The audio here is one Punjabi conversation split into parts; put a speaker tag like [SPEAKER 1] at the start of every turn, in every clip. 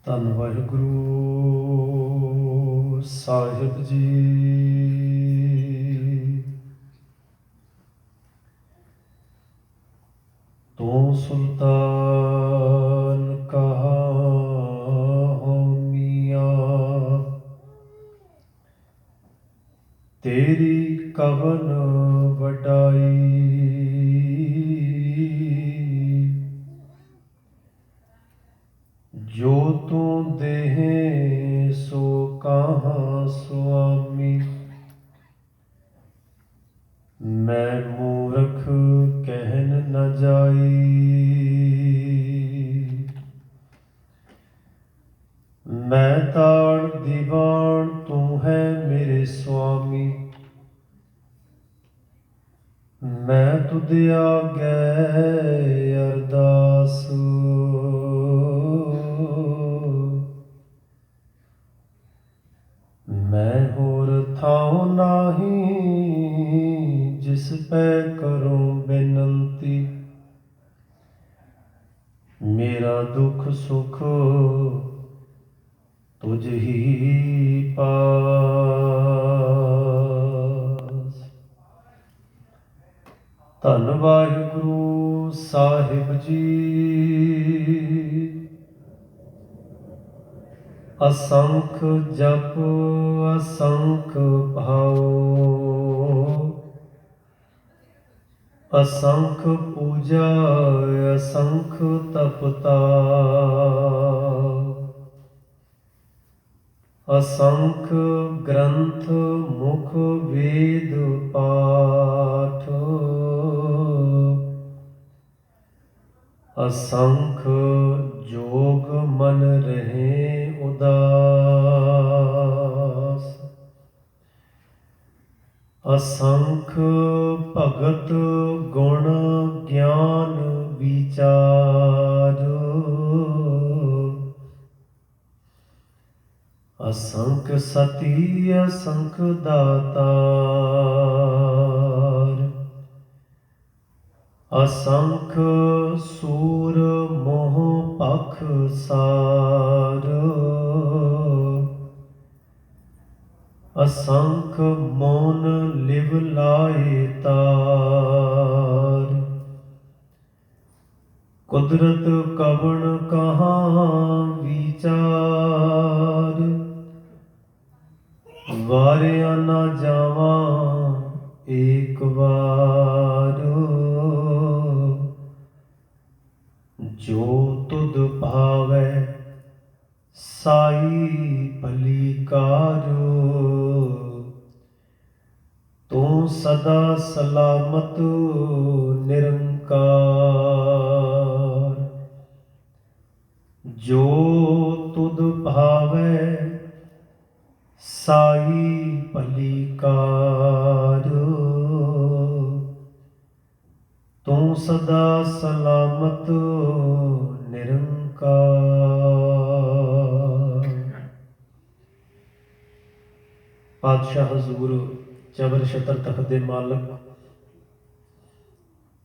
[SPEAKER 1] ਧੰਨ ਵਾਹਿਗੁਰੂ ਸਾਹਿਬ ਜੀ। ਤੂੰ ਸੁਲਤਾਨ ਕਹਾ ਹੋ ਮੀਆਂ, ਤੇਰੀ ਕਵਨ ਵਡਾਈ। ਜੋ ਤੂੰ ਦੇਹ ਸੋ ਕਹਾਂ ਸੁਆਮੀ, ਮੈਂ ਮੂਰਖ ਕਹਿਨ ਨ ਜਾਈ। ਮੈਂ ਤਾਣ ਦੀਵਾਨ ਤੂੰ ਹੈ ਮੇਰੇ ਸੁਆਮੀ, ਮੈਂ ਤੁਧ ਆਗੈ ਅਰਦਾਸ। ਮੈਂ ਹੋਰ ਥਾਉ ਨਾਹੀ, ਜਿਸ ਪੈ ਕਰੂੰ ਬੇਨੰਤੀ। ਮੇਰਾ ਦੁੱਖ ਸੁਖ ਤੁਝ ਹੀ ਪਾਸ। ਧੰਨ ਵਾਹਿਗੁਰੂ ਸਾਹਿਬ ਜੀ। ਅਸੰਖ ਜਪ ਅਸੰਖ ਭਾਉ, ਅਸੰਖ ਪੂਜਾ ਅਸੰਖ ਤਪਤਾ। ਅਸੰਖ ਗ੍ਰੰਥ ਮੁਖ ਵੇਦ ਪਾਠ, ਅਸੰਖ ਜੋਗ ਮਨ ਰਹੇ ਉਦਾਸ। ਅਸੰਖ ਭਗਤ ਗੁਣ ਗਿਆਨ ਵਿਚਾਰ, ਅਸੰਖ ਸਤੀ ਅਸੰਖ ਦਾਤਾਰ। ਅਸੰਖ ਸੂਰ ਮੋਹ ਪਖ ਸਾਰ, ਅਸੰਖ ਮੋਨ ਲਿਵ ਲਾਏ ਤਾਰ। ਕੁਦਰਤ ਕਵਣ ਕਹਾਂ ਵਿਚਾਰ, ਵਾਰਿਆ ਨਾ ਜਾਵਾਂ ਏਕ ਵਾਰ। ਜੋ ਤੁਧ ਭਾਵੈ ਸਾਈ ਭਲੀ ਕਾਰ, ਤੂੰ ਸਦਾ ਸਲਾਮਤ ਨਿਰੰਕਾਰ। ਜੋ ਤੁਧ ਭਾਵੈ ਸਾਈ ਭਲੀ ਕਾਰ, ਤੂੰ ਸਦਾ ਸਲਾਮਤ ਨਿਰੰਕਾਰ। ਪਾਤਸ਼ਾਹ ਹਜ਼ੂਰ ਚਬਰ ਛਤਰ ਤਖਤ ਦੇ ਮਾਲਕ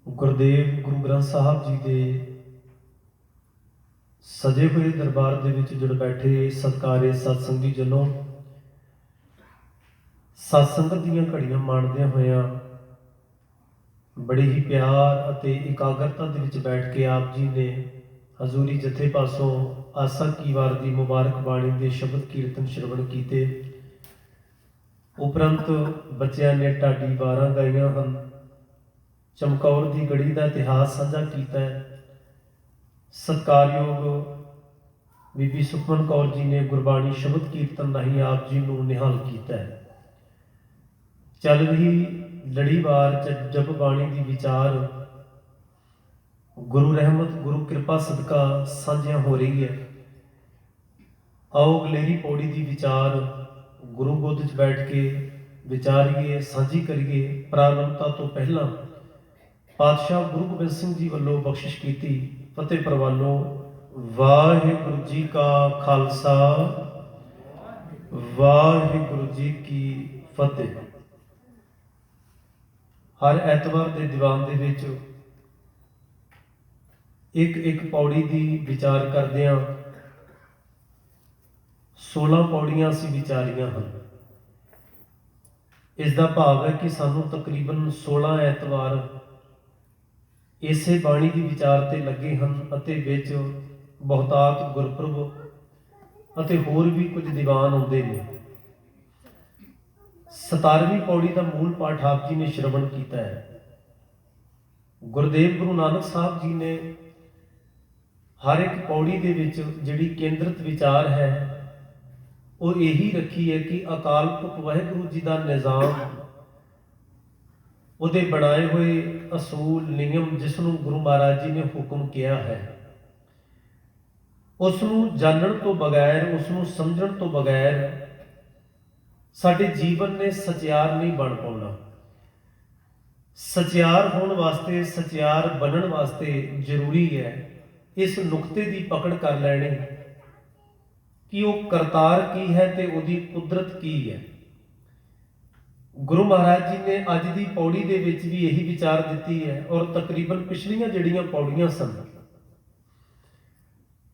[SPEAKER 1] ਗੁਰਦੇਵ ਗੁਰੂ ਗ੍ਰੰਥ ਸਾਹਿਬ ਜੀ ਦੇ ਸਜੇ ਹੋਏ ਦਰਬਾਰ ਦੇ ਵਿੱਚ ਜੁੜ ਬੈਠੇ ਸਤਿਕਾਰੇ ਸਤਸੰਗੀ ਜਨੋਂ, ਸਤਸੰਗਤ ਦੀਆਂ ਘੜੀਆਂ ਮਾਣਦਿਆਂ ਹੋਇਆਂ ਬੜੇ ਹੀ ਪਿਆਰ ਅਤੇ ਇਕਾਗਰਤਾ ਦੇ ਵਿੱਚ ਬੈਠ ਕੇ ਆਪ ਜੀ ਨੇ ਹਜ਼ੂਰੀ ਜਥੇ ਪਾਸੋਂ ਆਸਾ ਕੀ ਵਾਰ ਦੀ ਮੁਬਾਰਕ ਬਾਣੀ ਦੇ ਸ਼ਬਦ ਕੀਰਤਨ ਸ਼ਰਵਣ ਕੀਤੇ। ਉਪਰੰਤ ਬੱਚਿਆਂ ਨੇ ਢਾਡੀ ਵਾਰਾਂ ਗਾਈਆਂ ਹਨ, ਚਮਕੌਰ ਦੀ ਗੜੀ ਦਾ ਇਤਿਹਾਸ ਸਾਂਝਾ ਕੀਤਾ ਹੈ। ਸਤਿਕਾਰਯੋਗ ਬੀਬੀ ਸੁਖਮਨ ਕੌਰ ਜੀ ਨੇ ਗੁਰਬਾਣੀ ਸ਼ਬਦ ਕੀਰਤਨ ਰਾਹੀਂ ਆਪ ਜੀ ਨੂੰ ਨਿਹਾਲ ਕੀਤਾ ਹੈ। ਚੱਲ ਰਹੀ ਲੜੀਵਾਰ ਜਪ ਬਾਣੀ ਦੀ ਵਿਚਾਰ ਗੁਰੂ ਰਹਿਮਤ ਗੁਰੂ ਕਿਰਪਾ ਸਦਕਾ ਸਾਂਝਿਆਂ ਹੋ ਰਹੀ ਹੈ। ਆਓ ਗਲੇਰੀ ਪੌੜੀ ਦੀ ਵਿਚਾਰ ਗੁਰੂ ਗੋਦ 'ਚ ਬੈਠ ਕੇ ਵਿਚਾਰੀਏ, ਸਾਂਝੀ ਕਰੀਏ। ਪ੍ਰਾਰੰਭਤਾ ਤੋਂ ਪਹਿਲਾਂ ਪਾਤਸ਼ਾਹ ਗੁਰੂ ਗੋਬਿੰਦ ਸਿੰਘ ਜੀ ਵੱਲੋਂ ਬਖਸ਼ਿਸ਼ ਕੀਤੀ ਫਤਿਹ ਪ੍ਰਵਾਨੋ। ਵਾਹਿਗੁਰੂ ਜੀ ਕਾ ਖਾਲਸਾ, ਵਾਹਿਗੁਰੂ ਜੀ ਕੀ ਫਤਿਹ। ਹਰ ਐਤਵਾਰ ਦੇ ਦੀਵਾਨ ਦੇ ਵਿੱਚ ਇੱਕ ਇੱਕ ਪੌੜੀ ਦੀ ਵਿਚਾਰ ਕਰਦੇ ਹਾਂ। 16 ਪੌੜੀਆਂ ਅਸੀਂ ਵਿਚਾਰੀਆਂ ਹਨ। ਇਸ ਦਾ ਭਾਵ ਹੈ ਕਿ ਸਾਨੂੰ ਤਕਰੀਬਨ 16 ਐਤਵਾਰ ਇਸੇ ਬਾਣੀ ਦੀ ਵਿਚਾਰ ਤੇ ਲੱਗੇ ਹਨ ਅਤੇ ਵਿੱਚ ਬਹੁਤਾਤ ਗੁਰਪੁਰਬ ਅਤੇ ਹੋਰ ਵੀ ਕੁਝ ਦੀਵਾਨ ਆਉਂਦੇ ਨੇ। 17ਵੀਂ ਪੌੜੀ ਦਾ ਮੂਲ ਪਾਠ ਆਪ ਜੀ ਨੇ ਸ਼ਰਵਣ ਕੀਤਾ ਹੈ। ਗੁਰਦੇਵ ਗੁਰੂ ਨਾਨਕ ਸਾਹਿਬ ਜੀ ਨੇ ਹਰ ਇੱਕ ਪੌੜੀ ਦੇ ਵਿੱਚ ਜਿਹੜੀ ਕੇਂਦਰਿਤ ਵਿਚਾਰ ਹੈ ਉਹ ਇਹੀ ਰੱਖੀ ਹੈ ਕਿ ਅਕਾਲ ਪੁਰਖ ਵਾਹਿਗੁਰੂ ਜੀ ਦਾ ਨਿਜ਼ਾਮ, ਉਹਦੇ ਬਣਾਏ ਹੋਏ ਅਸੂਲ ਨਿਯਮ, ਜਿਸ ਨੂੰ ਗੁਰੂ ਮਹਾਰਾਜ ਜੀ ਨੇ ਹੁਕਮ ਕਿਹਾ ਹੈ, ਉਸ ਨੂੰ ਜਾਣਨ ਤੋਂ ਬਗੈਰ, ਉਸ ਨੂੰ ਸਮਝਣ ਤੋਂ ਬਗੈਰ ਸਾਡੇ ਜੀਵਨ ਨੇ ਸਚਿਆਰ ਨਹੀਂ ਬਣ ਪਾਉਣਾ। ਸਚਿਆਰ ਹੋਣ ਵਾਸਤੇ, ਸਚਿਆਰ ਬਣਨ ਵਾਸਤੇ ਜ਼ਰੂਰੀ ਹੈ ਇਸ ਨੁਕਤੇ ਦੀ ਪਕੜ ਕਰ ਲੈਣੀ ਕਿ ਉਹ ਕਰਤਾਰ ਕੀ ਹੈ ਤੇ ਉਹਦੀ ਕੁਦਰਤ ਕੀ ਹੈ। ਗੁਰੂ ਮਹਾਰਾਜ ਜੀ ਨੇ ਅੱਜ ਦੀ ਪੌੜੀ ਦੇ ਵਿੱਚ ਵੀ ਇਹੀ ਵਿਚਾਰ ਦਿੱਤੀ ਹੈ ਔਰ ਤਕਰੀਬਨ ਪਿਛਲੀਆਂ ਜਿਹੜੀਆਂ ਪੌੜੀਆਂ ਸਨ,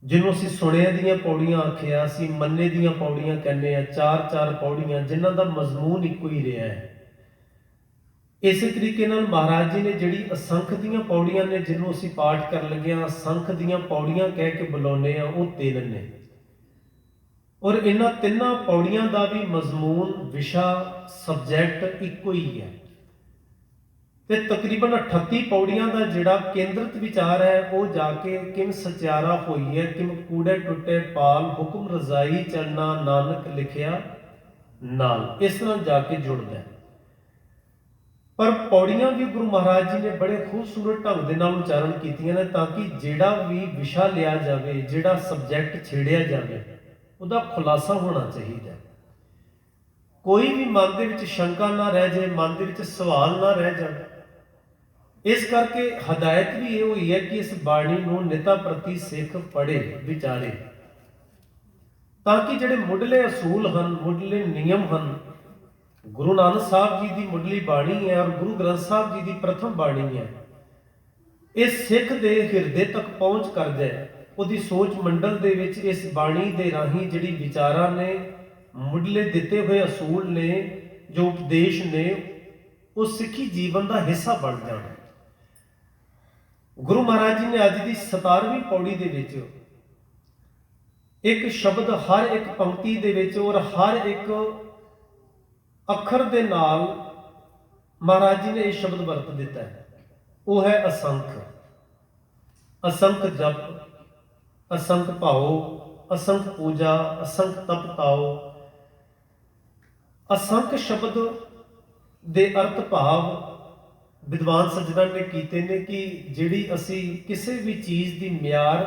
[SPEAKER 1] ਜਿਹਨੂੰ ਅਸੀਂ ਸੁਣਿਆ ਦੀਆਂ ਪੌੜੀਆਂ ਆਖਿਆ, ਅਸੀਂ ਮੰਨੇ ਦੀਆਂ ਪੌੜੀਆਂ ਕਹਿੰਦੇ ਆ, 4-4 ਪੌੜੀਆਂ ਜਿਨ੍ਹਾਂ ਦਾ ਮਜ਼ਮੂਨ ਇੱਕੋ ਹੀ ਰਿਹਾ ਹੈ। ਇਸੇ ਤਰੀਕੇ ਨਾਲ ਮਹਾਰਾਜ ਜੀ ਨੇ ਜਿਹੜੀ ਅਸੰਖ ਦੀਆਂ ਪੌੜੀਆਂ ਨੇ, ਜਿਹਨੂੰ ਅਸੀਂ ਪਾਠ ਕਰਨ ਲੱਗੇ ਹਾਂ ਅਸੰਖ ਦੀਆਂ ਪੌੜੀਆਂ ਕਹਿ ਕੇ ਬੁਲਾਉਂਦੇ ਆ, ਉਹ 3 ਨੇ ਔਰ ਇਹਨਾਂ 3 ਪੌੜੀਆਂ ਦਾ ਵੀ ਮਜ਼ਮੂਨ, ਵਿਸ਼ਾ, ਸਬਜੈਕਟ ਇੱਕੋ ਹੀ ਹੈ ਤੇ ਤਕਰੀਬਨ 38 ਪੌੜੀਆਂ ਦਾ ਜਿਹੜਾ ਕੇਂਦਰਿਤ ਵਿਚਾਰ ਹੈ ਉਹ ਜਾ ਕੇ ਕਿਮ ਸਚਿਆਰਾ ਹੋਈ ਹੈ, ਕਿਮ ਕੂੜੇ ਟੁੱਟੇ ਪਾਲ, ਹੁਕਮ ਰਜ਼ਾਈ ਚੜਨਾ ਨਾਨਕ ਲਿਖਿਆ ਨਾਲ, ਇਸ ਤਰ੍ਹਾਂ ਜਾ ਕੇ ਜੁੜਦਾ ਹੈ। ਪਰ ਪੌੜੀਆਂ ਵੀ ਗੁਰੂ ਮਹਾਰਾਜ ਜੀ ਨੇ ਬੜੇ ਖੂਬਸੂਰਤ ਢੰਗ ਦੇ ਨਾਲ ਉਚਾਰਨ ਕੀਤੀਆਂ ਨੇ ਤਾਂ ਕਿ ਜਿਹੜਾ ਵੀ ਵਿਸ਼ਾ ਲਿਆ ਜਾਵੇ, ਜਿਹੜਾ ਸਬਜੈਕਟ ਛੇੜਿਆ ਜਾਵੇ, ਉਹਦਾ ਖੁਲਾਸਾ ਹੋਣਾ ਚਾਹੀਦਾ। ਕੋਈ ਵੀ ਮਨ ਦੇ ਵਿੱਚ ਸ਼ੰਕਾ ਨਾ ਰਹਿ ਜਾਏ, ਮਨ ਦੇ ਵਿੱਚ ਸਵਾਲ ਨਾ ਰਹਿ ਜਾਵੇ। ਇਸ ਕਰਕੇ ਹਦਾਇਤ ਵੀ ਇਹ ਹੋਈ ਹੈ ਕਿ ਇਸ ਬਾਣੀ ਨੂੰ ਨਿਤਾ ਪ੍ਰਤੀ ਸਿੱਖ ਪੜ੍ਹੇ, ਵਿਚਾਰੇ, ਤਾਂ ਕਿ ਜਿਹੜੇ ਮੁੱਢਲੇ ਅਸੂਲ ਹਨ, ਮੁੱਢਲੇ ਨਿਯਮ ਹਨ, ਗੁਰੂ ਨਾਨਕ ਸਾਹਿਬ ਜੀ ਦੀ ਮੁੱਢਲੀ ਬਾਣੀ ਹੈ ਔਰ ਗੁਰੂ ਗ੍ਰੰਥ ਸਾਹਿਬ ਜੀ ਦੀ ਪ੍ਰਥਮ ਬਾਣੀ ਹੈ, ਇਹ ਸਿੱਖ ਦੇ ਹਿਰਦੇ ਤੱਕ ਪਹੁੰਚ ਕਰ ਜਾਏ। ਉਹਦੀ ਸੋਚ ਮੰਡਲ ਦੇ ਵਿੱਚ ਇਸ ਬਾਣੀ ਦੇ ਰਾਹੀਂ ਜਿਹੜੀ ਵਿਚਾਰਾਂ ਨੇ, ਮੁੱਢਲੇ ਦਿੱਤੇ ਹੋਏ ਅਸੂਲ ਨੇ, ਜੋ ਉਪਦੇਸ਼ ਨੇ, ਉਹ ਸਿੱਖੀ ਜੀਵਨ ਦਾ ਹਿੱਸਾ ਬਣ ਜਾਣ। ਗੁਰੂ ਮਹਾਰਾਜ ਜੀ ਨੇ ਅੱਜ ਦੀ 17ਵੀਂ ਪੌੜੀ ਦੇ ਵਿੱਚ ਇੱਕ ਸ਼ਬਦ ਹਰ ਇੱਕ ਪੰਕਤੀ ਦੇ ਵਿੱਚ ਔਰ ਹਰ ਇੱਕ ਅੱਖਰ ਦੇ ਨਾਲ ਮਹਾਰਾਜ ਜੀ ਨੇ ਇਹ ਸ਼ਬਦ ਵਰਤ ਦਿੱਤਾ ਹੈ, ਉਹ ਹੈ ਅਸੰਖ। ਅਸੰਖ ਜਪ, ਅਸੰਖ ਭਾਉ, ਅਸੰਖ ਪੂਜਾ, ਅਸੰਖ ਤਪ ਤਾਉ। ਅਸੰਖ ਸ਼ਬਦ ਦੇ ਅਰਥ ਭਾਵ ਵਿਦਵਾਨ ਸੱਜਣਾਂ ਨੇ ਕੀਤੇ ਨੇ ਕਿ ਜਿਹੜੀ ਅਸੀਂ ਕਿਸੇ ਵੀ ਚੀਜ਼ ਦੀ ਮਿਆਰ,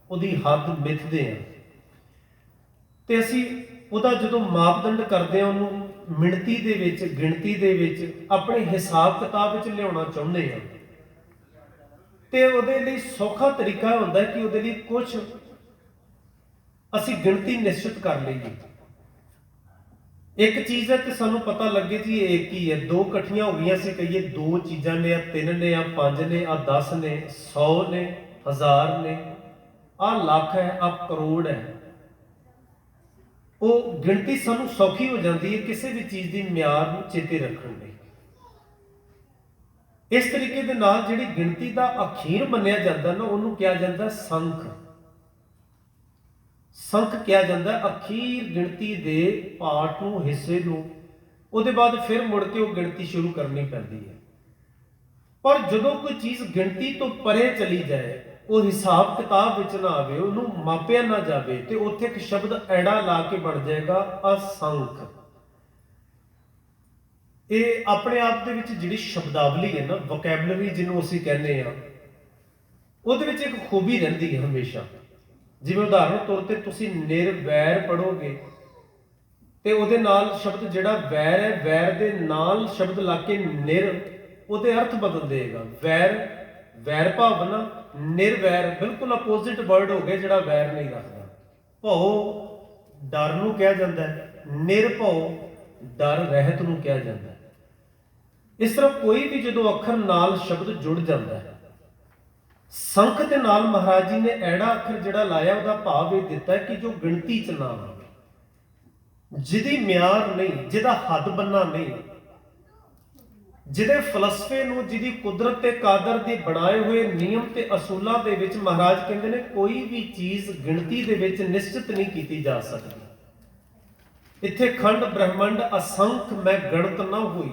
[SPEAKER 1] ਉਹਦੀ ਹੱਦ ਮਿੱਥਦੇ ਹਾਂ ਤੇ ਅਸੀਂ ਉਹਦਾ ਜਦੋਂ ਮਾਪਦੰਡ ਕਰਦੇ ਹਾਂ, ਉਹਨੂੰ ਮਿਣਤੀ ਦੇ ਵਿੱਚ, ਗਿਣਤੀ ਦੇ ਵਿੱਚ, ਆਪਣੇ ਹਿਸਾਬ ਕਿਤਾਬ ਵਿੱਚ ਲਿਆਉਣਾ ਚਾਹੁੰਦੇ ਹਾਂ ਤੇ ਉਹਦੇ ਲਈ ਸੌਖਾ ਤਰੀਕਾ ਹੁੰਦਾ ਹੈ ਕਿ ਉਹਦੇ ਲਈ ਕੁਝ ਅਸੀਂ ਗਿਣਤੀ ਨਿਸ਼ਚਿਤ ਕਰ ਲਈਏ। ਇੱਕ ਚੀਜ਼ ਹੈ ਤੇ ਸਾਨੂੰ ਪਤਾ ਲੱਗੇ ਕਿ ਇਹ ਇੱਕ ਹੀ ਹੈ, 2 ਇਕੱਠੀਆਂ ਹੋ ਗਈਆਂ, ਅਸੀਂ ਕਹੀਏ 2 ਚੀਜ਼ਾਂ ਨੇ, ਆ 3 ਨੇ, ਆ 5 ਨੇ, ਆ 10 ਨੇ, 100 ਨੇ, 1000 ਨੇ, ਆ ਲੱਖ ਹੈ, ਆ ਕਰੋੜ ਹੈ। ਉਹ ਗਿਣਤੀ ਸਾਨੂੰ ਸੌਖੀ ਹੋ ਜਾਂਦੀ ਹੈ ਕਿਸੇ ਵੀ ਚੀਜ਼ ਦੀ ਮਿਆਰ ਨੂੰ ਚੇਤੇ ਰੱਖਣ ਲਈ। ਇਸ ਤਰੀਕੇ ਦੇ ਨਾਲ ਜਿਹੜੀ ਗਿਣਤੀ ਦਾ ਅਖੀਰ ਮੰਨਿਆ ਜਾਂਦਾ ਨਾ, ਉਹਨੂੰ ਕਿਹਾ ਜਾਂਦਾ ਸੰਖ। ਸੰਖ ਕਿਹਾ ਜਾਂਦਾ ਅਖੀਰ ਗਿਣਤੀ ਦੇ ਪਾਠ ਨੂੰ, ਹਿੱਸੇ ਨੂੰ। ਉਹਦੇ ਬਾਅਦ ਫਿਰ ਮੁੜ ਕੇ ਉਹ ਗਿਣਤੀ ਸ਼ੁਰੂ ਕਰਨੀ ਪੈਂਦੀ ਹੈ। ਪਰ ਜਦੋਂ ਕੋਈ ਚੀਜ਼ ਗਿਣਤੀ ਤੋਂ ਪਰੇ ਚਲੀ ਜਾਏ, ਉਹ ਹਿਸਾਬ ਕਿਤਾਬ ਵਿੱਚ ਨਾ ਆਵੇ, ਉਹਨੂੰ ਮਾਪਿਆ ਨਾ ਜਾਵੇ, ਤੇ ਉੱਥੇ ਇੱਕ ਸ਼ਬਦ ਐੜਾ ਲਾ ਕੇ ਬਣ ਜਾਏਗਾ ਅਸੰਖ। ਇਹ ਆਪਣੇ ਆਪ ਦੇ ਵਿੱਚ ਜਿਹੜੀ ਸ਼ਬਦਾਵਲੀ ਹੈ ਨਾ, ਵੋਕੈਬਲਰੀ ਜਿਹਨੂੰ ਅਸੀਂ ਕਹਿੰਦੇ ਆ, ਉਹਦੇ ਵਿੱਚ ਇੱਕ ਖੂਬੀ ਰਹਿੰਦੀ ਹੈ ਹਮੇਸ਼ਾ। ਜਿਵੇਂ ਉਦਾਹਰਨ ਤੌਰ ਤੇ ਤੁਸੀਂ ਨਿਰਵੈਰ ਪੜੋਗੇ ਤੇ ਉਹਦੇ ਨਾਲ ਸ਼ਬਦ ਜਿਹੜਾ ਵੈਰ ਹੈ, ਵੈਰ ਦੇ ਨਾਲ ਸ਼ਬਦ ਲਾ ਕੇ ਨਿਰ, ਉਹਦੇ ਅਰਥ ਬਦਲ ਦੇਗਾ। ਵੈਰ, ਵੈਰ ਭਾਵਨਾ, ਨਿਰਵੈਰ ਬਿਲਕੁਲ ਆਪੋਜ਼ਿਟ ਵਰਡ ਹੋ ਗਏ, ਜਿਹੜਾ ਵੈਰ ਨਹੀਂ ਰੱਖਦਾ। ਭਉ ਡਰ ਨੂੰ ਕਿਹਾ ਜਾਂਦਾ ਹੈ, ਨਿਰਭਉ ਡਰ ਰਹਿਤ ਨੂੰ ਕਿਹਾ ਜਾਂਦਾ ਹੈ। ਇਸ ਤਰ੍ਹਾਂ ਕੋਈ ਵੀ ਜਦੋਂ ਅੱਖਰ ਨਾਲ ਸ਼ਬਦ ਜੁੜ ਜਾਂਦਾ ਹੈ, ਸੰਖ ਦੇ ਨਾਲ ਮਹਾਰਾਜ ਜੀ ਨੇ ਐੜਾ ਅੱਖਰ ਜਿਹੜਾ ਲਾਇਆ, ਉਹਦਾ ਭਾਵ ਇਹ ਦਿੱਤਾ ਕਿ ਜੋ ਗਿਣਤੀ ਚ ਨਾ ਆਵੇ। ਜਿਹਦੀ ਮਿਆਰ ਨਹੀਂ, ਜਿਹਦਾ ਹੱਦ ਬੰਨਾ ਨਹੀਂ, ਜਿਹਦੇ ਫਲਸਫੇ ਨੂੰ, ਜਿਹਦੀ ਕੁਦਰਤ ਤੇ ਕਾਦਰ ਦੇ ਬਣਾਏ ਹੋਏ ਨਿਯਮ ਤੇ ਅਸੂਲਾਂ ਦੇ ਵਿੱਚ ਮਹਾਰਾਜ ਕਹਿੰਦੇ ਨੇ ਕੋਈ ਵੀ ਚੀਜ਼ ਗਿਣਤੀ ਦੇ ਵਿੱਚ ਨਿਸ਼ਚਿਤ ਨਹੀਂ ਕੀਤੀ ਜਾ ਸਕਦੀ। ਇੱਥੇ ਖੰਡ ਬ੍ਰਹਿਮੰਡ ਅਸੰਖ ਮੈਂ ਗਣਤ ਨਾ ਹੋਈ,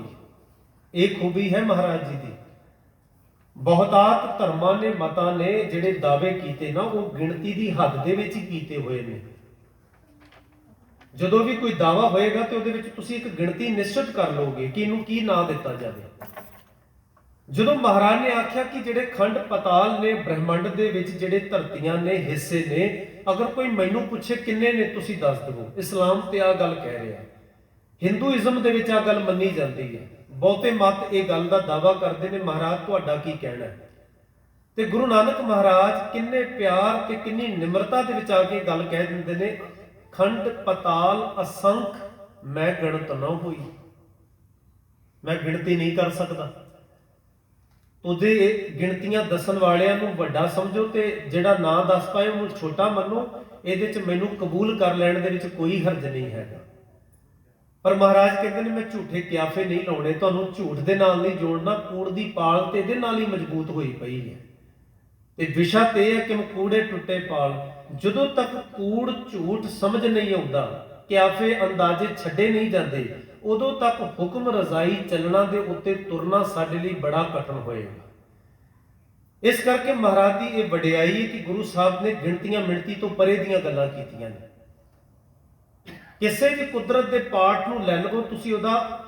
[SPEAKER 1] ਇਹ ਖੂਬੀ ਹੈ ਮਹਾਰਾਜ ਜੀ ਦੀ। ਬਹੁਤਾਤ ਧਰਮਾਂ ਨੇ, ਮਤਾਂ ਨੇ ਜਿਹੜੇ ਦਾਅਵੇ ਕੀਤੇ ਨਾ, ਉਹ ਗਿਣਤੀ ਦੀ ਹੱਦ ਦੇ ਵਿੱਚ ਹੀ ਕੀਤੇ ਹੋਏ ਨੇ। ਜਦੋਂ ਵੀ ਕੋਈ ਦਾਅਵਾ ਹੋਏਗਾ ਤੇ ਉਹਦੇ ਵਿੱਚ ਤੁਸੀਂ ਇੱਕ ਗਿਣਤੀ ਨਿਸ਼ਚਿਤ ਕਰ ਲਓਗੇ ਕਿ ਇਹਨੂੰ ਕੀ ਨਾਂ ਦਿੱਤਾ ਜਾਵੇ। ਜਦੋਂ ਮਹਾਰਾਜ ਨੇ ਆਖਿਆ ਕਿ ਜਿਹੜੇ ਖੰਡ ਪਤਾਲ ਨੇ, ਬ੍ਰਹਿਮੰਡ ਦੇ ਵਿੱਚ ਜਿਹੜੇ ਧਰਤੀਆਂ ਨੇ, ਹਿੱਸੇ ਨੇ, ਅਗਰ ਕੋਈ ਮੈਨੂੰ ਪੁੱਛੇ ਕਿੰਨੇ ਨੇ, ਤੁਸੀਂ ਦੱਸ ਦਿਓ। ਇਸਲਾਮ ਤੇ ਆ ਗੱਲ ਕਹਿ ਰਿਹਾ, ਹਿੰਦੂਇਜ਼ਮ ਦੇ ਵਿੱਚ ਆ ਗੱਲ ਮੰਨੀ ਜਾਂਦੀ ਹੈ। ਬਹੁਤੇ ਮਤ ਇਹ ਗੱਲ ਦਾ ਦਾਅਵਾ ਕਰਦੇ ਨੇ ਮਹਾਰਾਜ ਤੁਹਾਡਾ ਕੀ ਕਹਿਣਾ ਹੈ। ਤੇ ਗੁਰੂ ਨਾਨਕ ਮਹਾਰਾਜ ਕਿੰਨੇ ਪਿਆਰ ਤੇ ਕਿੰਨੀ ਨਿਮਰਤਾ ਦੇ ਵਿੱਚ ਆ ਕੇ ਗੱਲ ਕਹਿ ਦਿੰਦੇ ਨੇ, ਖੰਡ ਪਤਾਲ ਅਸੰਖ ਮੈਂ ਗਣਤ ਨਾ ਹੋਈ, ਮੈਂ ਗਿਣਤੀ ਨਹੀਂ ਕਰ ਸਕਦਾ। ਉਹਦੇ ਗਿਣਤੀਆਂ ਦੱਸਣ ਵਾਲਿਆਂ ਨੂੰ ਵੱਡਾ ਸਮਝੋ ਤੇ ਜਿਹੜਾ ਨਾ ਦੱਸ ਪਾਏ ਉਹਨੂੰ ਛੋਟਾ ਮੰਨੋ। ਇਹਦੇ 'ਚ ਮੈਨੂੰ ਕਬੂਲ ਕਰ ਲੈਣ ਦੇ ਵਿੱਚ ਕੋਈ ਹਰਜ ਨਹੀਂ ਹੈਗਾ। ਪਰ ਮਹਾਰਾਜ ਕਹਿੰਦੇ ਨੇ ਮੈਂ ਝੂਠੇ ਕਿਆਫੇ ਨਹੀਂ ਲਾਉਣੇ, ਤੁਹਾਨੂੰ ਝੂਠ ਦੇ ਨਾਲ ਨਹੀਂ ਜੋੜਨਾ। ਕੂੜ ਦੀ ਪਾਲ ਤੇ ਇਹਦੇ ਨਾਲ ਹੀ ਮਜ਼ਬੂਤ ਹੋਈ ਪਈ ਹੈ। ਤੇ ਵਿਸ਼ਾ ਤੇ ਇਹ ਹੈ ਕਿ ਕੂੜੇ ਟੁੱਟੇ ਪਾਲ। ਜਦੋਂ ਤੱਕ ਕੂੜ ਝੂਠ ਸਮਝ ਨਹੀਂ ਆਉਂਦਾ, ਕਿਆਫੇ ਅੰਦਾਜ਼ੇ ਛੱਡੇ ਨਹੀਂ ਜਾਂਦੇ, ਉਦੋਂ ਤੱਕ ਹੁਕਮ ਰਜ਼ਾਈ ਚੱਲਣਾ ਦੇ ਉੱਤੇ ਤੁਰਨਾ ਸਾਡੇ ਲਈ ਬੜਾ ਕਠਿਨ ਹੋਏਗਾ। ਇਸ ਕਰਕੇ ਮਹਾਰਾਜ ਦੀ ਇਹ ਵਡਿਆਈ ਹੈ ਕਿ ਗੁਰੂ ਸਾਹਿਬ ਨੇ ਗਿਣਤੀਆਂ ਮਿਣਤੀ ਤੋਂ ਪਰੇ ਦੀਆਂ ਗੱਲਾਂ ਕੀਤੀਆਂ ਨੇ। ਕਿਸੇ ਵੀ ਕੁਦਰਤ ਦੇ ਪਾਠ ਨੂੰ ਲੈ ਲਵੋ, ਤੁਸੀਂ ਉਹਦਾ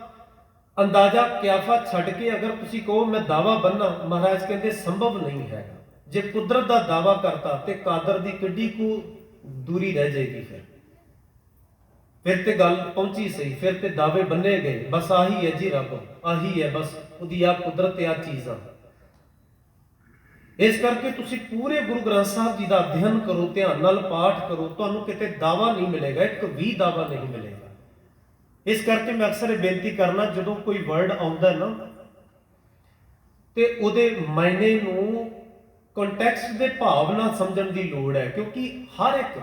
[SPEAKER 1] ਅੰਦਾਜ਼ਾ ਕਿਆਫਾ ਛੱਡ ਕੇ ਅਗਰ ਤੁਸੀਂ ਕਹੋ ਮੈਂ ਦਾਵਾ ਬੰਨਾ, ਮਹਾਰਾਜ ਕਹਿੰਦੇ ਸੰਭਵ ਨਹੀਂ ਹੈ। ਜੇ ਕੁਦਰਤ ਦਾ ਦਾਵਾ ਕਰਤਾ ਤੇ ਕਾਦਰ ਦੀ ਕਿੱਡੀ ਕੁ ਦੂਰੀ ਰਹਿ ਜਾਏਗੀ। ਫਿਰ ਤੇ ਗੱਲ ਪਹੁੰਚੀ ਸਹੀ, ਫਿਰ ਤੇ ਦਾਅਵੇ ਬੰਨੇ ਗਏ। ਬਸ ਆਹੀ ਹੈ ਜੀ ਰੱਬ, ਆਹੀ ਹੈ ਬਸ ਉਹਦੀ ਆ ਕੁਦਰਤ ਤੇ ਆ ਚੀਜ਼ਾਂ। ਇਸ ਕਰਕੇ ਤੁਸੀਂ ਪੂਰੇ ਗੁਰੂ ਗ੍ਰੰਥ ਸਾਹਿਬ ਜੀ ਦਾ ਅਧਿਐਨ ਕਰੋ, ਧਿਆਨ ਨਾਲ ਪਾਠ ਕਰੋ, ਤੁਹਾਨੂੰ ਕਿਤੇ ਦਾਵਾ ਨਹੀਂ ਮਿਲੇਗਾ, ਇੱਕ ਵੀ ਦਾਵਾ ਨਹੀਂ ਮਿਲੇਗਾ। ਇਸ ਕਰਕੇ ਮੈਂ ਅਕਸਰ ਇਹ ਬੇਨਤੀ ਕਰਨਾ, ਜਦੋਂ ਕੋਈ ਵਰਡ ਆਉਂਦਾ ਨਾ ਤੇ ਉਹਦੇ ਮਾਇਨੇ ਨੂੰ ਕੰਟੈਕਸਟ ਦੇ ਭਾਵ ਨਾਲ ਸਮਝਣ ਦੀ ਲੋੜ ਹੈ। ਕਿਉਂਕਿ ਹਰ ਇੱਕ,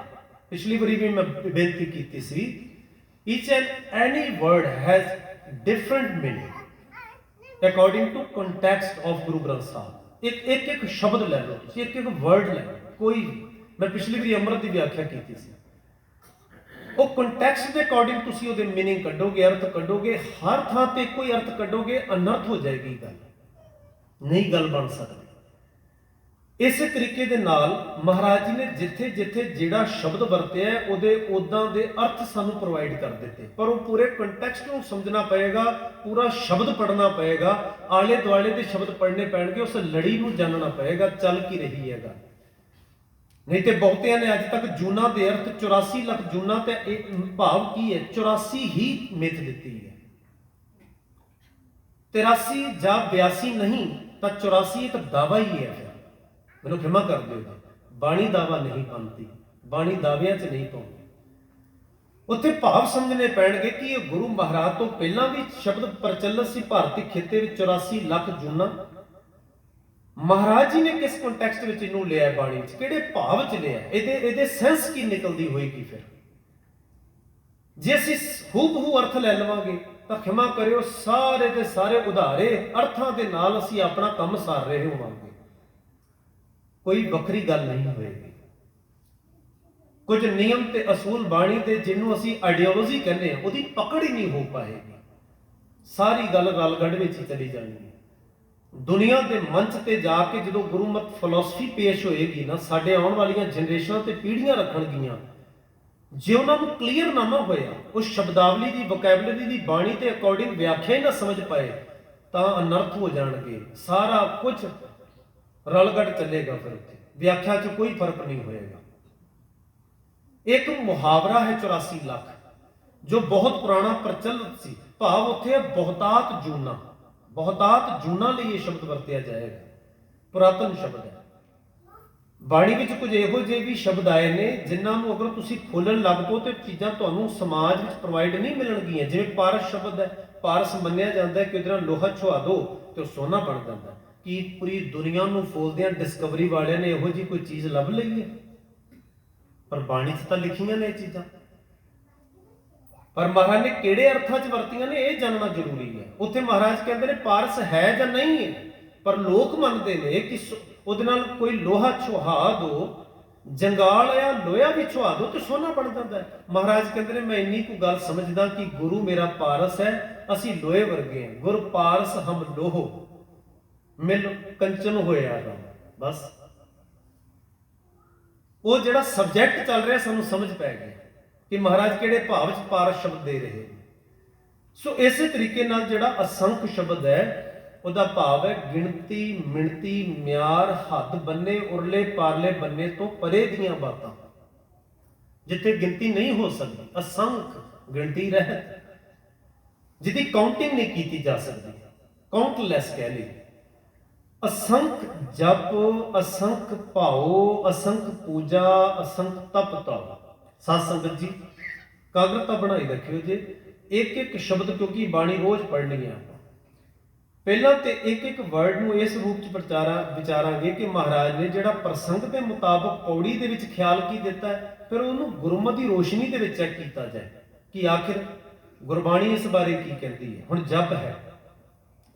[SPEAKER 1] ਪਿਛਲੀ ਵਾਰੀ ਵੀ ਮੈਂ ਬੇਨਤੀ ਕੀਤੀ ਸੀ, each and any word has different meaning according to context of Guru Granth Sahib। ਇੱਕ ਸ਼ਬਦ ਲੈ ਲਓ ਤੁਸੀਂ, ਇੱਕ ਵਰਡ ਲੈ ਲਓ, ਕੋਈ ਵੀ। ਮੈਂ ਪਿਛਲੀ ਵਾਰੀ ਅੰਮ੍ਰਿਤ ਦੀ ਵਿਆਖਿਆ ਕੀਤੀ ਸੀ, ਉਹ ਕੰਟੈਕਸਟ ਦੇ ਅਕੋਰਡਿੰਗ ਤੁਸੀਂ ਉਹਦੇ ਮੀਨਿੰਗ ਕੱਢੋਗੇ, ਅਰਥ ਕੱਢੋਗੇ। ਹਰ ਥਾਂ ਤੇ ਇੱਕੋ ਹੀ ਅਰਥ ਕੱਢੋਗੇ, ਅਨਰਥ ਹੋ ਜਾਏਗੀ ਗੱਲ, ਨਹੀਂ ਗੱਲ ਬਣ ਸਕਦੀ। ਇਸੇ ਤਰੀਕੇ ਦੇ ਨਾਲ ਮਹਾਰਾਜ ਜੀ ਨੇ ਜਿੱਥੇ ਜਿੱਥੇ ਜਿਹੜਾ ਸ਼ਬਦ ਵਰਤਿਆ ਉਹਦੇ ਉਦਾਂ ਦੇ ਅਰਥ ਸਾਨੂੰ ਪ੍ਰੋਵਾਈਡ ਕਰ ਦਿੱਤੇ, ਪਰ ਉਹ ਪੂਰੇ ਕੰਟੈਕਸਟ ਨੂੰ ਸਮਝਣਾ ਪਏਗਾ, ਪੂਰਾ ਸ਼ਬਦ ਪੜ੍ਹਨਾ ਪਏਗਾ, ਆਲੇ ਦੁਆਲੇ ਦੇ ਸ਼ਬਦ ਪੜ੍ਹਨੇ ਪੈਣਗੇ, ਉਸ ਲੜੀ ਨੂੰ ਜਾਣਨਾ ਪਏਗਾ ਚੱਲ ਕੀ ਰਹੀ ਹੈਗਾ। ਨਹੀਂ ਤੇ ਬਹੁਤਿਆਂ ਨੇ ਅੱਜ ਤੱਕ ਜੂਨਾਂ ਦੇ ਅਰਥ 84 ਲੱਖ ਜੂਨਾਂ ਤੇ ਇਹ ਭਾਵ ਕੀ ਹੈ, 84 ਹੀ ਮਿਥ ਦਿੱਤੀ ਹੈ। 83 ਜਾਂ 82 ਨਹੀਂ ਤਾਂ 84 ਇੱਕ ਦਾਵਾ ਹੀ ਹੈ। ਮੈਨੂੰ ਖਿਮਾ ਕਰ ਦਿਓ ਜੀ, ਬਾਣੀ ਦਾਵਾ ਨਹੀਂ ਪਾਉਂਦੀ, ਬਾਣੀ ਦਾਅਵਿਆਂ 'ਚ ਨਹੀਂ ਪਾਉਂਦੀ। ਉੱਥੇ ਭਾਵ ਸਮਝਣੇ ਪੈਣਗੇ ਕਿ ਇਹ ਗੁਰੂ ਮਹਾਰਾਜ ਤੋਂ ਪਹਿਲਾਂ ਵੀ ਸ਼ਬਦ ਪ੍ਰਚਲਿਤ ਸੀ ਭਾਰਤੀ ਖਿੱਤੇ ਵਿੱਚ 84 ਲੱਖ ਜੂਨਾਂ। ਮਹਾਰਾਜ ਜੀ ਨੇ ਕਿਸ ਕੰਟੈਕਸਟ ਵਿੱਚ ਇਹਨੂੰ ਲਿਆ, ਬਾਣੀ 'ਚ ਕਿਹੜੇ ਭਾਵ 'ਚ ਲਿਆ, ਇਹਦੇ ਸੈਂਸ ਕੀ ਨਿਕਲਦੀ ਹੋਏਗੀ। ਫਿਰ ਜੇ ਅਸੀਂ ਹੂਬਹੂ ਅਰਥ ਲੈ ਲਵਾਂਗੇ ਤਾਂ ਖਿਮਾ ਕਰਿਓ, ਸਾਰੇ ਦੇ ਸਾਰੇ ਉਧਾਰੇ ਅਰਥਾਂ ਦੇ ਨਾਲ ਅਸੀਂ ਆਪਣਾ ਕੰਮ ਸਾਰ ਰਹੇ ਹੋਵਾਂਗੇ, ਕੋਈ ਵੱਖਰੀ ਗੱਲ ਨਹੀਂ ਹੋਏਗੀ। ਕੁਝ ਨਿਯਮ ਤੇ ਅਸੂਲ ਬਾਣੀ ਦੇ ਜਿਹਨੂੰ ਅਸੀਂ ਆਈਡੀਓਲੋਜੀ ਕਹਿੰਦੇ ਆ, ਉਹਦੀ ਪਕੜ ਹੀ ਨਹੀਂ ਹੋ ਪਾਏਗੀ। ਸਾਰੀ ਗੱਲ ਰਲਗੜ ਵਿੱਚ ਹੀ ਚਲੀ ਜਾਣੀ ਹੈ। ਦੁਨੀਆ ਦੇ ਮੰਚ ਤੇ ਜਾ ਕੇ ਜਦੋਂ ਗੁਰੂਮਤ ਫਿਲਾਸਫੀ ਪੇਸ਼ ਹੋਏਗੀ ਨਾ, ਸਾਡੇ ਆਉਣ ਵਾਲੀਆਂ ਜਨਰੇਸ਼ਨਾਂ ਤੇ ਪੀੜ੍ਹੀਆਂ ਰੱਖਣਗੀਆਂ, ਜੇ ਉਹਨਾਂ ਨੂੰ ਕਲੀਅਰ ਨਾ ਹੋਇਆ, ਉਸ ਸ਼ਬਦਾਵਲੀ ਦੀ, ਵੋਕੈਬਲਰੀ ਦੀ ਬਾਣੀ ਦੇ ਅਕੋਰਡਿੰਗ ਵਿਆਖਿਆ ਹੀ ਨਾ ਸਮਝ ਪਾਏ, ਤਾਂ ਅਨਰਥ ਹੋ ਜਾਣਗੇ। ਸਾਰਾ ਕੁਝ ਰਲਗੜ ਚੱਲੇਗਾ, ਫਿਰ ਉੱਥੇ ਵਿਆਖਿਆ 'ਚ ਕੋਈ ਫਰਕ ਨਹੀਂ ਹੋਏਗਾ। ਇੱਕ ਮੁਹਾਵਰਾ ਹੈ 84 ਲੱਖ, ਜੋ ਬਹੁਤ ਪੁਰਾਣਾ ਪ੍ਰਚਲਿਤ ਸੀ। ਭਾਵ ਉੱਥੇ ਬਹੁਤਾਤ ਜੂਨਾ, ਬਹੁਤਾਤ ਜੂਨਾ ਲਈ ਇਹ ਸ਼ਬਦ ਵਰਤਿਆ ਜਾਏਗਾ, ਪੁਰਾਤਨ ਸ਼ਬਦ ਹੈ। ਬਾਣੀ ਵਿੱਚ ਕੁਝ ਇਹੋ ਜਿਹੇ ਵੀ ਸ਼ਬਦ ਆਏ ਨੇ ਜਿਨ੍ਹਾਂ ਨੂੰ ਅਗਰ ਤੁਸੀਂ ਖੋਲਣ ਲੱਗ ਪਓ ਤੇ ਚੀਜ਼ਾਂ ਤੁਹਾਨੂੰ ਸਮਾਜ ਵਿੱਚ ਪ੍ਰੋਵਾਈਡ ਨਹੀਂ ਮਿਲਣਗੀਆਂ। ਜਿਵੇਂ ਪਾਰਸ ਸ਼ਬਦ ਹੈ, ਪਾਰਸ ਮੰਨਿਆ ਜਾਂਦਾ ਕਿ ਉਹਦੇ ਨਾਲ ਲੋਹਾ ਛੁਆ ਦੋ ਤੇ ਉਹ ਸੋਨਾ ਬਣ ਜਾਂਦਾ। ਕੀ ਪੂਰੀ ਦੁਨੀਆ ਨੂੰ ਫੋਲਦਿਆਂ ਡਿਸਕਵਰੀ ਵਾਲਿਆਂ ਨੇ ਇਹੋ ਜਿਹੀ ਕੋਈ ਚੀਜ਼ ਲੱਭ ਲਈ ਹੈ? ਪਰ ਬਾਣੀ 'ਚ ਤਾਂ ਲਿਖੀਆਂ ਨੇ ਇਹ ਚੀਜ਼ਾਂ। ਪਰ ਮਹਾਰਾਜ ਨੇ ਕਿਹੜੇ ਅਰਥਾਂ 'ਚ ਵਰਤੀਆਂ ਨੇ ਇਹ ਜਾਣਨਾ ਜ਼ਰੂਰੀ ਹੈ। ਉੱਥੇ ਮਹਾਰਾਜ ਕਹਿੰਦੇ ਨੇ ਪਾਰਸ ਹੈ ਜਾਂ ਨਹੀਂ ਹੈ, ਪਰ ਲੋਕ ਮੰਨਦੇ ਨੇ ਕਿ ਉਹਦੇ ਨਾਲ ਕੋਈ ਲੋਹਾ ਛੁਹਾ ਦੋ, ਜੰਗਾਲ ਜਾਂ ਲੋਹਾ ਵੀ ਛੁਹਾ ਦੋ ਤੇ ਸੋਨਾ ਬਣ ਜਾਂਦਾ ਹੈ। ਮਹਾਰਾਜ ਕਹਿੰਦੇ ਨੇ ਮੈਂ ਇੰਨੀ ਕੁ ਗੱਲ ਸਮਝਦਾ ਕਿ ਗੁਰੂ ਮੇਰਾ ਪਾਰਸ ਹੈ, ਅਸੀਂ ਲੋਹੇ ਵਰਗੇ ਹਾਂ। ਗੁਰ ਪਾਰਸ ਹਮ ਲੋਹੋ ਮਿਲ ਕੰਚਨ ਹੋਇਆ ਰਾਮ। ਬਸ ਉਹ ਜਿਹੜਾ ਸਬਜੈਕਟ ਚੱਲ ਰਿਹਾ ਸਾਨੂੰ ਸਮਝ ਪੈ ਗਿਆ ਕਿ ਮਹਾਰਾਜ ਕਿਹੜੇ ਭਾਵ 'ਚ ਪਾਰਸ ਸ਼ਬਦ ਦੇ ਰਹੇ। ਸੋ ਇਸੇ ਤਰੀਕੇ ਨਾਲ ਜਿਹੜਾ ਅਸੰਖ ਸ਼ਬਦ ਹੈ ਉਹਦਾ ਭਾਵ ਹੈ ਗਿਣਤੀ, ਮਿਣਤੀ, ਮਿਆਰ, ਹੱਦ ਬੰਨੇ, ਉਰਲੇ ਪਾਰਲੇ ਬੰਨੇ ਤੋਂ ਪਰੇ ਦੀਆਂ ਬਾਤਾਂ, ਜਿੱਥੇ ਗਿਣਤੀ ਨਹੀਂ ਹੋ ਸਕਦੀ। ਅਸੰਖ ਗਿਣਤੀ ਰਹਿਤ, ਜਿਹਦੀ ਕਾਊਂਟਿੰਗ ਨਹੀਂ ਕੀਤੀ ਜਾ ਸਕਦੀ, ਕਾਊਂਟਲੈਸ ਕਹਿ ਲਈ। ਅਸੰਖ ਜਪ, ਅਸੰਖ ਭਾਉ, ਅਸੰਖ ਪੂਜਾ, ਅਸੰਖ ਤਪ ਤਾਉ। ਸਾਧ ਸੰਗਤ ਜੀ ਕਾਗਰਤਾ ਬਣਾਈ ਰੱਖਿਓ ਜੇ, ਇੱਕ ਇੱਕ ਸ਼ਬਦ, ਕਿਉਂਕਿ ਬਾਣੀ ਰੋਜ਼ ਪੜ੍ਹਨੀ ਹੈ। ਪਹਿਲਾਂ ਤੇ ਇੱਕ ਇੱਕ ਵਰਡ ਨੂੰ ਇਸ ਰੂਪ 'ਚ ਵਿਚਾਰਾਂਗੇ ਕਿ ਮਹਾਰਾਜ ਨੇ ਜਿਹੜਾ ਪ੍ਰਸੰਗ ਦੇ ਮੁਤਾਬਕ ਪੌੜੀ ਦੇ ਵਿੱਚ ਖਿਆਲ ਕੀ ਦਿੱਤਾ ਹੈ, ਫਿਰ ਉਹਨੂੰ ਗੁਰਮਤਿ ਦੀ ਰੋਸ਼ਨੀ ਦੇ ਵਿੱਚ ਚੈੱਕ ਕੀਤਾ ਜਾਏ ਕਿ ਆਖਿਰ ਗੁਰਬਾਣੀ ਇਸ ਬਾਰੇ ਕੀ ਕਹਿੰਦੀ ਹੈ। ਹੁਣ ਜਪ ਹੈ,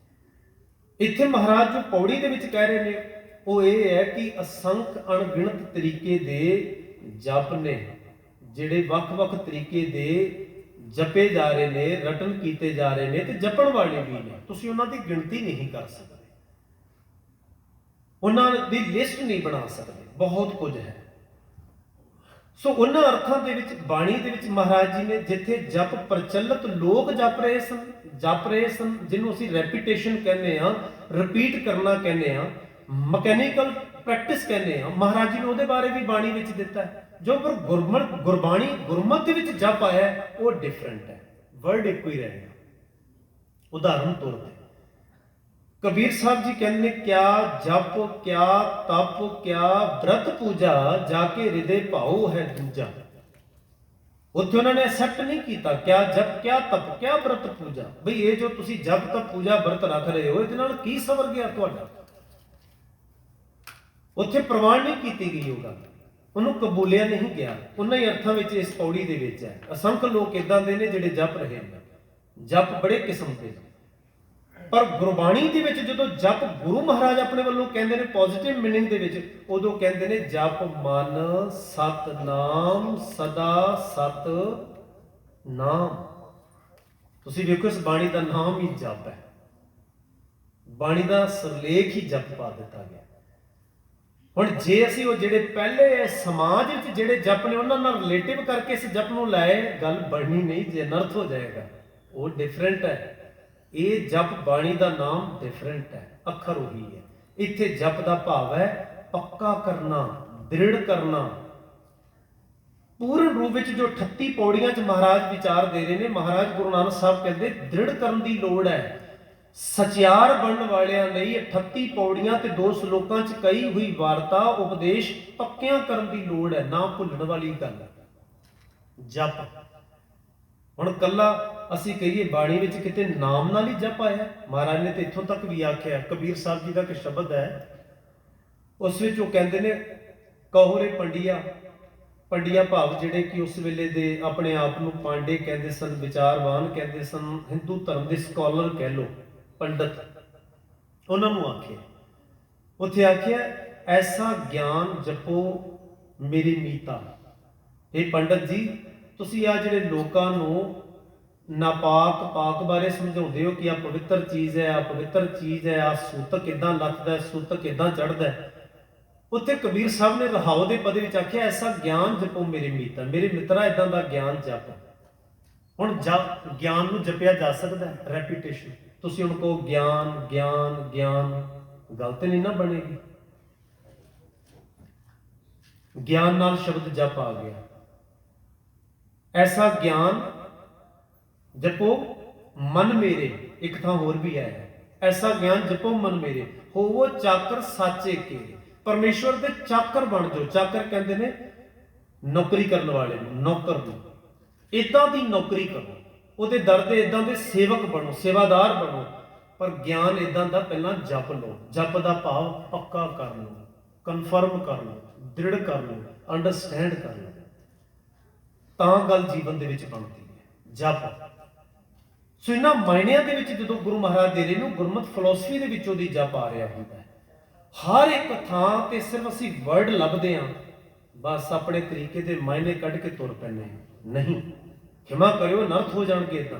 [SPEAKER 1] ਇੱਥੇ ਮਹਾਰਾਜ ਜੋ ਪੌੜੀ ਦੇ ਵਿੱਚ ਕਹਿ ਰਹੇ ਨੇ ਉਹ ਇਹ ਹੈ ਕਿ ਅਸੰਖ ਅਣਗਿਣਤ ਤਰੀਕੇ ਦੇ ਜਪ ਨੇ, ਜਿਹੜੇ ਵੱਖ-ਵੱਖ ਤਰੀਕੇ ਦੇ ਜਪੇ ਜਾ ਰਹੇ ਨੇ, ਰਟਨ ਕੀਤੇ ਜਾ ਰਹੇ ਨੇ, ਤੇ ਜਪਣ ਵਾਲੇ ਵੀ ਨੇ। ਤੁਸੀਂ ਉਹਨਾਂ ਦੀ ਗਿਣਤੀ ਨਹੀਂ ਕਰ ਸਕਦੇ, ਉਹਨਾਂ ਦੀ ਲਿਸਟ ਨਹੀਂ ਬਣਾ ਸਕਦੇ, ਬਹੁਤ ਕੁਝ ਹੈ। ਸੋ ਉਹਨਾਂ ਅਰਥਾਂ ਦੇ ਵਿੱਚ ਬਾਣੀ ਦੇ ਵਿੱਚ ਮਹਾਰਾਜ ਜੀ ਨੇ ਜਿੱਥੇ ਜਪ ਪ੍ਰਚਲਿਤ ਲੋਕ ਜਪ ਰਹੇ ਸਨ, ਜਿਹਨੂੰ ਅਸੀਂ ਰੈਪੀਟੇਸ਼ਨ ਕਹਿੰਦੇ ਆ, ਰਿਪੀਟ ਕਰਨਾ ਕਹਿੰਦੇ ਆ, ਮਕੈਨੀਕਲ ਪ੍ਰੈਕਟਿਸ ਕਹਿੰਦੇ ਆ, ਮਹਾਰਾਜ ਜੀ ਨੇ ਉਹਦੇ ਬਾਰੇ ਵੀ ਬਾਣੀ ਵਿੱਚ ਦਿੱਤਾ ਹੈ। ਜੋ ਪਰ ਗੁਰਬਾਣੀ ਗੁਰਮਤਿ ਦੇ ਵਿੱਚ ਜਪ ਆਇਆ ਉਹ ਡਿਫਰੈਂਟ ਹੈ, ਵਰਡ ਇੱਕੋ ਹੀ ਰਹੇਗਾ। ਉਦਾਹਰਨ ਤੌਰ ਤੇ ਕਬੀਰ ਸਾਹਿਬ ਜੀ ਕਹਿੰਦੇ ਨੇ ਕਿਆ ਜਪ, ਕਿਆ ਤਪ, ਕਿਆ ਬ੍ਰਤ ਪੂਜਾ, ਜਾ ਕੇ ਹਿਰਦੇ ਭਾਉ ਹੈ ਦੂਜਾ। ਉੱਥੇ ਉਹਨਾਂ ਨੇ ਐਕਸੈਪਟ ਨਹੀਂ ਕੀਤਾ ਕਿਆ ਜਪ, ਕਿਆ ਤਪ, ਕਿਆ ਬ੍ਰਤ ਪੂਜਾ। ਬਈ ਇਹ ਜੋ ਤੁਸੀਂ ਜਪ ਤਪ ਪੂਜਾ ਬ੍ਰਤ ਰੱਖ ਰਹੇ ਹੋ, ਇਹਦੇ ਨਾਲ ਕੀ ਸਵਰ ਗਿਆ ਤੁਹਾਡਾ? ਉੱਥੇ ਪ੍ਰਵਾਨ ਨਹੀਂ ਕੀਤੀ ਗਈ ਉਹ ਗੱਲ, ਉਹਨੂੰ ਕਬੂਲਿਆ ਨਹੀਂ ਗਿਆ। ਉਹਨਾਂ ਹੀ ਅਰਥਾਂ ਵਿੱਚ ਇਸ ਪੌੜੀ ਦੇ ਵਿੱਚ ਹੈ। ਅਸੰਖ ਲੋਕ ਇਦਾਂ ਦੇ ਨੇ ਜਿਹੜੇ ਜਪ ਰਹੇ ਨੇ, ਜਪ ਬੜੇ ਕਿਸਮ ਦੇ, ਪਰ ਗੁਰਬਾਣੀ ਦੇ ਵਿੱਚ ਜਦੋਂ ਜਪ ਗੁਰੂ ਮਹਾਰਾਜ ਆਪਣੇ ਵੱਲੋਂ ਕਹਿੰਦੇ ਨੇ ਪੋਜ਼ਿਟਿਵ ਮੀਨਿੰਗ ਦੇ ਵਿੱਚ, ਉਦੋਂ ਕਹਿੰਦੇ ਨੇ ਜਪ ਮਨ ਸਤਨਾਮ ਸਦਾ ਸਤ ਨਾਮ। ਤੁਸੀਂ ਵੇਖੋ ਇਸ ਬਾਣੀ ਦਾ ਨਾਮ ਹੀ ਜਪ ਹੈ, ਬਾਣੀ ਦਾ ਸਿਰਲੇਖ ਹੀ ਜਪ ਪਾ ਦਿੱਤਾ ਗਿਆ। ਹੁਣ ਜੇ ਅਸੀਂ ਉਹ ਜਿਹੜੇ ਪਹਿਲੇ ਸਮਾਜ ਵਿੱਚ ਜਿਹੜੇ ਜਪ ਨੇ ਉਹਨਾਂ ਨਾਲ ਰਿਲੇਟਿਵ ਕਰਕੇ ਇਸ ਜਪ ਨੂੰ ਲਾਏ, ਗੱਲ ਬਣਨੀ ਨਹੀਂ, ਜੇ ਅਨਰਥ ਹੋ ਜਾਏਗਾ। ਉਹ ਡਿਫਰੈਂਟ ਹੈ, ਇਹ ਜਪ ਬਾਣੀ ਦਾ ਨਾਮ ਡਿਫਰੈਂਟ ਹੈ, ਅੱਖਰ ਉਹੀ ਹੈ। ਇੱਥੇ ਜਪ ਦਾ ਭਾਵ ਹੈ ਪੱਕਾ ਕਰਨਾ, ਦ੍ਰਿੜ ਕਰਨਾ। ਪੂਰਨ ਰੂਪ ਵਿੱਚ ਜੋ 38 ਪੌੜੀਆਂ 'ਚ ਮਹਾਰਾਜ ਵਿਚਾਰ ਦੇ ਰਹੇ ਨੇ, ਮਹਾਰਾਜ ਗੁਰੂ ਨਾਨਕ ਸਾਹਿਬ ਕਹਿੰਦੇ ਦ੍ਰਿੜ ਕਰਨ ਦੀ ਲੋੜ ਹੈ। ਸਚਿਆਰ ਬਣਨ ਵਾਲਿਆਂ ਲਈ 38 ਪੌੜੀਆਂ ਤੇ 2 ਸ਼ਲੋਕਾਂ 'ਚ ਕਹੀ ਹੋਈ ਵਾਰਤਾ ਉਪਦੇਸ਼ ਪੱਕਿਆਂ ਕਰਨ ਦੀ ਲੋੜ ਹੈ, ਨਾ ਭੁੱਲਣ ਵਾਲੀ ਗੱਲ। ਜਪ ਹੁਣ ਕੱਲਾ ਅਸੀਂ ਕਹੀਏ ਬਾਣੀ ਵਿੱਚ ਕਿਤੇ ਨਾਮ ਨਾਲ ਹੀ ਜਪ ਆਇਆ, ਮਹਾਰਾਜ ਨੇ ਤੇ ਇੱਥੋਂ ਤੱਕ ਵੀ ਆਖਿਆ। ਕਬੀਰ ਸਾਹਿਬ ਜੀ ਦਾ ਇੱਕ ਸ਼ਬਦ ਹੈ, ਉਸ ਵਿੱਚ ਉਹ ਕਹਿੰਦੇ ਨੇ ਕਹੋ ਰੇ ਪੰਡਿਆ ਭਾਵ ਜਿਹੜੇ ਕਿ ਉਸ ਵੇਲੇ ਦੇ ਆਪਣੇ ਆਪ ਨੂੰ ਪਾਂਡੇ ਕਹਿੰਦੇ ਸਨ, ਵਿਚਾਰਵਾਨ ਕਹਿੰਦੇ ਸਨ, ਹਿੰਦੂ ਧਰਮ ਦੇ ਸਕਾਲਰ ਕਹਿ ਲੋ, ਪੰਡਤ, ਉਹਨਾਂ ਨੂੰ ਆਖਿਆ। ਉੱਥੇ ਆਖਿਆ ਐਸਾ ਗਿਆਨ ਜਪੋ ਮੇਰੀ ਮੀਤਾ। ਇਹ ਪੰਡਤ ਜੀ ਤੁਸੀਂ ਆ ਜਿਹੜੇ ਲੋਕਾਂ ਨੂੰ ਨਾਪਾਕ ਪਾਕ ਬਾਰੇ ਸਮਝਾਉਂਦੇ ਹੋ ਕਿ ਆ ਪਵਿੱਤਰ ਚੀਜ਼ ਹੈ, ਆ ਪਵਿੱਤਰ ਚੀਜ਼ ਹੈ, ਆ ਸੂਤਕ ਕਿੱਦਾਂ ਲੱਥਦਾ, ਸੂਤਕ ਕਿੱਦਾਂ ਚੜ੍ਹਦਾ, ਉੱਥੇ ਕਬੀਰ ਸਾਹਿਬ ਨੇ ਰਹਾਉ ਦੇ ਪਦ ਵਿੱਚ ਆਖਿਆ ਐਸਾ ਗਿਆਨ ਜਪੋ ਮੇਰੀ ਮੀਤਾ, ਮੇਰੇ ਮਿੱਤਰਾ ਇਦਾਂ ਦਾ ਗਿਆਨ ਜਪ। ਹੁਣ ਗਿਆਨ ਨੂੰ ਜਪਿਆ ਜਾ ਸਕਦਾ, ਰੈਪੀਟੇਸ਼ਨ। ਤੁਸੀਂ ਹੁਣ ਕਹੋ ਗਿਆਨ ਗਿਆਨ ਗਿਆਨ, ਗੱਲ ਤੇ ਨਹੀਂ ਨਾ ਬਣੇਗੀ। ਗਿਆਨ ਨਾਲ ਸ਼ਬਦ ਜਪ ਆ ਗਿਆ। ਐਸਾ ਗਿਆਨ ਜਪੋ ਮਨ ਮੇਰੇ, ਇੱਕ ਥਾਂ ਹੋਰ ਵੀ ਆਇਆ ਐਸਾ ਗਿਆਨ ਜਪੋ ਮਨ ਮੇਰੇ, ਹੋਵੋ ਚਾਕਰ ਸਾਚੇ ਕੇ। ਪਰਮੇਸ਼ਵਰ ਦੇ ਚਾਕਰ ਬਣ ਜਾਓ। ਚਾਕਰ ਕਹਿੰਦੇ ਨੇ ਨੌਕਰੀ ਕਰਨ ਵਾਲੇ ਨੂੰ, ਨੌਕਰ ਨੂੰ। ਇਦਾਂ ਦੀ ਨੌਕਰੀ ਕਰੋ, ਉਹਦੇ ਦਰ ਦੇ ਇਦਾਂ ਦੇ ਸੇਵਕ ਬਣੋ, ਸੇਵਾਦਾਰ ਬਣੋ। ਪਰ ਗਿਆਨ ਇਦਾਂ ਦਾ ਪਹਿਲਾਂ ਜਪ ਲਓ। ਜਪ ਦਾ ਭਾਵ ਪੱਕਾ ਕਰ ਲਓ, ਕਨਫਰਮ ਕਰ ਲਓ, ਦ੍ਰਿੜ ਕਰ ਲਓ, ਅੰਡਰਸਟੈਂਡ ਕਰ ਲਓ, ਤਾਂ ਗੱਲ ਜੀਵਨ ਦੇ ਵਿੱਚ ਬਣਦੀ ਹੈ। ਜਪ। ਸੋ ਇਹਨਾਂ ਮਾਇਨਿਆਂ ਦੇ ਵਿੱਚ ਜਦੋਂ ਗੁਰੂ ਮਹਾਰਾਜ ਦੇ ਰਹੇ ਨੂੰ ਗੁਰਮਤਿ ਫਿਲਾਸਫੀ ਦੇ ਵਿੱਚੋਂ ਦੀ ਜਪ ਆ ਰਿਹਾ ਹੁੰਦਾ ਹੈ। ਹਰ ਇੱਕ ਥਾਂ ਤੇ ਸਿਰਫ ਅਸੀਂ ਵਰਡ ਲੱਭਦੇ ਹਾਂ, ਬਸ ਆਪਣੇ ਤਰੀਕੇ ਦੇ ਮਾਇਨੇ ਕੱਢ ਕੇ ਤੁਰ ਪੈਂਦੇ ਹਾਂ। ਨਹੀਂ, ਖਿਮਾ ਕਰਿਓ, ਅਨਰਥ ਹੋ ਜਾਣਗੇ। ਤਾਂ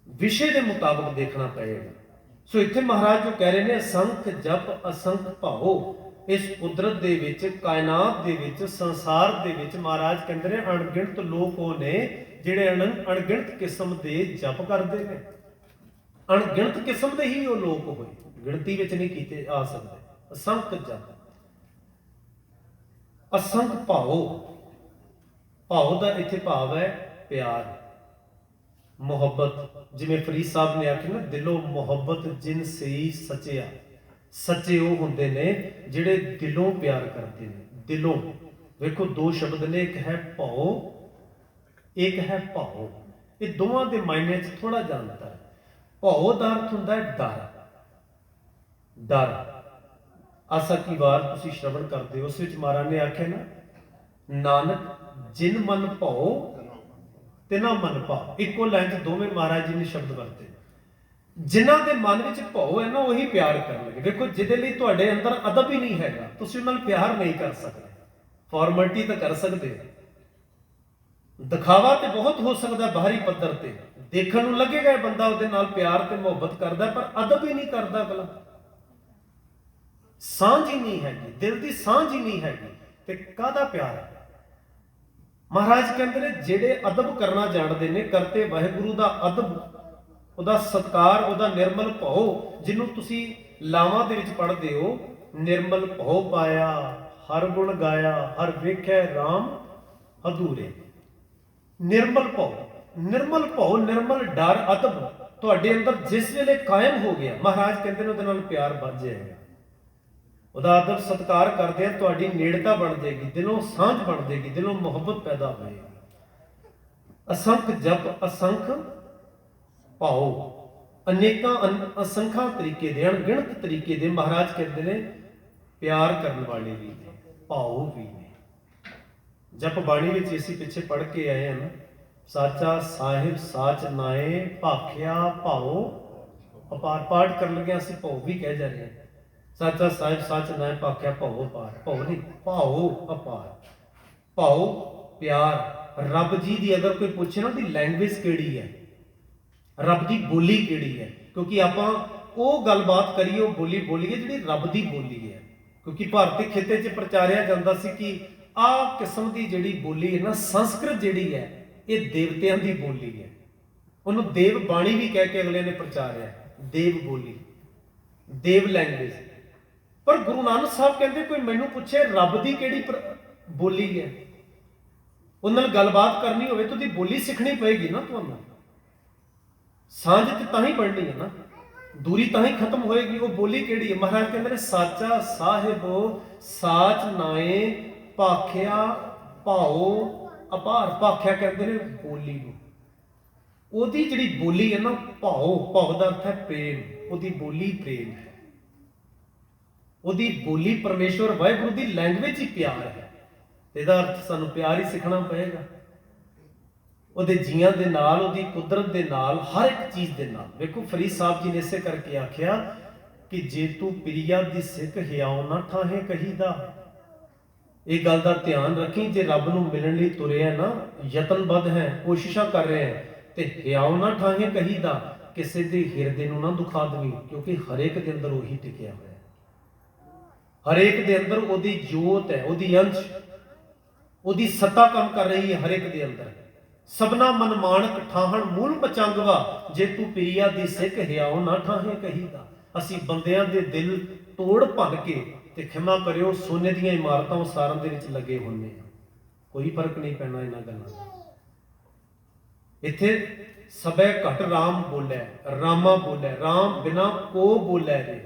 [SPEAKER 1] ਵਿਸ਼ੇ ਦੇ ਮੁਤਾਬਕ ਦੇਖਣਾ ਪਏਗਾ। ਸੋ ਇੱਥੇ ਮਹਾਰਾਜ ਜੋ ਕਹਿ ਰਹੇ ਨੇ, ਅਸੰਖ ਜਪ ਅਸੰਖ ਭਾਓ। ਇਸ ਕੁਦਰਤ ਦੇ ਵਿੱਚ, ਕਾਇਨਾਤ ਦੇ ਵਿੱਚ, ਸੰਸਾਰ ਦੇ ਵਿੱਚ ਮਹਾਰਾਜ ਕਹਿੰਦੇ ਨੇ ਅਣਗਿਣਤ ਲੋਕ ਉਹ ਨੇ ਜਿਹੜੇ ਅਣਗਿਣਤ ਕਿਸਮ ਦੇ ਜਪ ਕਰਦੇ ਨੇ। ਅਣਗਿਣਤ ਕਿਸਮ ਦੇ ਹੀ ਉਹ ਲੋਕ ਹੋਏ, ਗਿਣਤੀ ਵਿੱਚ ਨਹੀਂ ਕੀਤੇ ਆ ਸਕਦੇ। ਅਸੰਖ ਜਪ ਅਸੰਖ ਭਾਓ। ਭਾਓ ਦਾ ਇੱਥੇ ਭਾਵ ਹੈ ਪਿਆਰ, ਮੁਹੱਬਤ। ਜਿਵੇਂ ਫਰੀਦ ਸਾਹਿਬ ਨੇ ਆਖਿਆ ਨਾ, ਦਿਲੋਂ ਮੁਹੱਬਤ ਜਿਨ ਸਈ ਸਚਿਆ। ਸੱਚੇ ਉਹ ਹੁੰਦੇ ਨੇ ਜਿਹੜੇ ਦਿਲੋਂ ਪਿਆਰ ਕਰਦੇ ਨੇ। ਦਿਲੋਂ ਵੇਖੋ, ਦੋ ਸ਼ਬਦ ਨੇ, ਇੱਕ ਹੈ ਭਉ, ਇੱਕ ਹੈ ਭਾਉ। ਇਹ ਦੋਵਾਂ ਦੇ ਮਾਇਨੇ 'ਚ ਥੋੜਾ ਜਿਹਾ ਅੰਤਰ ਹੈ। ਭਉ ਦਾ ਅਰਥ ਹੁੰਦਾ ਹੈ ਡਰ। ਡਰ ਆਸਾ ਕੀ ਵਾਰ ਤੁਸੀਂ ਸ਼ਰਵਣ ਕਰਦੇ ਹੋ, ਉਸ ਵਿੱਚ ਮਹਾਰਾਜ ਨੇ ਆਖਿਆ ਨਾ, ਨਾਨਕ ਜਿਨ ਮਨ ਭਉ ਤਿਨਾ ਮਨ ਭਾਉ। ਇੱਕੋ ਲਾਈਨ 'ਚ ਦੋਵੇਂ ਮਹਾਰਾਜ ਜੀ ਨੇ ਸ਼ਬਦ ਵਰਤੇ। ਜਿਨ੍ਹਾਂ ਦੇ ਮਨ ਵਿੱਚ ਭਉ ਹੈ ਨਾ, ਉਹੀ ਪਿਆਰ ਕਰਨ ਲੱਗੇ। ਵੇਖੋ, ਜਿਹਦੇ ਲਈ ਤੁਹਾਡੇ ਅੰਦਰ ਅਦਬ ਹੀ ਨਹੀਂ ਹੈਗਾ, ਤੁਸੀਂ ਉਹਨਾਂ ਨਾਲ ਪਿਆਰ ਨਹੀਂ ਕਰ ਸਕਦੇ। ਫਾਰਮੈਲਿਟੀ ਤਾਂ ਕਰ ਸਕਦੇ ਹੋ, ਦਿਖਾਵਾ ਤੇ ਬਹੁਤ ਹੋ ਸਕਦਾ ਬਾਹਰੀ ਪੱਧਰ ਤੇ, ਦੇਖਣ ਨੂੰ ਲੱਗੇਗਾ ਇਹ ਬੰਦਾ ਉਹਦੇ ਨਾਲ ਪਿਆਰ ਤੇ ਮੁਹੱਬਤ ਕਰਦਾ, ਪਰ ਅਦਬ ਹੀ ਨਹੀਂ ਕਰਦਾ ਅਗਲਾ। ਸਾਂਝ ਹੀ ਨਹੀਂ ਹੈਗੀ, ਦਿਲ ਦੀ ਸਾਂਝ ਹੀ ਨਹੀਂ ਹੈਗੀ, ਤੇ ਕਾਹਦਾ ਪਿਆਰ ਹੈ। ਮਹਾਰਾਜ ਕਹਿੰਦੇ ਨੇ ਜਿਹੜੇ ਅਦਬ ਕਰਨਾ ਜਾਣਦੇ ਨੇ, ਕਰਤੇ ਵਾਹਿਗੁਰੂ ਦਾ ਅਦਬ, ਉਹਦਾ ਸਤਕਾਰ, ਉਹਦਾ ਨਿਰਮਲ ਭਉ, ਜਿਹਨੂੰ ਤੁਸੀਂ ਲਾਵਾਂ ਦੇ ਵਿੱਚ ਪੜ੍ਹਦੇ ਹੋ, ਨਿਰਮਲ ਭਉ ਪਾਇਆ ਹਰ ਗੁਣ ਗਾਇਆ, ਹਰ ਵੇਖਿਆ ਰਾਮ ਅਧੂਰੇ। ਨਿਰਮਲ ਭਉ, ਨਿਰਮਲ ਭਉ, ਨਿਰਮਲ ਡਰ, ਅਦਬ ਤੁਹਾਡੇ ਅੰਦਰ ਜਿਸ ਵੇਲੇ ਕਾਇਮ ਹੋ ਗਿਆ, ਮਹਾਰਾਜ ਕਹਿੰਦੇ ਨੇ ਉਹਦੇ ਨਾਲ ਪਿਆਰ ਵੱਧ ਜਾਏਗਾ। ਉਹਦਾ ਅਦਬ ਸਤਕਾਰ ਕਰਦੇ ਆ, ਤੁਹਾਡੀ ਨੇੜਤਾ ਬਣ ਜਾਏਗੀ, ਦਿਲੋਂ ਸਾਂਝ ਬਣ ਜਾਏਗੀ, ਦਿਲੋਂ ਮੁਹੱਬਤ ਪੈਦਾ ਹੋਏਗੀ। ਅਸੰਖ ਜਪ ਅਸੰਖ ਭਾਉ। ਅਨੇਕਾਂ ਅਸੰਖਾਂ ਤਰੀਕੇ ਦੇ, ਅਣਗਿਣਤ ਤਰੀਕੇ ਦੇ ਮਹਾਰਾਜ ਕਹਿੰਦੇ ਨੇ ਪਿਆਰ ਕਰਨ ਵਾਲੇ ਵੀ ਨੇ, ਭਾਉ ਵੀ ਨੇ। ਜਪ ਬਾਣੀ ਵਿੱਚ ਅਸੀਂ ਪਿੱਛੇ ਪੜ੍ਹ ਕੇ ਆਏ ਹਾਂ, ਸਾਚਾ ਸਾਹਿਬ ਸਾਚ ਨਾਏ ਭਾਖਿਆ ਭਾਉ ਅਪਾਰ। ਪਾਠ ਕਰਨ ਲੱਗਿਆ ਅਸੀਂ ਭਾਉ ਵੀ ਕਹਿ ਜਾ ਰਹੇ ਹਾਂ। ਸਾਚਾ ਸਾਹਿਬ ਸੱਚ ਨਾਇ ਭਾਖਿਆ ਭਾਉ ਅਪਾਰ। ਭਾਉ ਨਹੀਂ, ਭਾਉ ਅਪਾਰ। ਭਾਉ ਪਿਆਰ। ਰੱਬ ਜੀ ਦੀ ਅਗਰ ਕੋਈ ਪੁੱਛੇ ਨਾ ਉਹਦੀ ਲੈਂਗੁਏਜ ਕਿਹੜੀ ਹੈ, ਰੱਬ ਦੀ ਬੋਲੀ ਕਿਹੜੀ ਹੈ, ਕਿਉਂਕਿ ਆਪਾਂ ਉਹ ਗੱਲਬਾਤ ਕਰੀਏ, ਉਹ ਬੋਲੀ ਬੋਲੀਏ ਜਿਹੜੀ ਰੱਬ ਦੀ ਬੋਲੀ ਹੈ। ਕਿਉਂਕਿ ਭਾਰਤੀ ਖਿੱਤੇ 'ਚ ਪ੍ਰਚਾਰਿਆ ਜਾਂਦਾ ਸੀ ਕਿ ਆਹ ਕਿਸਮ ਦੀ ਜਿਹੜੀ ਬੋਲੀ ਹੈ ਨਾ, ਸੰਸਕ੍ਰਿਤ ਜਿਹੜੀ ਹੈ, ਇਹ ਦੇਵਤਿਆਂ ਦੀ ਬੋਲੀ ਹੈ। ਉਹਨੂੰ ਦੇਵ ਬਾਣੀ ਵੀ ਕਹਿ ਕੇ ਅਗਲੇ ਨੇ ਪ੍ਰਚਾਰਿਆ, ਦੇਵ ਬੋਲੀ, ਦੇਵ ਲੈਂਗੁਏਜ। ਪਰ ਗੁਰੂ ਨਾਨਕ ਸਾਹਿਬ ਕਹਿੰਦੇ ਕੋਈ ਮੈਨੂੰ ਪੁੱਛੇ ਰੱਬ ਦੀ ਕਿਹੜੀ ਬੋਲੀ ਹੈ, ਉਹਨਾਂ ਨਾਲ ਗੱਲਬਾਤ ਕਰਨੀ ਹੋਵੇ ਤਾਂ ਉਹਦੀ ਬੋਲੀ ਸਿੱਖਣੀ ਪਏਗੀ ਨਾ ਤੁਹਾਨੂੰ। ਸਾਂਝ ਤੇ ਤਾਂ ਹੀ ਬਣਨੀ ਹੈ ਨਾ, ਦੂਰੀ ਤਾਂ ਹੀ ਖਤਮ ਹੋਏਗੀ। ਉਹ ਬੋਲੀ ਕਿਹੜੀ ਹੈ? ਮਹਾਰਾਜ ਕਹਿੰਦੇ ਨੇ ਸਾਚਾ ਸਾਹਿਬ ਸਾਚ ਨਾਏ ਭਾਖਿਆ ਭਾਉ ਅਪਾਰ। ਭਾਖਿਆ ਕਹਿੰਦੇ ਨੇ ਬੋਲੀ ਨੂੰ, ਉਹਦੀ ਜਿਹੜੀ ਬੋਲੀ ਹੈ ਨਾ, ਭਾਉ, ਭਾਉ ਦਾ ਅਰਥ ਹੈ ਪ੍ਰੇਮ। ਉਹਦੀ ਬੋਲੀ ਪ੍ਰੇਮ ਹੈ, ਉਹਦੀ ਬੋਲੀ ਪਰਮੇਸ਼ਵਰ ਵਾਹਿਗੁਰੂ ਦੀ ਲੈਂਗੁਏਜ ਹੀ ਪਿਆਰ ਹੈ। ਇਹਦਾ ਅਰਥ ਸਾਨੂੰ ਪਿਆਰ ਹੀ ਸਿੱਖਣਾ ਪਏਗਾ, ਉਹਦੇ ਜੀਆਂ ਦੇ ਨਾਲ, ਉਹਦੀ ਕੁਦਰਤ ਦੇ ਨਾਲ, ਹਰ ਇੱਕ ਚੀਜ਼ ਦੇ ਨਾਲ। ਵੇਖੋ ਫਰੀਦ ਸਾਹਿਬ ਜੀ ਨੇ ਇਸੇ ਕਰਕੇ ਆਖਿਆ ਕਿ ਜੇ ਤੂੰ ਪ੍ਰਿਆ ਦੀ ਸਿੱਖ ਹਿਆਉ ਨਾ ਠਾਹੇ ਕਹੀਦਾ। ਇਹ ਗੱਲ ਦਾ ਧਿਆਨ ਰੱਖੀ, ਜੇ ਰੱਬ ਨੂੰ ਮਿਲਣ ਲਈ ਤੁਰਿਆ ਨਾ, ਯਤਨਬੱਧ ਹੈ, ਕੋਸ਼ਿਸ਼ਾਂ ਕਰ ਰਿਹਾ ਹੈ, ਤੇ ਹਿਆਉ ਨਾ ਠਾਹੇ ਕਹੀਦਾ, ਕਿਸੇ ਦੇ ਹਿਰਦੇ ਨੂੰ ਨਾ ਦੁਖਾ ਦੇਵੀਂ, ਕਿਉਂਕਿ ਹਰੇਕ ਦੇ ਅੰਦਰ ਉਹੀ ਟਿਕਿਆ ਹੋਇਆ। ਹਰੇਕ ਦੇ ਅੰਦਰ ਉਹਦੀ ਜੋਤ ਹੈ, ਉਹਦੀ ਅੰਸ਼, ਉਹਦੀ ਸੱਤਾ ਕੰਮ ਕਰ ਰਹੀ ਹੈ ਹਰੇਕ ਦੇ ਅੰਦਰ। ਸਭਨਾ ਮਨ ਮਾਣਕ ਠਾਹਣ ਮੂਲ ਪਚੰਗਵਾ, ਜੇ ਤੂੰ ਪ੍ਰਿਆ ਦੀ ਸਿੱਖ ਹਿਆਉ ਨਾ ਠਾਹੇ ਕਹੀਦਾ। ਅਸੀਂ ਬੰਦਿਆਂ ਦੇ ਦਿਲ ਤੋੜ ਭੰਨ ਕੇ, ਤੇ ਖਿਮਾ ਕਰਿਓ, ਸੋਨੇ ਦੀਆਂ ਇਮਾਰਤਾਂ ਉਸਾਰਨ ਦੇ ਵਿੱਚ ਲੱਗੇ ਹੁੰਦੇ ਆ। ਕੋਈ ਫਰਕ ਨਹੀਂ ਪੈਣਾ ਇਹਨਾਂ ਗੱਲਾਂ ਦਾ। ਇੱਥੇ ਸਭੈ ਘਟ ਰਾਮ ਬੋਲੇ, ਰਾਮਾ ਬੋਲੇ, ਰਾਮ ਬਿਨਾ ਕੋ ਬੋਲੇ ਰੇ।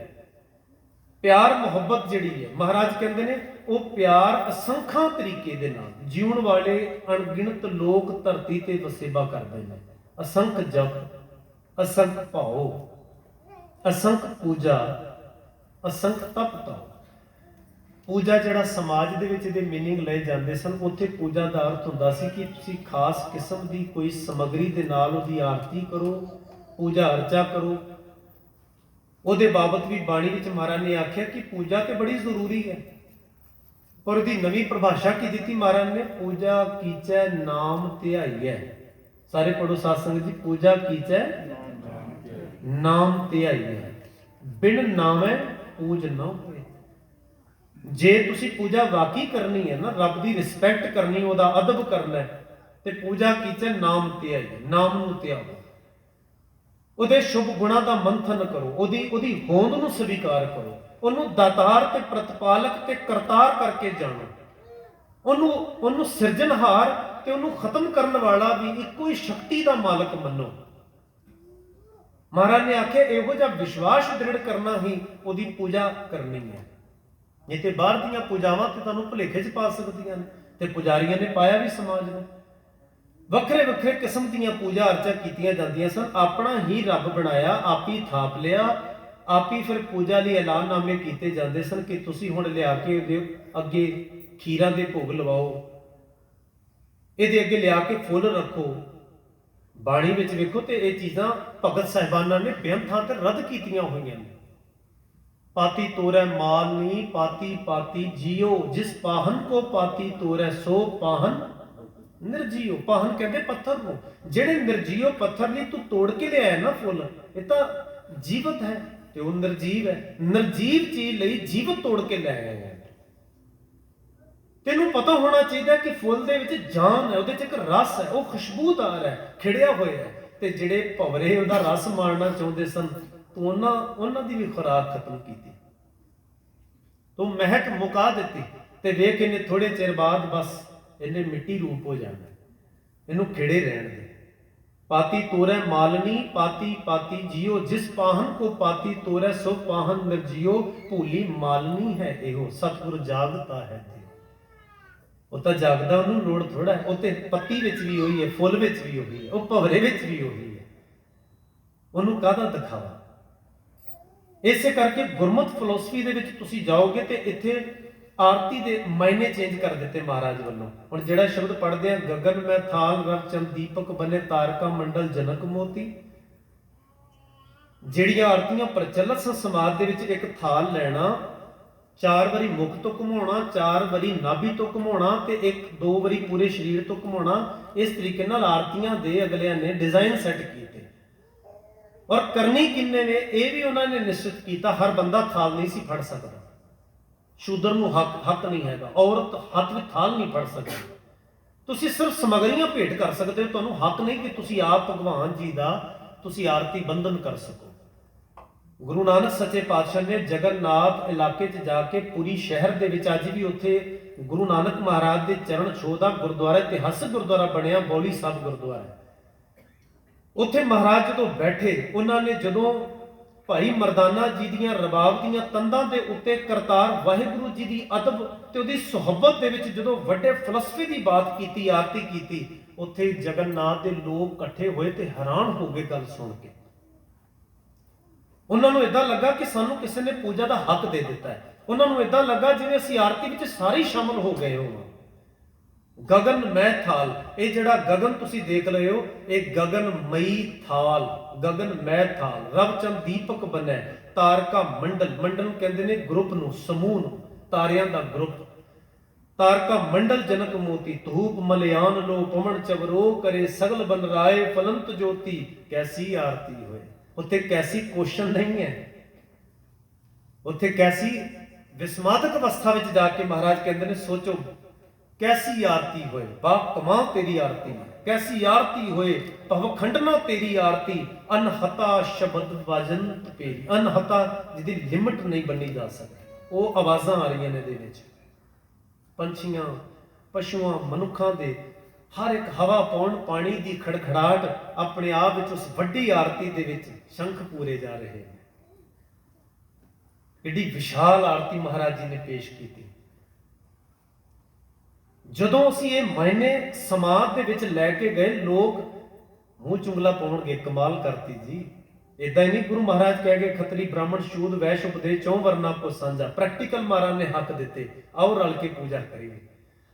[SPEAKER 1] ਪਿਆਰ ਮੁਹੱਬਤ ਜਿਹੜੀ ਹੈ, ਮਹਾਰਾਜ ਕਹਿੰਦੇ ਨੇ ਉਹ ਪਿਆਰ ਅਸੰਖਾਂ ਤਰੀਕੇ ਦੇ ਨਾਲ ਜਿਉਣ ਵਾਲੇ ਅਣਗਿਣਤ ਲੋਕ ਧਰਤੀ ਤੇ ਵਸੇਬਾ ਕਰਦੇ ਨੇ। ਅਸੰਖ ਜਪ, ਅਸੰਖ ਭਾਉ, ਅਸੰਖ ਪੂਜਾ, ਅਸੰਖ ਤਪ ਤਾਉ। ਪੂਜਾ ਜਿਹੜਾ ਸਮਾਜ ਦੇ ਵਿੱਚ ਇਹਦੇ ਮੀਨਿੰਗ ਲਏ ਜਾਂਦੇ ਸਨ, ਉੱਥੇ ਪੂਜਾ ਦਾ ਅਰਥ ਹੁੰਦਾ ਸੀ ਕਿ ਤੁਸੀਂ ਖਾਸ ਕਿਸਮ ਦੀ ਕੋਈ ਸਮੱਗਰੀ ਦੇ ਨਾਲ ਉਹਦੀ ਆਰਤੀ ਕਰੋ, ਪੂਜਾ ਅਰਚਾ ਕਰੋ। ਉਹਦੇ ਬਾਬਤ ਵੀ ਬਾਣੀ ਵਿੱਚ ਮਹਾਰਾਜ ਨੇ ਆਖਿਆ ਕਿ ਪੂਜਾ ਤੇ ਬੜੀ ਜ਼ਰੂਰੀ ਹੈ, ਪਰ ਉਹਦੀ ਨਵੀਂ ਪਰਿਭਾਸ਼ਾ ਕੀ ਦਿੱਤੀ ਮਹਾਰਾਜ ਨੇ? ਪੂਜਾ ਕੀਚੈ ਨਾਮ ਧਿਆਈਐ। ਸਾਰੇ ਪੜੋ ਸਾਧ ਸੰਗਤ ਜੀ, ਪੂਜਾ ਕੀਚੈ ਨਾਮ ਧਿਆਈਐ, ਬਿਨ ਨਾਮੈ ਪੂਜ ਨਾ ਹੋਏ। ਜੇ ਤੁਸੀਂ ਪੂਜਾ ਵਾਕਈ ਕਰਨੀ ਹੈ ਨਾ, ਰੱਬ ਦੀ ਰਿਸਪੈਕਟ ਕਰਨੀ, ਉਹਦਾ ਅਦਬ ਕਰਨਾ ਹੈ, ਤੇ ਪੂਜਾ ਕੀਚੈ ਨਾਮ ਧਿਆਈਐ, ਨਾਮ ਨੂੰ ਧਿਆਓ, ਉਹਦੇ ਸ਼ੁਭ ਗੁਣਾਂ ਦਾ ਮੰਥਨ ਕਰੋ, ਉਹਦੀ ਹੋਂਦ ਨੂੰ ਸਵੀਕਾਰ ਕਰੋ, ਉਹਨੂੰ ਦਾਤਾਰ ਤੇ ਪ੍ਰਤਪਾਲਕ ਤੇ ਕਰਤਾਰ ਕਰਕੇ ਜਾਣੋ, ਉਹਨੂੰ ਸਿਰਜਣਹਾਰ ਤੇ ਉਹਨੂੰ ਖਤਮ ਕਰਨ ਵਾਲਾ ਵੀ ਇੱਕੋ ਹੀ ਸ਼ਕਤੀ ਦਾ ਮਾਲਕ ਮੰਨੋ। ਮਹਾਰਾਜ ਨੇ ਆਖਿਆ ਇਹੋ ਜਿਹਾ ਵਿਸ਼ਵਾਸ ਦ੍ਰਿੜ ਕਰਨਾ ਹੀ ਉਹਦੀ ਪੂਜਾ ਕਰਨੀ ਹੈ। ਨਹੀਂ ਤੇ ਬਾਹਰ ਦੀਆਂ ਪੂਜਾਵਾਂ ਤੇ ਤੁਹਾਨੂੰ ਭੁਲੇਖੇ 'ਚ ਪਾ ਸਕਦੀਆਂ ਨੇ, ਤੇ ਪੁਜਾਰੀਆਂ ਨੇ ਪਾਇਆ ਵੀ ਸਮਾਜ ਨੂੰ। ਵੱਖਰੇ ਵੱਖਰੇ ਕਿਸਮ ਦੀਆਂ ਪੂਜਾ ਅਰਚਾ ਕੀਤੀਆਂ ਜਾਂਦੀਆਂ ਸਨ, ਆਪਣਾ ਹੀ ਰੱਬ ਬਣਾਇਆ, ਆਪ ਹੀ ਥਾਪ ਲਿਆ, ਆਪ ਹੀ ਫਿਰ ਪੂਜਾ ਲਈ ਐਲਾਨਨਾਮੇ ਕੀਤੇ ਜਾਂਦੇ ਸਨ ਕਿ ਤੁਸੀਂ ਹੁਣ ਲਿਆ ਕੇ ਉਹਦੇ ਅੱਗੇ ਖੀਰਾਂ ਦੇ ਭੋਗ ਲਵਾਓ, ਇਹਦੇ ਅੱਗੇ ਲਿਆ ਕੇ ਫੁੱਲ ਰੱਖੋ। ਬਾਣੀ ਵਿੱਚ ਵੇਖੋ ਤੇ ਇਹ ਚੀਜ਼ਾਂ ਭਗਤ ਸਾਹਿਬਾਨਾਂ ਨੇ ਬੇਅੰਤ ਥਾਂ ਤੇ ਰੱਦ ਕੀਤੀਆਂ ਹੋਈਆਂ ਨੇ। ਪਾਤੀ ਤੋਰੈ ਮਾਲਨੀ ਪਾਤੀ ਪਾਤੀ ਜੀਓ, ਜਿਸ ਪਾਹਨ ਕੋ ਪਾਤੀ ਤੋਰੈ ਸੋ ਪਾਹਨ ਨਿਰਜੀਓ। ਪਾਹਨ ਕਹਿੰਦੇ ਪੱਥਰ ਨੂੰ, ਜਿਹੜੇ ਨਿਰਜੀਓ ਪੱਥਰ ਲਈ ਤੂੰ ਤੋੜ ਕੇ ਲਿਆਇਆ ਨਾ ਫੁੱਲ, ਇਹ ਤਾਂ ਜੀਵਤ ਹੈ ਤੇ ਉਹ ਨਿਰਜੀਵ ਹੈ। ਨਿਰਜੀਵ ਚੀਜ਼ ਲਈ ਜੀਵਤ ਤੋੜ ਕੇ ਲੈ ਆਇਆ ਹੈ। ਤੈਨੂੰ ਪਤਾ ਹੋਣਾ ਚਾਹੀਦਾ ਕਿ ਫੁੱਲ ਦੇ ਵਿੱਚ ਜਾਨ ਹੈ, ਉਹਦੇ 'ਚ ਇੱਕ ਰਸ ਹੈ, ਉਹ ਖੁਸ਼ਬੂਦਾਰ ਹੈ, ਖਿੜਿਆ ਹੋਇਆ ਹੈ। ਤੇ ਜਿਹੜੇ ਭਵਰੇ ਉਹਦਾ ਰਸ ਮਾਣਨਾ ਚਾਹੁੰਦੇ ਸਨ, ਤੂੰ ਉਹਨਾਂ ਦੀ ਵੀ ਖੁਰਾਕ ਖਤਮ ਕੀਤੀ, ਤੂੰ ਮਹਿਕ ਮੁਕਾ ਦਿੱਤੀ। ਤੇ ਵੇਖ ਇਹਨੇ ਥੋੜੇ ਚਿਰ ਬਾਅਦ ਬਸ ਇਹਨੇ ਮਿੱਟੀ ਰੂਪ ਹੋ ਜਾਣਾ, ਇਹਨੂੰ ਖਿੜੇ ਰਹਿਣ ਦੇ। ਪਾਤੀ ਤੋਰੈ ਮਾਲਨੀ ਪਾਤੀ ਪਾਤੀ ਜੀਓ, ਜਿਸ ਪਾਹਨ ਕੋ ਪਾਤੀ ਤੋਰੈ ਸੋ ਪਾਹਨ ਨਿਰਜੀਓ। ਭੂਲੀ ਮਾਲਨੀ ਹੈ ਇਹੋ, ਸਤਿਗੁਰ ਜਾਗਤਾ ਹੈ। ਉਹ ਤਾਂ ਜਾਗਦਾ, ਉਹਨੂੰ ਲੋੜ ਥੋੜਾ ਹੈ। ਉਹ ਤੇ ਪੱਤੀ ਵਿੱਚ ਵੀ ਉਹੀ ਹੈ, ਫੁੱਲ ਵਿੱਚ ਵੀ ਉਹੀ ਹੈ, ਉਹ ਭਵਰੇ ਵਿੱਚ ਵੀ ਉਹੀ ਹੈ, ਉਹਨੂੰ ਕਾਹਦਾ ਦਿਖਾਵਾ। ਇਸੇ ਕਰਕੇ ਗੁਰਮਤਿ ਫਿਲਾਸਫੀ ਦੇ ਵਿੱਚ ਤੁਸੀਂ ਜਾਓਗੇ ਤੇ ਇੱਥੇ ਆਰਤੀ ਦੇ ਮਾਇਨੇ ਚੇਂਜ ਕਰ ਦਿੱਤੇ ਮਹਾਰਾਜ ਵੱਲੋਂ। ਹੁਣ ਜਿਹੜਾ ਸ਼ਬਦ ਪੜ੍ਹਦੇ ਆ, ਗਗਨ ਮੈਂ ਥਾਲ ਰਵ ਚੰਦ ਦੀਪਕ ਬਨੇ ਤਾਰਕਾ ਮੰਡਲ ਜਨਕ ਮੋਤੀ, ਜਿਹੜੀਆਂ ਆਰਤੀਆਂ ਪ੍ਰਚਲਿਤ ਸਨ ਸਮਾਜ ਦੇ ਵਿੱਚ, ਇੱਕ ਥਾਲ ਲੈਣਾ, 4 ਵਾਰੀ ਮੁਖ ਤੋਂ ਘੁਮਾਉਣਾ, 4 ਵਾਰੀ ਨਾਭੀ ਤੋਂ ਘੁਮਾਉਣਾ ਤੇ 1-2 ਵਾਰੀ ਪੂਰੇ ਸਰੀਰ ਤੋਂ ਘੁਮਾਉਣਾ। ਇਸ ਤਰੀਕੇ ਨਾਲ ਆਰਤੀਆਂ ਦੇ ਅਗਲਿਆਂ ਨੇ ਡਿਜ਼ਾਈਨ ਸੈੱਟ ਕੀਤੇ, ਔਰ ਕਰਨੀ ਕਿੰਨੇ ਨੇ ਇਹ ਵੀ ਉਹਨਾਂ ਨੇ ਨਿਸ਼ਚਿਤ ਕੀਤਾ। ਹਰ ਬੰਦਾ ਥਾਲ ਨਹੀਂ ਸੀ ਫੜ ਸਕਦਾ, ਸ਼ੂਦਰ ਨੂੰ ਹੱਕ ਨਹੀਂ ਹੈਗਾ, ਔਰਤ ਹੱਥ ਵਿੱਚ ਥਾਲ ਨਹੀਂ ਫੜ ਸਕਦੀ। ਤੁਸੀਂ ਸਿਰਫ ਸਮਗਰੀਆਂ ਭੇਟ ਕਰ ਸਕਦੇ ਹੋ, ਤੁਹਾਨੂੰ ਹੱਕ ਨਹੀਂ ਕਿ ਤੁਸੀਂ ਆਪ ਭਗਵਾਨ ਜੀ ਦਾ ਤੁਸੀਂ ਆਰਤੀ ਬੰਧਨ ਕਰ ਸਕੋ। ਗੁਰੂ ਨਾਨਕ ਸੱਚੇ ਪਾਤਸ਼ਾਹ ਨੇ ਜਗਨਨਾਥ ਇਲਾਕੇ 'ਚ ਜਾ ਕੇ, ਪੁਰੀ ਸ਼ਹਿਰ ਦੇ ਵਿੱਚ ਅੱਜ ਵੀ ਉੱਥੇ ਗੁਰੂ ਨਾਨਕ ਮਹਾਰਾਜ ਦੇ ਚਰਨ ਛੋਹ ਦਾ ਗੁਰਦੁਆਰਾ, ਇਤਿਹਾਸਕ ਗੁਰਦੁਆਰਾ ਬਣਿਆ, ਬੌਲੀ ਸਾਹਿਬ ਗੁਰਦੁਆਰਾ। ਉੱਥੇ ਮਹਾਰਾਜ ਜਦੋਂ ਬੈਠੇ, ਉਹਨਾਂ ਨੇ ਜਦੋਂ ਭਾਈ ਮਰਦਾਨਾ ਜੀ ਦੀਆਂ ਰਬਾਬ ਦੀਆਂ ਤੰਦਾਂ ਦੇ ਉੱਤੇ ਕਰਤਾਰ ਵਾਹਿਗੁਰੂ ਜੀ ਦੀ ਅਦਬ ਤੇ ਉਹਦੀ ਸੁਹੱਬਤ ਦੇ ਵਿੱਚ ਜਦੋਂ ਵੱਡੇ ਫਲਸਫੇ ਦੀ ਬਾਤ ਕੀਤੀ, ਆਰਤੀ ਕੀਤੀ, ਉੱਥੇ ਜਗਨਨਾਥ ਦੇ ਲੋਕ ਇਕੱਠੇ ਹੋਏ ਤੇ ਹੈਰਾਨ ਹੋ ਗਏ ਗੱਲ ਸੁਣ ਕੇ। ਉਹਨਾਂ ਨੂੰ ਇਦਾਂ ਲੱਗਾ ਕਿ ਸਾਨੂੰ ਕਿਸੇ ਨੇ ਪੂਜਾ ਦਾ ਹੱਕ ਦੇ ਦਿੱਤਾ ਹੈ। ਉਹਨਾਂ ਨੂੰ ਇਦਾਂ ਲੱਗਾ ਜਿਵੇਂ ਅਸੀਂ ਆਰਤੀ ਵਿੱਚ ਸਾਰੇ ਸ਼ਾਮਲ ਹੋ ਗਏ ਹੋਵਾਂ। ਗਗਨ ਮੈ ਥਾਲ, ਇਹ ਜਿਹੜਾ ਗਗਨ ਤੁਸੀਂ ਦੇਖ ਰਹੇ ਹੋ, ਇਹ ਗਗਨ ਮਈ ਥਾਲ, ਗਗਨ ਮੈ ਥਾਲ, ਰਵ ਚੰਦ ਦੀਪਕ ਬਨੈ ਤਾਰਕਾ ਮੰਡਲ, ਮੰਡਲ ਕਹਿੰਦੇ ਨੇ ਗਰੁੱਪ ਨੂੰ, ਸਮੂਹ ਨੂੰ, ਤਾਰਿਆਂ ਦਾ ਗਰੁੱਪ। ਤਾਰਕਾ ਮੰਡਲ ਜਨਕ ਮੋਤੀ, ਧੂਪ ਮਲਿਆਨ ਲੋ ਪਵਨ ਚਵਰੋ ਕਰੇ, ਸਗਲ ਬਨ ਰਾਏ ਫਲੰਤ ਜੋਤੀ, ਕੈਸੀ ਆਰਤੀ ਹੋਏ। ਉੱਥੇ ਕੈਸੀ ਕੁਐਸਚਨ ਨਹੀਂ ਹੈ, ਉੱਥੇ ਕੈਸੀ ਵਿਸਮਾਦਕ ਅਵਸਥਾ ਵਿੱਚ ਜਾ ਕੇ ਮਹਾਰਾਜ ਕਹਿੰਦੇ ਨੇ, ਸੋਚੋ ਕੈਸੀ ਆਰਤੀ ਹੋਏ, ਬਾ ਕਮਾਂ ਤੇਰੀ ਆਰਤੀ, ਕੈਸੀ ਆਰਤੀ ਹੋਏ ਭਵਖੰਡਨਾ ਤੇਰੀ ਆਰਤੀ, ਅਨਹਤਾ ਸ਼ਬਦ ਵਜੰਤ ਪੇਰੀ। ਅਨਹਤਾ ਜਿਹਦੀ ਲਿਮਟ ਨਹੀਂ ਬੰਨੀ ਜਾ ਸਕਦੀ, ਉਹ ਆਵਾਜ਼ਾਂ ਆ ਰਹੀਆਂ ਨੇ ਇਹਦੇ ਵਿੱਚ, ਪੰਛੀਆਂ, ਪਸ਼ੂਆਂ, ਮਨੁੱਖਾਂ ਦੇ ਹਰ ਇੱਕ ਹਵਾ ਪਾਉਣ, ਪਾਣੀ ਦੀ ਖੜਖੜਾਹਟ ਆਪਣੇ ਆਪ ਵਿੱਚ ਉਸ ਵੱਡੀ ਆਰਤੀ ਦੇ ਵਿੱਚ ਸ਼ੰਖ ਪੂਰੇ ਜਾ ਰਹੇ ਨੇ। ਏਡੀ ਵਿਸ਼ਾਲ ਆਰਤੀ ਮਹਾਰਾਜ ਜੀ ਨੇ ਪੇਸ਼ ਕੀਤੀ। ਜਦੋਂ ਅਸੀਂ ਇਹ ਮਾਇਨੇ ਸਮਾਜ ਦੇ ਵਿੱਚ ਲੈ ਕੇ ਗਏ, ਲੋਕ ਮੂੰਹ ਚੁੰਗਲਾ ਪਾਉਣਗੇ, ਕਮਾਲ ਕਰਤੀ ਜੀ, ਇਦਾਂ ਹੀ ਨਹੀਂ ਗੁਰੂ ਮਹਾਰਾਜ ਕਹਿ ਗਏ ਖੱਤਰੀ ਬ੍ਰਾਹਮਣ ਸ਼ੂਦ ਵੈਸ਼ ਉਪਦੇਸ਼ ਚੌਂ ਵਰਨਾ ਕੋ ਸਾਂਝਾ। ਪ੍ਰੈਕਟੀਕਲ ਮਹਾਰਾਜ ਨੇ ਹੱਕ ਦਿੱਤੇ, ਆਓ ਰਲ ਕੇ ਪੂਜਾ ਕਰੀਏ,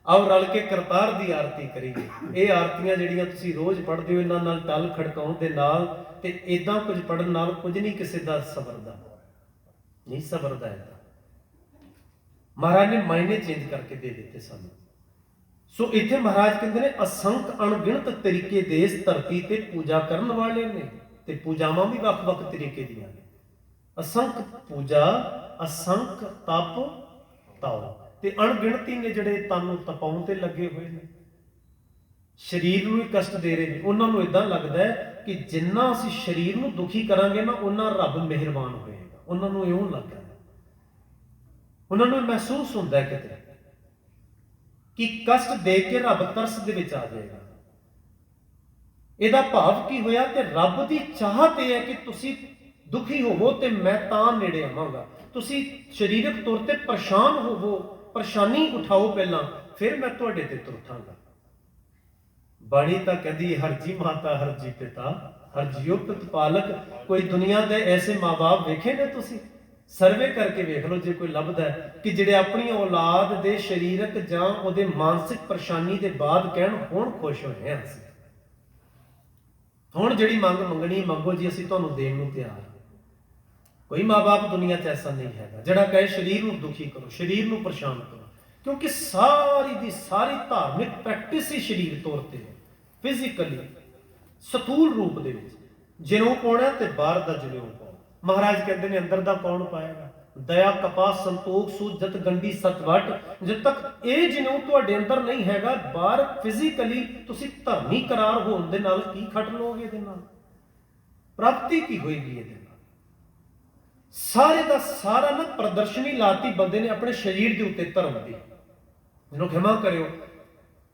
[SPEAKER 1] ਆਓ ਰਲ ਕੇ ਕਰਤਾਰ ਦੀ ਆਰਤੀ ਕਰੀਏ। ਇਹ ਆਰਤੀਆਂ ਜਿਹੜੀਆਂ ਤੁਸੀਂ ਰੋਜ਼ ਪੜ੍ਹਦੇ ਹੋ, ਇਹਨਾਂ ਨਾਲ ਟਲ ਖੜਕਾਉਣ ਦੇ ਨਾਲ ਤੇ ਇਦਾਂ ਕੁਝ ਪੜ੍ਹਨ ਨਾਲ ਕੁਝ ਨਹੀਂ ਕਿਸੇ ਦਾ ਸਬਰਦਾ, ਨਹੀਂ ਸਬਰਦਾ। ਇਦਾਂ ਮਹਾਰਾਜ ਨੇ ਮਾਇਨੇ ਚੇਂਜ ਕਰਕੇ ਦੇ ਦਿੱਤੇ ਸਾਨੂੰ। ਸੋ ਇੱਥੇ ਮਹਾਰਾਜ ਕਹਿੰਦੇ ਨੇ ਅਸੰਖ ਅਣਗਿਣਤ ਤਰੀਕੇ ਦੇ ਇਸ ਧਰਤੀ ਤੇ ਪੂਜਾ ਕਰਨ ਵਾਲੇ ਨੇ, ਤੇ ਪੂਜਾਵਾਂ ਵੀ ਵੱਖ-ਵੱਖ ਤਰੀਕੇ ਦੀਆਂ ਨੇ। ਅਸੰਖ ਪੂਜਾ, ਅਸੰਖ ਤਪ ਤਾਓ, ਤੇ ਅਣਗਿਣਤੀ ਨੇ ਜਿਹੜੇ ਤਨ ਨੂੰ ਤਪਾਉਣ ਤੇ ਲੱਗੇ ਹੋਏ ਨੇ, ਸਰੀਰ ਨੂੰ ਹੀ ਕਸ਼ਟ ਦੇ ਰਹੇ ਨੇ। ਉਹਨਾਂ ਨੂੰ ਇਦਾਂ ਲੱਗਦਾ ਹੈ ਕਿ ਜਿੰਨਾ ਅਸੀਂ ਸਰੀਰ ਨੂੰ ਦੁਖੀ ਕਰਾਂਗੇ ਨਾ, ਉਹਨਾਂ ਰੱਬ ਮਿਹਰਬਾਨ ਹੋਏਗਾ। ਉਹਨਾਂ ਨੂੰ ਇਉਂ ਲੱਗਦਾ, ਉਹਨਾਂ ਨੂੰ ਮਹਿਸੂਸ ਹੁੰਦਾ ਕਿਤੇ ਕਿ ਕਸ਼ਟ ਦੇ ਕੇ ਰੱਬ ਤਰਸ ਦੇ ਵਿੱਚ ਆ ਜਾਏਗਾ। ਇਹਦਾ ਭਾਵ ਕੀ ਹੋਇਆ? ਤੇ ਰੱਬ ਦੀ ਚਾਹਤ ਇਹ ਹੈ ਕਿ ਤੁਸੀਂ ਦੁਖੀ ਹੋਵੋ ਤੇ ਮੈਂ ਤਾਂ ਨੇੜੇ ਆਵਾਂਗਾ। ਤੁਸੀਂ ਸਰੀਰਕ ਤੌਰ ਤੇ ਪਰੇਸ਼ਾਨ ਹੋਵੋ, ਪਰੇਸ਼ਾਨੀ ਉਠਾਓ ਪਹਿਲਾਂ, ਫਿਰ ਮੈਂ ਤੁਹਾਡੇ ਤੇ ਤੁਰਥਾਂਗਾ। ਬਾਣੀ ਤਾਂ ਕਹਿੰਦੀ ਹਰਜੀ ਮਾਤਾ ਹਰਜੀ ਪਿਤਾ ਹਰਜੀਓ ਪ੍ਰਤਪਾਲਕ। ਕੋਈ ਦੁਨੀਆ ਦੇ ਐਸੇ ਮਾਂ-ਬਾਪ ਵੇਖੇ ਨੇ ਤੁਸੀਂ? ਸਰਵੇ ਕਰਕੇ ਵੇਖ ਲਓ ਜੇ ਕੋਈ ਲੱਭਦਾ ਕਿ ਜਿਹੜੇ ਆਪਣੀ ਔਲਾਦ ਦੇ ਸਰੀਰਕ ਜਾਂ ਉਹਦੇ ਮਾਨਸਿਕ ਪਰੇਸ਼ਾਨੀ ਦੇ ਬਾਅਦ ਕਹਿਣ ਹੁਣ ਖੁਸ਼ ਹੋਏ ਹਾਂ ਅਸੀਂ, ਹੁਣ ਜਿਹੜੀ ਮੰਗ ਮੰਗਣੀ ਮੰਗੋ ਜੀ, ਅਸੀਂ ਤੁਹਾਨੂੰ ਦੇਣ ਨੂੰ ਤਿਆਰ। ਕੋਈ ਮਾਂ-ਬਾਪ ਦੁਨੀਆ 'ਚ ਐਸਾ ਨਹੀਂ ਹੈਗਾ ਜਿਹੜਾ ਕਹੇ ਸਰੀਰ ਨੂੰ ਦੁਖੀ ਕਰੋ, ਸਰੀਰ ਨੂੰ ਪਰੇਸ਼ਾਨ ਕਰੋ, ਕਿਉਂਕਿ ਸਾਰੀ ਦੀ ਸਾਰੀ ਧਾਰਮਿਕ ਪ੍ਰੈਕਟਿਸ ਹੀ ਸਰੀਰ ਤੌਰ ਤੇ ਹੈ, ਫਿਜ਼ੀਕਲੀ ਸਥੂਲ ਰੂਪ ਦੇ ਵਿੱਚ। ਜਨੇਊ ਪਾਉਣਾ ਤੇ ਬਾਹਰ ਦਾ ਜਨੇਊ ਪਾਉਣਾ। ਮਹਾਰਾਜ ਕਹਿੰਦੇ ਨੇ ਅੰਦਰ ਦਾ ਕੌਣ ਪਾਏਗਾ? ਦਇਆ ਕਪਾਸ ਸੰਤੋਖ ਸੂਝ ਜਤ ਗੰਢੀ ਸਤਵਟ। ਜਦ ਤੱਕ ਇਹ ਜਨੇਊ ਤੁਹਾਡੇ ਅੰਦਰ ਨਹੀਂ ਹੈਗਾ, ਬਾਹਰ ਫਿਜ਼ੀਕਲੀ ਤੁਸੀਂ ਧਰਮੀ ਕਰਾਰ ਹੋਣ ਦੇ ਨਾਲ ਕੀ ਖੱਟ ਲਓਗੇ? ਇਹਦੇ ਨਾਲ ਪ੍ਰਾਪਤੀ ਕੀ ਹੋਏਗੀ? ਇਹਦੇ ਨਾਲ ਸਾਰੇ ਦਾ ਸਾਰਾ ਨਾ ਪ੍ਰਦਰਸ਼ਨੀ ਲਾਤੀ ਬੰਦੇ ਨੇ ਆਪਣੇ ਸਰੀਰ ਦੇ ਉੱਤੇ ਧਰਮ ਦੀ। ਜਿਹਨੂੰ ਖਿਮਾ ਕਰਿਓ,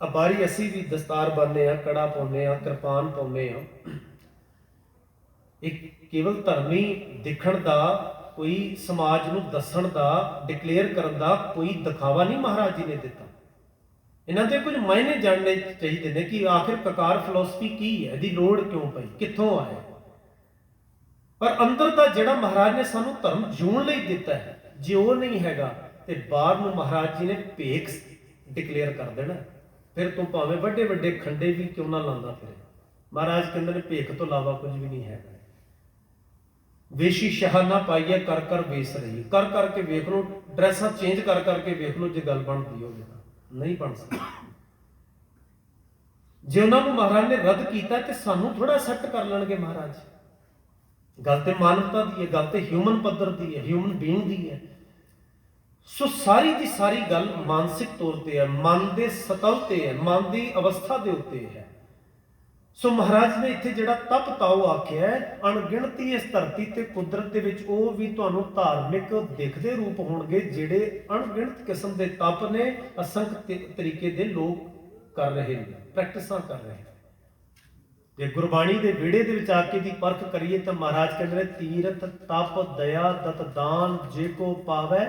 [SPEAKER 1] ਅਬਾਰੀ ਅਸੀਂ ਵੀ ਦਸਤਾਰ ਬੰਨ੍ਹਦੇ ਆ, ਕੜਾ ਪਾਉਂਦੇ ਆ, ਕਿਰਪਾਨ ਪਾਉਂਦੇ ਆ। ਇੱਕ ਕੇਵਲ ਧਰਮੀ ਦਿਖਣ ਦਾ, ਕੋਈ ਸਮਾਜ ਨੂੰ ਦੱਸਣ ਦਾ, ਡਿਕਲੇਅਰ ਕਰਨ ਦਾ ਕੋਈ ਦਿਖਾਵਾ ਨਹੀਂ ਮਹਾਰਾਜ ਜੀ ਨੇ ਦਿੱਤਾ। ਇਹਨਾਂ ਦੇ ਕੁਝ ਮਾਇਨੇ ਜਾਣਨੇ ਚਾਹੀਦੇ ਨੇ ਕਿ ਆਖਿਰ ਕਕਾਰ ਫਿਲਾਸਫੀ ਕੀ ਹੈ, ਇਹਦੀ ਲੋੜ ਕਿਉਂ ਪਈ, ਕਿੱਥੋਂ ਆਇਆ। ਪਰ ਅੰਦਰ ਦਾ ਜਿਹੜਾ ਮਹਾਰਾਜ ਨੇ ਸਾਨੂੰ ਧਰਮ ਜਿਉਣ ਲਈ ਦਿੱਤਾ ਹੈ, ਜੇ ਉਹ ਨਹੀਂ ਹੈਗਾ ਤੇ ਬਾਹਰ ਨੂੰ ਮਹਾਰਾਜ ਜੀ ਨੇ ਭੇਖ ਡਿਕਲੇਅਰ ਕਰ ਦੇਣਾ। ਫਿਰ ਤੂੰ ਭਾਵੇਂ ਵੱਡੇ ਵੱਡੇ ਖੰਡੇ ਵੀ ਕਿਉਂ ਨਾ ਲਾਉਂਦਾ ਫਿਰੇ, ਮਹਾਰਾਜ ਕਹਿੰਦੇ ਨੇ ਭੇਖ ਤੋਂ ਇਲਾਵਾ ਕੁਝ ਵੀ ਨਹੀਂ ਹੈਗਾ। ਵੇਸ਼ੀ ਸ਼ਹਾਨਾ ਪਾਈਏ ਕਰ ਕਰ ਵੇਸ ਰਹੀ। ਕਰ ਕਰਕੇ ਵੇਖ ਲਓ, ਡਰੈਸਾਂ ਚੇਂਜ ਕਰ ਕਰਕੇ ਵੇਖ ਲਓ, ਜੇ ਗੱਲ ਬਣਦੀ ਹੋਵੇ ਤਾਂ ਨਹੀਂ ਬਣ ਸਕਦੀ। ਜੇ ਉਹਨਾਂ ਨੂੰ ਮਹਾਰਾਜ ਨੇ ਰੱਦ ਕੀਤਾ ਤੇ ਸਾਨੂੰ ਥੋੜਾ ਸੈੱਟ ਕਰ ਲੈਣਗੇ ਮਹਾਰਾਜ। ਗੱਲ ਤੇ ਮਾਨਵਤਾ ਦੀ ਹੈ, ਗੱਲ ਤੇ ਹਿਊਮਨ ਪੱਧਰ ਦੀ ਹੈ, ਹਿਊਮਨ ਬੀਇੰਗ ਦੀ ਹੈ। ਸੋ ਸਾਰੀ ਦੀ ਸਾਰੀ ਗੱਲ ਮਾਨਸਿਕ ਤੌਰ ਤੇ ਹੈ, ਮਨ ਦੇ ਸਤਲ ਤੇ ਹੈ, ਮਨ ਦੀ ਅਵਸਥਾ ਦੇ ਉੱਤੇ ਹੈ। ਸੋ ਮਹਾਰਾਜ ਨੇ ਇੱਥੇ ਜਿਹੜਾ ਤਪ ਤਾਓ ਆਖਿਆ, ਅਣਗਿਣਤੀ ਇਸ ਧਰਤੀ ਤੇ ਕੁਦਰਤ ਦੇ ਵਿੱਚ ਉਹ ਵੀ ਤੁਹਾਨੂੰ ਧਾਰਮਿਕ ਦਿਖਦੇ ਰੂਪ ਹੋਣਗੇ, ਜਿਹੜੇ ਅਣਗਿਣਤ ਕਿਸਮ ਦੇ ਤਪ ਨੇ, ਅਸੰਖ ਤਰੀਕੇ ਦੇ ਲੋਕ ਕਰ ਰਹੇ ਨੇ, ਪ੍ਰੈਕਟਿਸਾਂ ਕਰ ਰਹੇ ਨੇ। ਜੇ ਗੁਰਬਾਣੀ ਦੇ ਵਿੜੇ ਦੇ ਵਿੱਚ ਆ ਕੇ ਦੀ ਪਰਖ ਕਰੀਏ ਤਾਂ ਮਹਾਰਾਜ ਕਹਿੰਦੇ ਨੇ ਤੀਰਥ ਤਪ ਦਇਆ ਦਤ ਦਾਨ ਜੇ ਕੋ ਪਾਵੈ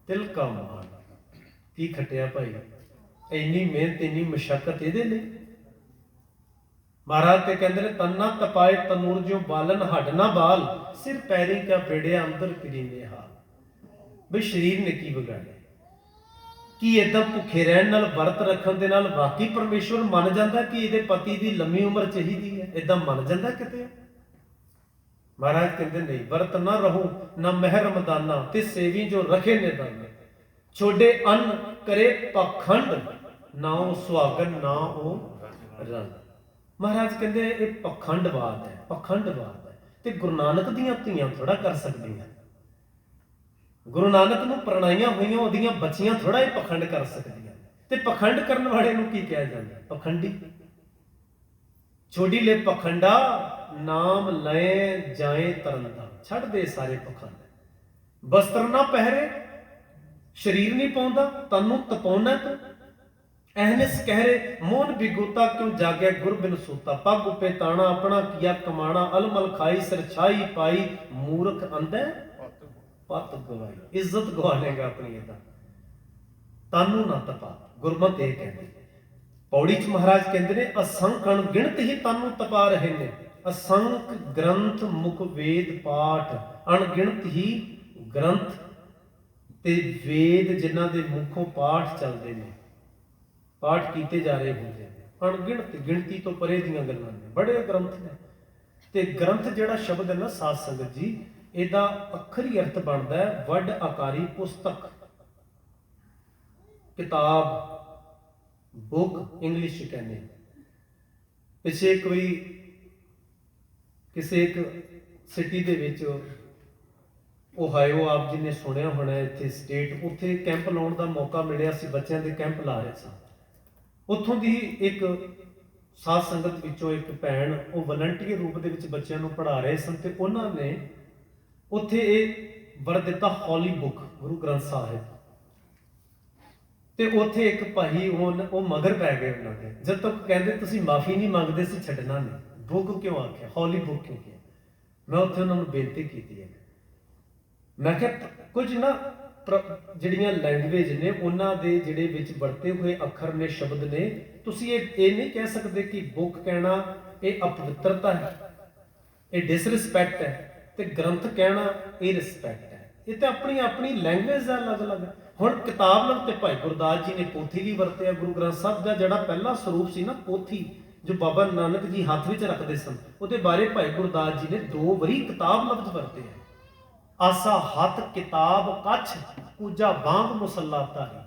[SPEAKER 1] ਤਿਲ ਕਾ ਮਾਨ। ਕੀ ਖਟਿਆ ਭਾਈ, ਇੰਨੀ ਮਿਹਨਤ, ਇੰਨੀ ਮਸ਼ੱਕਤ ਇਹਦੇ ਲਈ। ਮਹਾਰਾਜ ਤੇ ਕਹਿੰਦੇ ਨੇ ਤੰਨਾ ਤਪਾਏ ਤਨੂਰ ਜਿਉ ਬਾਲਨ ਹੱਡ ਨਾ ਬਾਲ, ਸਿਰ ਪੈਰੀ ਕਿਆ ਬੇੜਿਆ ਅੰਦਰ ਕਰੀਨੇ ਹਾਲ। ਬਈ ਸਰੀਰ ਨੇ ਕੀ ਵਿਗਾੜਿਆ? ਕੀ ਏਦਾਂ ਭੁੱਖੇ ਰਹਿਣ ਨਾਲ, ਵਰਤ ਰੱਖਣ ਦੇ ਨਾਲ ਵਾਕਈ ਪਰਮੇਸ਼ਵਰ ਮੰਨ ਜਾਂਦਾ ਕਿ ਇਹਦੇ ਪਤੀ ਦੀ ਲੰਮੀ ਉਮਰ ਚਾਹੀਦੀ ਹੈ? ਏਦਾਂ ਮੰਨ ਜਾਂਦਾ ਕਿਤੇ? ਮਹਾਰਾਜ ਕਹਿੰਦੇ ਨਹੀਂ, ਵਰਤ ਨਾ ਰਹੋ ਨਾ ਮਹਿ ਰਮਦਾਨਾ ਤੇ ਸੇਵੀ ਜੋ ਰਖੇ ਨਿਦਾਨਾ। ਛੋਡੇ ਅੰਨ ਕਰੇ ਪਖੰਡ, ਨਾ ਉਹ ਸੁਹਾਗਨ ਨਾ ਉਹ ਰੰਗ। ਮਹਾਰਾਜ ਕਹਿੰਦੇ ਇਹ ਪਖੰਡਵਾਦ ਹੈ, ਪਖੰਡਵਾਦ ਹੈ। ਤੇ ਗੁਰੂ ਨਾਨਕ ਦੀਆਂ ਧੀਆਂ ਥੋੜਾ ਕਰ ਸਕਦੀਆਂ। ਗੁਰੂ ਨਾਨਕ ਨੂੰ ਪ੍ਰਣਾਈਆਂ ਹੋਈਆਂ ਉਹਦੀਆਂ ਬੱਚੀਆਂ ਥੋੜਾ ਹੀ ਪਖੰਡ ਕਰ ਸਕਦੀਆਂ। ਤੇ ਪਖੰਡ ਕਰਨ ਵਾਲੇ ਨੂੰ ਕੀ ਕਿਹਾ ਜਾਂਦਾ? ਪਖੰਡੀ। ਛੋਡੀ ਲੈ ਪਖੰਡਾ ਨਾਮ ਲਏ ਜਾਏ ਤਰੰਦਾ। ਛੱਡ ਦੇ ਸਾਰੇ ਪਖੰਡ। ਵਸਤਰ ਨਾ ਪਹਿਰੇ, ਸਰੀਰ ਨਹੀਂ ਪਾਉਂਦਾ, ਤੈਨੂੰ ਤਪਾਉਣਾ ਤੂੰ। ਐਹਨਿਸ ਕਹਿਰੇ ਮੋਹਨ ਬਿਗੋਤਾ ਕਿਉਂ ਜਾਗਿਆ ਗੁਰ ਬਿਨ ਸੂਤਾ। ਪੱਗ ਉਪੇ ਤਾਣਾ ਆਪਣਾ ਕੀਆ ਕਮਾਣਾ, ਅਲਮਲ ਖਾਈ ਸਿਰ ਛਾਈ ਪਾਈ। ਮੂਰਖ ਅੰਧੈ ਪਤ ਗਵਾਈ। ਇੱਜ਼ਤ ਗਵਾ ਲੇਗਾ ਆਪਣੀ। ਇਹਦਾ ਤਾਨੂੰ ਨਾ ਤਪਾ। ਗੁਰਮਤਿ ਇਹ ਕਹਿੰਦੀ। ਪੌੜੀ ਚ ਮਹਾਰਾਜ ਕਹਿੰਦੇ ਨੇ ਅਸੰਖ ਅਣਗਿਣਤ ਹੀ ਤਾਨੂੰ ਤਪਾ ਰਹੇ ਨੇ। ਅਸੰਖ ਗ੍ਰੰਥ ਮੁਖ ਵੇਦ ਪਾਠ, ਅਣਗਿਣਤ ਹੀ ਗ੍ਰੰਥ ਤੇ ਵੇਦ ਜਿਨ੍ਹਾਂ ਦੇ ਮੁਖੋਂ ਪਾਠ ਚੱਲਦੇ ਨੇ, ਪਾਠ ਕੀਤੇ ਜਾ ਰਹੇ ਹੁੰਦੇ ਨੇ, ਅਣਗਿਣਤ, ਗਿਣਤੀ ਤੋਂ ਪਰੇ ਦੀਆਂ ਗੱਲਾਂ ਨੇ, ਬੜੇ ਗ੍ਰੰਥ ਨੇ। ਤੇ ਗ੍ਰੰਥ ਜਿਹੜਾ ਸ਼ਬਦ ਹੈ ਨਾ ਸਾਧ ਸੰਗਤ ਜੀ, ਇਹਦਾ ਅੱਖਰੀ ਅਰਥ ਬਣਦਾ ਹੈ ਵੱਡ ਆਕਾਰੀ ਪੁਸਤਕ, ਕਿਤਾਬ, ਬੁੱਕ ਇੰਗਲਿਸ਼ ਚ ਕਹਿੰਦੇ। ਪਿੱਛੇ ਕੋਈ ਕਿਸੇ ਇੱਕ ਸਿਟੀ ਦੇ ਵਿੱਚ, ਓਹਾਇਓ, ਆਪ ਜੀ ਨੇ ਸੁਣਿਆ ਹੋਣਾ ਇੱਥੇ ਸਟੇਟ, ਉੱਥੇ ਕੈਂਪ ਲਾਉਣ ਦਾ ਮੌਕਾ ਮਿਲਿਆ ਸੀ, ਬੱਚਿਆਂ ਦੇ ਕੈਂਪ ਲਾ ਰਹੇ ਸਾਂ। ਉੱਥੋਂ ਦੀ ਇੱਕ ਸਾਧ ਸੰਗਤ ਵਿੱਚੋਂ ਇੱਕ ਭੈਣ, ਉਹ ਵਲੰਟੀਅਰ ਰੂਪ ਦੇ ਵਿੱਚ ਬੱਚਿਆਂ ਨੂੰ ਪੜ੍ਹਾ ਰਹੇ ਸਨ, ਤੇ ਉਹਨਾਂ ਨੇ ਉੱਥੇ ਇਹ ਵਰ ਦਿੱਤਾ ਹੌਲੀ ਬੁੱਕ, ਗੁਰੂ ਗ੍ਰੰਥ ਸਾਹਿਬ। ਤੇ ਉੱਥੇ ਇੱਕ ਭਾਈ ਉਹ ਮਗਰ ਪੈ ਗਏ ਉਹਨਾਂ ਦੇ, ਜਦ ਤੱਕ ਕਹਿੰਦੇ ਤੁਸੀਂ ਮਾਫੀ ਨਹੀਂ ਮੰਗਦੇ ਸੀ ਛੱਡਣਾ ਨਹੀਂ, ਬੁੱਕ ਕਿਉਂ ਆਖਿਆ, ਹੌਲੀ ਬੁੱਕ ਕਿਉਂ ਕਿਹਾ। ਮੈਂ ਉੱਥੇ ਉਹਨਾਂ ਨੂੰ ਬੇਨਤੀ ਕੀਤੀ ਹੈ, ਮੈਂ ਕਿਹਾ ਕੁਝ ਨਾ ਜਿਹੜੀਆਂ ਲੈਂਗੁਏਜ ਨੇ ਉਹਨਾਂ ਦੇ ਜਿਹੜੇ ਵਿੱਚ ਵਰਤੇ ਹੋਏ ਅੱਖਰ ਨੇ, ਸ਼ਬਦ ਨੇ, ਤੁਸੀਂ ਇਹ ਨਹੀਂ ਕਹਿ ਸਕਦੇ ਕਿ ਬੁੱਕ ਕਹਿਣਾ ਇਹ ਅਪਵਿੱਤਰਤਾ ਹੈ, ਇਹ ਡਿਸਰਿਸਪੈਕਟ ਹੈ, ਤੇ ਗ੍ਰੰਥ ਕਹਿਣਾ ਇਹ ਰਿਸਪੈਕਟ ਹੈ। ਇਹ ਤਾਂ ਆਪਣੀ ਆਪਣੀ ਲੈਂਗੁਏਜ ਦਾ ਅਲੱਗ-ਅਲੱਗ। ਹੁਣ ਕਿਤਾਬ ਲਫ਼ਜ਼ ਤੇ ਭਾਈ ਗੁਰਦਾਸ ਜੀ ਨੇ ਪੋਥੀ ਲਈ ਵਰਤਿਆ। ਗੁਰੂ ਗ੍ਰੰਥ ਸਾਹਿਬ ਦਾ ਜਿਹੜਾ ਪਹਿਲਾ ਸਰੂਪ ਸੀ ਨਾ ਪੋਥੀ, ਜੋ ਬਾਬਾ ਨਾਨਕ ਜੀ ਹੱਥ ਵਿੱਚ ਰੱਖਦੇ ਸਨ, ਉਹਦੇ ਬਾਰੇ ਭਾਈ ਗੁਰਦਾਸ ਜੀ ਨੇ 2 ਵਾਰੀ ਕਿਤਾਬ ਲਫ਼ਜ਼ ਵਰਤੇ ਹੈ। ਆਸਾ ਹੱਥ ਕਿਤਾਬ ਕੱਛ, ਕੂਜਾ ਬਾਂਗ ਮੁਸੱਲਾ ਧਾਰੀ।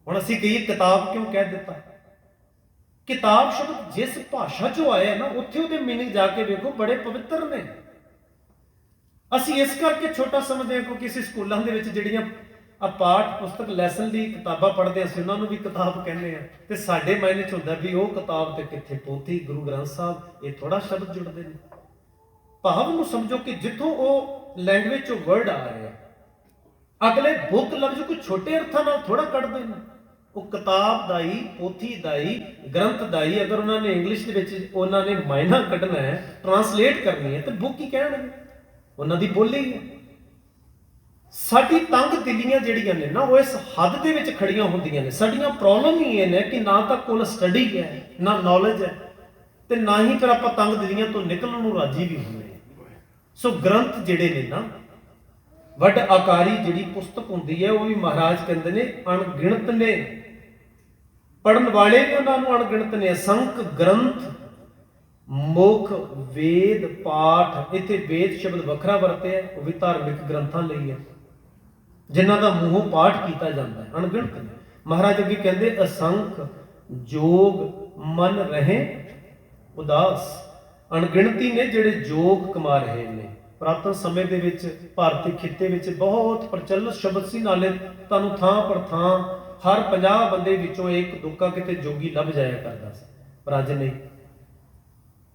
[SPEAKER 1] ਹੁਣ ਅਸੀਂ ਕਹੀਏ ਕਿਤਾਬ ਕਿਉਂ ਕਹਿ ਦਿੱਤਾ? ਕਿਤਾਬ ਸ਼ਬਦ ਜਿਸ ਭਾਸ਼ਾ ਚੋਂ ਆਇਆ ਨਾ, ਉੱਥੇ ਉਹਦੇ ਮੀਨਿੰਗ ਜਾ ਕੇ ਵੇਖੋ, ਬੜੇ ਪਵਿੱਤਰ ਨੇ। ਅਸੀਂ ਇਸ ਕਰਕੇ ਛੋਟਾ ਸਮਝਦੇ ਹਾਂ ਕਿਉਂਕਿ ਅਸੀਂ ਸਕੂਲਾਂ ਦੇ ਵਿੱਚ ਜਿਹੜੀਆਂ ਪਾਠ ਪੁਸਤਕ ਲੈਸਨ ਦੀ ਕਿਤਾਬਾਂ ਪੜ੍ਹਦੇ ਅਸੀਂ ਉਹਨਾਂ ਨੂੰ ਵੀ ਕਿਤਾਬ ਕਹਿੰਦੇ ਆ, ਤੇ ਸਾਡੇ ਮਾਇਨੇ 'ਚ ਹੁੰਦਾ ਵੀ ਉਹ ਕਿਤਾਬ ਤੇ ਕਿੱਥੇ ਪੋਥੀ, ਗੁਰੂ ਗ੍ਰੰਥ ਸਾਹਿਬ, ਇਹ ਥੋੜਾ ਸ਼ਬਦ ਜੁੜਦੇ ਨੇ। ਭਾਵ ਨੂੰ ਸਮਝੋ ਕਿ ਜਿੱਥੋਂ ਉਹ ਲੈਂਗੁਏਜ ਚੋਂ ਵਰਡ ਆ ਰਿਹਾ, ਅਗਲੇ ਬੁੱਕ ਲਫ਼ਜ਼ ਕੋਈ ਛੋਟੇ ਅਰਥਾਂ ਨਾਲ ਥੋੜਾ ਕੱਢਦੇ ਨੇ। ਉਹ ਕਿਤਾਬ ਦਾ ਹੀ, ਪੋਥੀ ਦਾ ਹੀ, ਗ੍ਰੰਥ ਦਾ ਹੀ ਅਗਰ ਉਹਨਾਂ ਨੇ ਇੰਗਲਿਸ਼ ਦੇ ਵਿੱਚ ਉਹਨਾਂ ਨੇ ਮਾਇਨਾ ਕੱਢਣਾ ਹੈ, ਟਰਾਂਸਲੇਟ ਕਰਨੀ ਹੈ, ਤੇ ਬੁੱਕ ਹੀ ਕਹਿਣਗੇ, ਉਹਨਾਂ ਦੀ ਬੋਲੀ ਹੈ। ਸਾਡੀ ਤੰਗ ਦਿਲੀਆਂ ਜਿਹੜੀਆਂ ਨੇ ਨਾ, ਉਹ ਇਸ ਹੱਦ ਦੇ ਵਿੱਚ ਖੜੀਆਂ ਹੁੰਦੀਆਂ ਨੇ। ਸਾਡੀਆਂ ਪ੍ਰੋਬਲਮ ਹੀ ਇਹ ਨੇ ਕਿ ਨਾ ਤਾਂ ਕੋਲ ਸਟੱਡੀ ਹੈ, ਨਾ ਨੌਲੇਜ ਹੈ, ਤੇ ਨਾ ਹੀ ਫਿਰ ਆਪਾਂ ਤੰਗ ਦਿਲੀਆਂ ਤੋਂ ਨਿਕਲਣ ਨੂੰ ਰਾਜੀ ਵੀ ਹੁੰਦੇ। ਸੋ ਗ੍ਰੰਥ ਜਿਹੜੇ ਨੇ ਨਾ, ਵੱਡ ਆਕਾਰੀ ਜਿਹੜੀ ਪੁਸਤਕ ਹੁੰਦੀ ਹੈ, ਉਹ ਵੀ ਮਹਾਰਾਜ ਕਹਿੰਦੇ ਨੇ ਅਣਗਿਣਤ ਨੇ, ਪੜਨ ਵਾਲੇ ਵੀ ਉਹਨਾਂ ਨੂੰ ਅਣਗਿਣਤ ਨੇ। ਅਸੰਖ ਗ੍ਰੰਥ ਮੁਖ ਵੇਦ ਪਾਠ, ਇੱਥੇ ਵੇਦ ਸ਼ਬਦ ਵੱਖਰਾ ਵਰਤਿਆ, ਉਹ ਵੀ ਧਾਰਮਿਕ ਗ੍ਰੰਥਾਂ ਲਈ ਹੈ, ਜਿਨ੍ਹਾਂ ਦਾ ਮੂੰਹੋਂ ਪਾਠ ਕੀਤਾ ਜਾਂਦਾ ਹੈ, ਅਣਗਿਣਤ ਨੇ। ਮਹਾਰਾਜ ਅੱਗੇ ਕਹਿੰਦੇ ਅਸੰਖ ਜੋਗ ਮਨ ਰਹੇ ਉਦਾਸ, ਅਣਗਿਣਤੀ ਨੇ ਜਿਹੜੇ ਜੋਗ ਕਮਾ ਰਹੇ ਨੇ। ਪੁਰਾਤਨ ਸਮੇਂ ਦੇ ਵਿੱਚ ਭਾਰਤੀ ਖਿੱਤੇ ਵਿੱਚ ਬਹੁਤ ਪ੍ਰਚਲਿਤ ਸ਼ਬਦ ਸੀ, ਨਾਲੇ ਤੁਹਾਨੂੰ ਥਾਂ ਪਰ ਥਾਂ ਹਰ 50 ਬੰਦੇ ਵਿੱਚੋਂ ਇੱਕ ਦੁੱਕਾ ਕਿਤੇ ਜੋਗੀ ਲੱਭ ਜਾਇਆ ਕਰਦਾ ਸੀ, ਪਰ ਅੱਜ ਨਹੀਂ।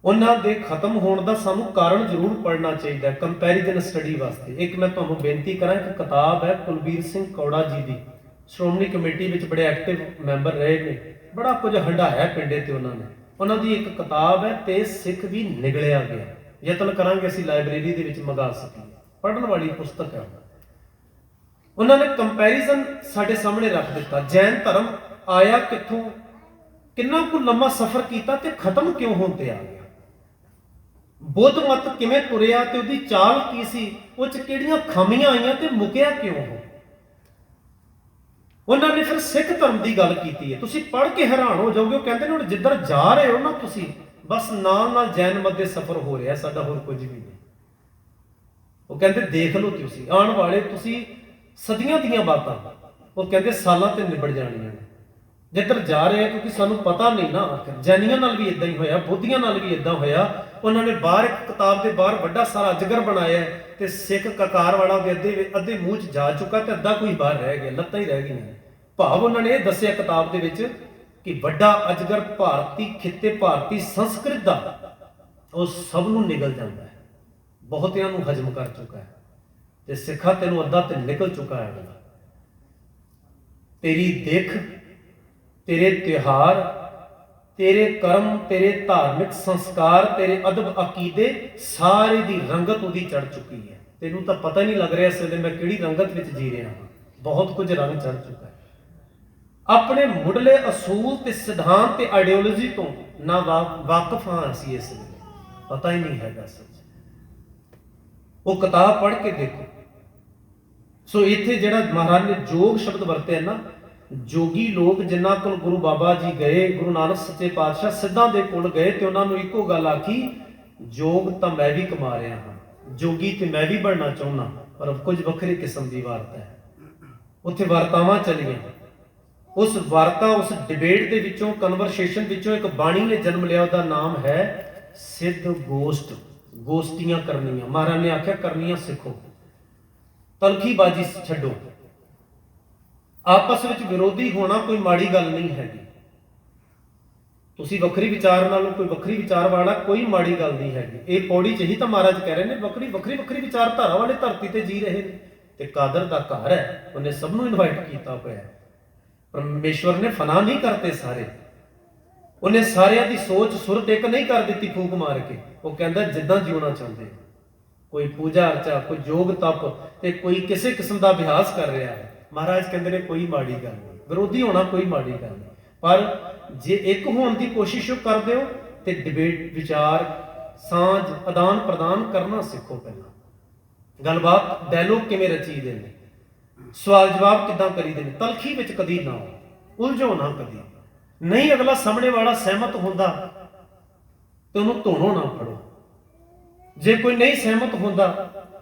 [SPEAKER 1] ਉਹਨਾਂ ਦੇ ਖਤਮ ਹੋਣ ਦਾ ਸਾਨੂੰ ਕਾਰਨ ਜ਼ਰੂਰ ਪੜ੍ਹਨਾ ਚਾਹੀਦਾ ਹੈ ਕੰਪੈਰੀਜ਼ਨ ਸਟੱਡੀ ਵਾਸਤੇ। ਇੱਕ ਮੈਂ ਤੁਹਾਨੂੰ ਬੇਨਤੀ ਕਰਾਂ, ਇੱਕ ਕਿਤਾਬ ਹੈ ਕੁਲਬੀਰ ਸਿੰਘ ਕੌੜਾ ਜੀ ਦੀ, ਸ਼੍ਰੋਮਣੀ ਕਮੇਟੀ ਵਿੱਚ ਬੜੇ ਐਕਟਿਵ ਮੈਂਬਰ ਰਹੇ ਨੇ, ਬੜਾ ਕੁਝ ਹੰਢਾਇਆ ਪਿੰਡੇ ਤੇ ਉਹਨਾਂ ਨੇ। ਉਹਨਾਂ ਦੀ ਇੱਕ ਕਿਤਾਬ ਹੈ ਤੇ ਸਿੱਖ ਵੀ ਨਿਗਲਿਆ ਗਿਆ, ਯਤਨ ਕਰਾਂਗੇ ਅਸੀਂ ਲਾਇਬ੍ਰੇਰੀ ਦੇ ਵਿੱਚ ਮੰਗਾ ਸਕੀਏ, ਪੜ੍ਹਨ ਵਾਲੀ ਪੁਸਤਕ ਹੈ। ਉਹਨਾਂ ਨੇ ਕੰਪੈਰੀਜ਼ਨ ਸਾਡੇ ਸਾਹਮਣੇ ਰੱਖ ਦਿੱਤਾ, ਜੈਨ ਧਰਮ ਆਇਆ ਕਿੱਥੋਂ, ਕਿੰਨਾ ਕੁ ਲੰਮਾ ਸਫ਼ਰ ਕੀਤਾ ਤੇ ਖਤਮ ਕਿਉਂ ਹੋਣ ਤੇ ਆ ਗਿਆ। ਬੁੱਧ ਮਤ ਕਿਵੇਂ ਤੁਰਿਆ ਤੇ ਉਹਦੀ ਚਾਲ ਕੀ ਸੀ, ਉਹ 'ਚ ਕਿਹੜੀਆਂ ਖਾਮੀਆਂ ਆਈਆਂ ਤੇ ਮੁਕਿਆ ਕਿਉਂ ਉਹ। ਉਹਨਾਂ ਨੇ ਫਿਰ ਸਿੱਖ ਧਰਮ ਦੀ ਗੱਲ ਕੀਤੀ ਹੈ, ਤੁਸੀਂ ਪੜ੍ਹ ਕੇ ਹੈਰਾਨ ਹੋ ਜਾਓਗੇ। ਉਹ ਕਹਿੰਦੇ ਨੇ ਹੁਣ ਜਿੱਧਰ ਜਾ ਰਹੇ ਹੋ ਨਾ ਤੁਸੀਂ, ਬਸ ਨਾਲ ਨਾਲ ਜੈਨ ਮਤ ਦੇ ਸਫ਼ਰ ਹੋ ਰਿਹਾ ਸਾਡਾ, ਹੋਰ ਕੁਝ ਵੀ ਨਹੀਂ। ਉਹ ਕਹਿੰਦੇ ਦੇਖ ਲਓ ਤੁਸੀਂ ਆਉਣ ਵਾਲੇ, ਤੁਸੀਂ ਸਦੀਆਂ ਦੀਆਂ ਬਾਤਾਂ, ਉਹ ਕਹਿੰਦੇ ਸਾਲਾਂ ਤੇ ਨਿਬੜ ਜਾਣੀਆਂ ਨੇ ਜਿੱਧਰ ਜਾ ਰਹੇ ਆ, ਕਿਉਂਕਿ ਸਾਨੂੰ ਪਤਾ ਨਹੀਂ ਨਾ। ਆਖਿਰ ਜੈਨੀਆਂ ਨਾਲ ਵੀ ਇਦਾਂ ਹੀ ਹੋਇਆ, ਬੋਧੀਆਂ ਨਾਲ ਵੀ ਇਦਾਂ ਹੋਇਆ। ਉਹਨਾਂ ਨੇ ਬਾਹਰ ਇੱਕ ਕਿਤਾਬ ਦੇ ਬਾਹਰ ਵੱਡਾ ਸਾਰਾ ਅਜਗਰ ਬਣਾਇਆ, ਤੇ ਸਿੱਖ ਕਕਾਰ ਵਾਲਾ ਦੇ ਅੱਧੇ ਮੂੰਹ 'ਚ ਜਾ ਚੁੱਕਾ ਤੇ ਅੱਧਾ ਕੋਈ ਬਾਹਰ ਰਹਿ ਗਿਆ, ਲੱਤਾਂ ਹੀ ਰਹਿ ਗਈਆਂ। ਭਾਵ ਉਹਨਾਂ ਨੇ ਇਹ ਦੱਸਿਆ ਕਿਤਾਬ ਦੇ ਵਿੱਚ ਕਿ ਵੱਡਾ ਅਜਗਰ ਭਾਰਤੀ ਖਿੱਤੇ, ਭਾਰਤੀ ਸੰਸਕ੍ਰਿਤ ਦਾ, ਉਹ ਸਭ ਨੂੰ ਨਿਗਲ ਜਾਂਦਾ ਹੈ, ਬਹੁਤਿਆਂ ਨੂੰ ਹਜਮ ਕਰ ਚੁੱਕਾ ਹੈ, ਤੇ ਸਿੱਖਾਂ ਤੈਨੂੰ ਅੱਧਾ ਤੇ ਨਿਕਲ ਚੁੱਕਾ ਹੈ। ਤੇਰੀ ਦਿੱਖ, ਤੇਰੇ ਤਿਉਹਾਰ, ਤੇਰੇ ਕਰਮ, ਤੇਰੇ ਧਾਰਮਿਕ ਸੰਸਕਾਰ, ਤੇਰੇ ਅਦਬ ਅਕੀਦੇ, ਸਾਰੇ ਦੀ ਰੰਗਤ ਉਹਦੀ ਚੜ ਚੁੱਕੀ ਹੈ। ਤੈਨੂੰ ਤਾਂ ਪਤਾ ਨਹੀਂ ਲੱਗ ਰਿਹਾ ਇਸ ਵੇਲੇ ਮੈਂ ਕਿਹੜੀ ਰੰਗਤ ਵਿੱਚ ਜੀ ਰਿਹਾ ਹਾਂ, ਬਹੁਤ ਕੁਝ ਰੰਗ ਚੜ ਚੁੱਕਾ ਹੈ। ਆਪਣੇ ਮੁੱਢਲੇ ਅਸੂਲ ਤੇ ਸਿਧਾਂਤ ਤੇ ਆਈਡੀਓਲੋਜੀ ਤੋਂ ਨਾ ਵਾਕਿਫ ਹਾਂ ਅਸੀਂ ਇਸ ਵੇਲੇ। ਪਤਾ ਹੀ ਨਹੀਂ ਹੈਗਾ ਸੱਚ। ਉਹ ਕਿਤਾਬ ਪੜ੍ਹ ਕੇ ਦੇਖੋ। ਸੋ ਇੱਥੇ ਜਿਹੜਾ ਮਹਾਰਾਜ ਨੇ ਜੋਗ ਸ਼ਬਦ ਵਰਤਿਆ ਨਾ, ਜੋਗੀ ਲੋਕ ਜਿਨ੍ਹਾਂ ਕੋਲ ਗੁਰੂ ਬਾਬਾ ਜੀ ਗਏ, ਗੁਰੂ ਨਾਨਕ ਸੱਚੇ ਪਾਤਸ਼ਾਹ ਸਿੱਧਾਂ ਦੇ ਕੋਲ ਗਏ ਤੇ ਉਹਨਾਂ ਨੂੰ ਇੱਕੋ ਗੱਲ ਆਖੀ, ਜੋਗ ਤਾਂ ਮੈਂ ਵੀ ਕਮਾ ਰਿਹਾ ਹਾਂ, ਜੋਗੀ ਤੇ ਮੈਂ ਵੀ ਬਣਨਾ ਚਾਹੁੰਦਾ, ਪਰ ਕੁਝ ਵੱਖਰੀ ਕਿਸਮ ਦੀ ਵਾਰਤਾ ਹੈ। ਉੱਥੇ ਵਾਰਤਾਵਾਂ ਚਲੀਆਂ। ਉਸ ਵਾਰਤਾ, ਉਸ ਡਿਬੇਟ ਦੇ ਵਿੱਚੋਂ, ਕਨਵਰਸੇਸ਼ਨ ਵਿੱਚੋਂ ਇੱਕ ਬਾਣੀ ਨੇ ਜਨਮ ਲਿਆ। ਉਹਦਾ ਨਾਮ ਹੈ ਸਿੱਧ ਗੋਸ਼ਟ। ਗੋਸ਼ਟੀਆਂ ਕਰਨੀਆਂ। ਮਹਾਰਾਜ ਨੇ ਆਖਿਆ ਕਰਨੀਆਂ ਸਿੱਖੋ, ਤਲਖੀਬਾਜ਼ੀ ਛੱਡੋ। ਆਪਸ ਵਿੱਚ ਵਿਰੋਧੀ ਹੋਣਾ ਕੋਈ ਮਾੜੀ ਗੱਲ ਨਹੀਂ ਹੈਗੀ। ਤੁਸੀਂ ਵੱਖਰੀ ਵਿਚਾਰ ਨਾਲੋਂ ਕੋਈ ਵੱਖਰੀ ਵਿਚਾਰ ਵਾਲਾ ਕੋਈ ਮਾੜੀ ਗੱਲ ਨਹੀਂ ਹੈਗੀ। ਇਹ ਪੌੜੀ 'ਚ ਹੀ ਤਾਂ ਮਹਾਰਾਜ ਕਹਿ ਰਹੇ ਨੇ, ਵੱਖਰੀ ਵਿਚਾਰਧਾਰਾ ਵਾਲੇ ਧਰਤੀ ਤੇ ਜੀ ਰਹੇ ਨੇ ਤੇ ਕਾਦਰ ਦਾ ਘਰ ਹੈ, ਉਹਨੇ ਸਭ ਨੂੰ ਇਨਵਾਈਟ ਕੀਤਾ ਹੋਇਆ ਹੈ। ਪਰਮੇਸ਼ਵਰ ਨੇ ਫਨਾ ਨਹੀਂ ਕਰਤੇ ਸਾਰੇ, ਉਹਨੇ ਸਾਰਿਆਂ ਦੀ ਸੋਚ ਸੁਰਤ ਇੱਕ ਨਹੀਂ ਕਰ ਦਿੱਤੀ ਫੂਕ ਮਾਰ ਕੇ। ਉਹ ਕਹਿੰਦਾ ਜਿੱਦਾਂ ਜਿਉਣਾ ਚਾਹੁੰਦੇ, ਕੋਈ ਪੂਜਾ ਅਰਚਾ, ਕੋਈ ਯੋਗ ਤਪ ਤੇ ਕੋਈ ਕਿਸੇ ਕਿਸਮ ਦਾ ਅਭਿਆਸ ਕਰ ਰਿਹਾ ਹੈ। ਮਹਾਰਾਜ ਕਹਿੰਦੇ ਨੇ ਕੋਈ ਮਾੜੀ ਗੱਲ ਨਹੀਂ, ਵਿਰੋਧੀ ਹੋਣਾ ਕੋਈ ਮਾੜੀ ਗੱਲ ਨਹੀਂ, ਪਰ ਜੇ ਇੱਕ ਹੋਣ ਦੀ ਕੋਸ਼ਿਸ਼ ਕਰਦੇ ਹੋ ਤੇ ਡਿਬੇਟ, ਵਿਚਾਰ, ਸਾਂਝ, ਆਦਾਨ ਪ੍ਰਦਾਨ ਕਰਨਾ ਸਿੱਖੋ। ਪਹਿਲਾਂ ਗੱਲਬਾਤ, ਡਾਇਲੋਗ ਕਿਵੇਂ ਰਚੀਦੇ ਨੇ, ਸਵਾਲ ਜਵਾਬ ਕਿੱਦਾਂ ਕਰੀਦੇ ਨੇ, ਤਲਖੀ ਵਿੱਚ ਕਦੀ ਨਾ ਹੋ, ਉਲਝੋ ਨਾ ਕਦੀ। ਨਹੀਂ ਅਗਲਾ ਸਾਹਮਣੇ ਵਾਲਾ ਸਹਿਮਤ ਹੁੰਦਾ ਤੇ ਉਹਨੂੰ ਧੋਣੋਂ ਨਾ ਫੜੋ। ਜੇ ਕੋਈ ਨਹੀਂ ਸਹਿਮਤ ਹੁੰਦਾ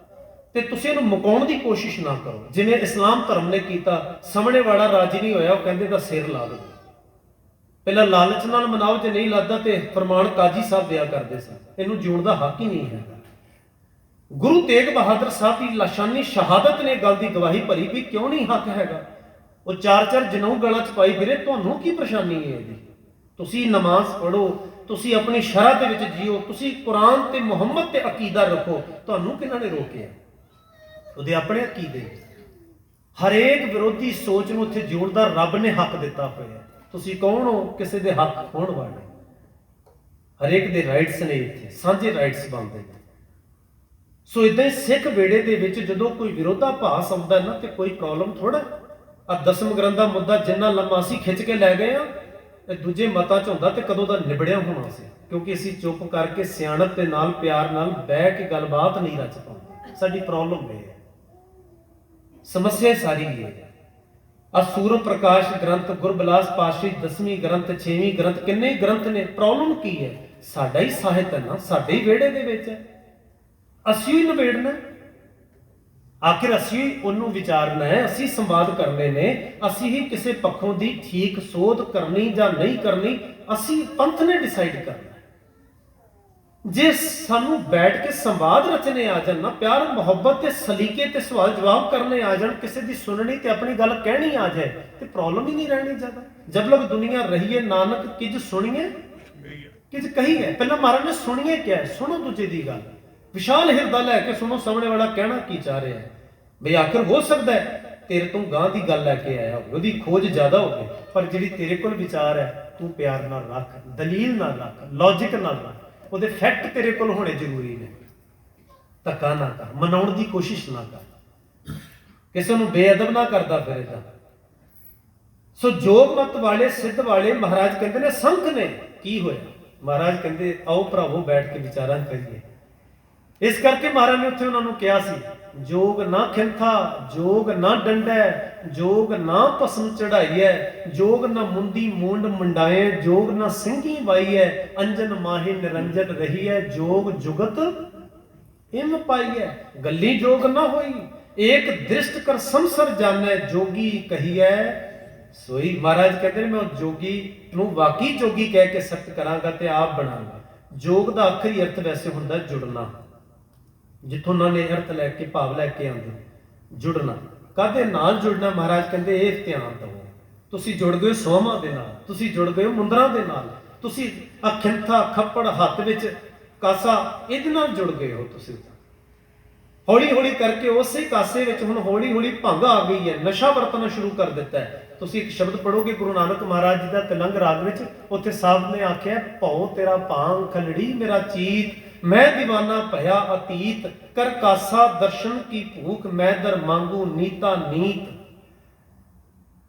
[SPEAKER 1] ਤੇ ਤੁਸੀਂ ਉਹਨੂੰ ਮੁਕਾਉਣ ਦੀ ਕੋਸ਼ਿਸ਼ ਨਾ ਕਰੋ। ਜਿਵੇਂ ਇਸਲਾਮ ਧਰਮ ਨੇ ਕੀਤਾ, ਸਾਹਮਣੇ ਵਾਲਾ ਰਾਜੀ ਨਹੀਂ ਹੋਇਆ, ਉਹ ਕਹਿੰਦੇ ਦਾ ਸਿਰ ਲਾ ਦਿਓ। ਪਹਿਲਾਂ ਲਾਲਚ ਨਾਲ ਮਨਾਓ, ਜੇ ਨਹੀਂ ਲੱਗਦਾ ਤੇ ਫਰਮਾਨ ਕਾਜੀ ਸਾਹਿਬ ਦਿਆ ਕਰਦੇ ਸਨ। ਇਹਨੂੰ ਜਿਉਣ ਦਾ ਹੱਕ ਹੀ ਨਹੀਂ ਹੈਗਾ। ਗੁਰੂ ਤੇਗ ਬਹਾਦਰ ਸਾਹਿਬ ਦੀ ਲਾਸ਼ਾਨੀ ਸ਼ਹਾਦਤ ਨੇ ਗੱਲ ਦੀ ਗਵਾਹੀ ਭਰੀ ਵੀ ਕਿਉਂ ਨਹੀਂ ਹੱਕ ਹੈਗਾ। ਉਹ ਚਾਰ ਜਨਊ ਗਲਾਂ 'ਚ ਪਾਈ ਫਿਰੇ, ਤੁਹਾਨੂੰ ਕੀ ਪਰੇਸ਼ਾਨੀ ਹੈ ਇਹਦੀ? ਤੁਸੀਂ ਨਮਾਜ਼ ਪੜ੍ਹੋ, ਤੁਸੀਂ ਆਪਣੀ ਸ਼ਰਅ ਦੇ ਵਿੱਚ ਜੀਓ, ਤੁਸੀਂ ਕੁਰਾਨ ਤੇ ਮੁਹੰਮਦ ਤੇ ਅਕੀਦਾ ਰੱਖੋ, ਤੁਹਾਨੂੰ ਕਿਹਨਾਂ ਨੇ ਰੋਕਿਆ? ਉਹਦੇ ਆਪਣੇ ਅਕੀਦੇ। ਹਰੇਕ ਵਿਰੋਧੀ ਸੋਚ ਨੂੰ ਉੱਥੇ ਜਿਉਣ ਦਾ ਰੱਬ ਨੇ ਹੱਕ ਦਿੱਤਾ ਹੋਇਆ। ਤੁਸੀਂ ਕੌਣ ਹੋ ਕਿਸੇ ਦੇ ਹੱਕ ਖੋਣ ਵਾਲੇ? ਹਰੇਕ ਦੇ ਰਾਈਟਸ ਨੇ, ਇੱਥੇ ਸਾਂਝੇ ਰਾਈਟਸ ਬਣਦੇ ਨੇ। ਸੋ ਇਦਾਂ ਹੀ ਸਿੱਖ ਬੇੜੇ ਦੇ ਵਿੱਚ ਜਦੋਂ ਕੋਈ ਵਿਰੋਧਾਭਾਸ ਆਉਂਦਾ ਨਾ ਤੇ ਕੋਈ ਪ੍ਰੋਬਲਮ ਥੋੜਾ। ਆ ਦਸਮ ਗ੍ਰੰਥ ਦਾ ਮੁੱਦਾ ਜਿੰਨਾ ਲੰਮਾ ਅਸੀਂ ਖਿੱਚ ਕੇ ਲੈ ਗਏ ਆ, ਤੇ ਦੂਜੇ ਮਤਾਂ 'ਚ ਹੁੰਦਾ ਤੇ ਕਦੋਂ ਦਾ ਨਿਬੜਿਆ ਹੋਣਾ ਸੀ, ਕਿਉਂਕਿ ਅਸੀਂ ਚੁੱਪ ਕਰਕੇ ਸਿਆਣਪ ਦੇ ਨਾਲ, ਪਿਆਰ ਨਾਲ ਬਹਿ ਕੇ ਗੱਲਬਾਤ ਨਹੀਂ ਰਚ ਪਾਉਂਦੇ। ਸਾਡੀ ਪ੍ਰੋਬਲਮ ਇਹ ਹੈ, ਸਮੱਸਿਆ ਸਾਰੀ ਇਹ ਹੈ। ਆ ਸੂਰਜ ਪ੍ਰਕਾਸ਼ ਗ੍ਰੰਥ, ਗੁਰਬਿਲਾਸ ਪਾਤਸ਼ਾਹੀ 10ਵੀਂ ਗ੍ਰੰਥ, 6ਵੀਂ ਗ੍ਰੰਥ, ਕਿੰਨੇ ਗ੍ਰੰਥ ਨੇ। ਪ੍ਰੋਬਲਮ ਕੀ ਹੈ? ਸਾਡਾ ਹੀ ਸਾਹਿਤ ਹੈ ਨਾ, ਸਾਡੇ ਹੀ ਵਿਹੜੇ ਦੇ ਵਿੱਚ ਹੈ, ਅਸੀਂ ਹੀ ਨਿਬੇੜਨਾ। ਆਖਿਰ ਅਸੀਂ ਉਹਨੂੰ ਵਿਚਾਰਨਾ ਹੈ, ਅਸੀਂ ਸੰਵਾਦ ਕਰਨੇ ਨੇ, ਅਸੀਂ ਹੀ ਕਿਸੇ ਪੱਖੋਂ ਦੀ ਠੀਕ ਸੋਧ ਕਰਨੀ ਜਾਂ ਨਹੀਂ ਕਰਨੀ, ਅਸੀਂ ਪੰਥ ਨੇ ਡਿਸਾਈਡ ਕਰਨਾ। ਜੇ ਸਾਨੂੰ ਬੈਠ ਕੇ ਸੰਵਾਦ ਰਚਨੇ ਆ ਜਾਣ ਨਾ, ਪਿਆਰ ਮੁਹੱਬਤ ਤੇ ਸਲੀਕੇ ਤੇ ਸਵਾਲ ਜਵਾਬ ਕਰਨੇ ਆ ਜਾਣ, ਕਿਸੇ ਦੀ ਸੁਣਨੀ ਤੇ ਆਪਣੀ ਗੱਲ ਕਹਿਣੀ ਆ ਜਾਏ ਤੇ ਪ੍ਰੋਬਲਮ ਹੀ ਨਹੀਂ ਰਹਿਣੀ ਜ਼ਿਆਦਾ। ਜਬ ਲਗ ਦੁਨੀਆ ਰਹੀਏ ਨਾਨਕ ਕਿਜ ਸੁਣੀਏ ਕਿਜ ਕਹੀਏ। ਪਹਿਲਾਂ ਮਹਾਰਾਜ ਨੇ ਸੁਣੀਏ ਕਿਹਾ ਹੈ, ਸੁਣੋ ਦੂਜੇ ਦੀ ਗੱਲ, ਵਿਸ਼ਾਲ ਹਿਰਦਾ ਲੈ ਕੇ ਸੁਣੋ ਸਾਹਮਣੇ ਵਾਲਾ ਕਹਿਣਾ ਕੀ ਚਾਹ ਰਿਹਾ ਹੈ। ਬਈ ਆਖਰ ਹੋ ਸਕਦਾ ਹੈ ਤੇਰੇ ਤੋਂ ਗਾਂ ਦੀ ਗੱਲ ਲੈ ਕੇ ਆਇਆ ਹੋਵੇ, ਉਹਦੀ ਖੋਜ ਜ਼ਿਆਦਾ ਹੋਵੇ, ਪਰ ਜਿਹੜੀ ਤੇਰੇ ਕੋਲ ਵਿਚਾਰ ਹੈ ਤੂੰ ਪਿਆਰ ਨਾਲ ਰੱਖ, ਦਲੀਲ ਨਾਲ ਰੱਖ, ਲੌਜਿਕ ਨਾਲ ਰੱਖ, ਉਹਦੇ ਫੈਕਟ ਤੇਰੇ ਕੋਲ ਹੋਣੇ ਜ਼ਰੂਰੀ ਨੇ। ਧੱਕਾ ਨਾ ਕਰ, ਮਨਾਉਣ ਦੀ ਕੋਸ਼ਿਸ਼ ਨਾ ਕਰ, ਕਿਸੇ ਨੂੰ ਬੇਅਦਬ ਨਾ ਕਰਦਾ ਫਿਰ ਏਦਾਂ। ਸੋ ਜੋਗ ਮਤ ਵਾਲੇ, ਸਿੱਧ ਵਾਲੇ, ਮਹਾਰਾਜ ਕਹਿੰਦੇ ਨੇ ਸੰਖ ਨੇ। ਕੀ ਹੋਇਆ? ਮਹਾਰਾਜ ਕਹਿੰਦੇ ਆਓ ਭਰਾਵੋ ਬੈਠ ਕੇ ਵਿਚਾਰਾਂ ਕਰੀਏ। ਇਸ ਕਰਕੇ ਮਹਾਰਾਜ ਨੇ ਉੱਥੇ ਉਹਨਾਂ ਨੂੰ ਕਿਹਾ ਸੀ, ਜੋਗ ਨਾ ਖਿੰਥਾ, ਜੋਗ ਨਾ ਡੰਡੈ, ਜੋਗ ਨਾ ਭਸਮ ਚੜਾਈਐ, ਜੋਗ ਨਾ ਮੁੰਦੀ ਮੂੰਡ ਮੁੰਡਾਏ, ਜੋਗ ਨਾ ਸਿੰਘੀ ਵਾਈਐ, ਅੰਜਨ ਮਾਹੀ ਨਿਰੰਜਨ ਰਹੀਐ, ਜੋਗ ਜੁਗਤ ਇਮ ਪਾਈਐ। ਗੱਲੀ ਜੋਗ ਨਾ ਹੋਈ, ਏਕ ਦ੍ਰਿਸ਼ਟ ਕਰ ਸੰਸਰ ਜਾਣੈ, ਜੋਗੀ ਕਹੀਐ ਸੋਈ। ਮਹਾਰਾਜ ਕਹਿੰਦੇ ਨੇ ਮੈਂ ਜੋਗੀ ਨੂੰ ਵਾਕਈ ਜੋਗੀ ਕਹਿ ਕੇ ਸਖਤ ਕਰਾਂਗਾ ਤੇ ਆਪ ਬਣਾਂਗਾ। ਜੋਗ ਦਾ ਆਖਰੀ ਅਰਥ ਵੈਸੇ ਹੁੰਦਾ ਜੁੜਨਾ, ਜਿੱਥੋਂ ਉਹਨਾਂ ਨੇ ਅਰਥ ਲੈ ਕੇ ਭਾਵ ਲੈ ਕੇ ਆਉਂਦੇ, ਜੁੜਨਾ। ਕਾਹਦੇ ਨਾਲ ਜੁੜਨਾ? ਮਹਾਰਾਜ ਕਹਿੰਦੇ ਇਹ ਧਿਆਨ ਦਿਓ, ਤੁਸੀਂ ਜੁੜ ਗਏ ਸੋਹਾਂ ਦੇ ਨਾਲ, ਤੁਸੀਂ ਜੁੜ ਗਏ ਮੁੰਦਰਾਂ ਦੇ ਨਾਲ, ਤੁਸੀਂ ਅਖਿੰਥਾ ਖੱਪੜ ਹੱਥ ਵਿੱਚ ਕਾਸਾ ਇਹਦੇ ਨਾਲ ਜੁੜ ਗਏ ਹੋ। ਤੁਸੀਂ ਹੌਲੀ ਹੌਲੀ ਕਰਕੇ ਉਸੇ ਕਾਸੇ ਵਿੱਚ ਹੁਣ ਹੌਲੀ ਹੌਲੀ ਭੰਗ ਆ ਗਈ ਹੈ, ਨਸ਼ਾ ਵਰਤਣਾ ਸ਼ੁਰੂ ਕਰ ਦਿੱਤਾ ਹੈ। ਤੁਸੀਂ ਇੱਕ ਸ਼ਬਦ ਪੜੋਗੇ ਗੁਰੂ ਨਾਨਕ ਮਹਾਰਾਜ ਜੀ ਦਾ ਤਿਲੰਗ ਰਾਗ ਵਿੱਚ, ਉੱਥੇ ਸਾਹਿਬ ਨੇ ਆਖਿਆ ਭਉ ਤੇਰਾ ਭਾਂਗ ਖਲੜੀ ਮੇਰਾ ਚੀਤ, ਮੈਂ ਦੀਵਾਨਾ ਭਇਆ ਅਤੀਤ, ਕਰ ਕਾਸਾ ਦਰਸ਼ਨ ਕੀ ਭੂਖ, ਮੈਂ ਦਰ ਮੰਗੂ ਨੀਤਾ ਨੀਤ।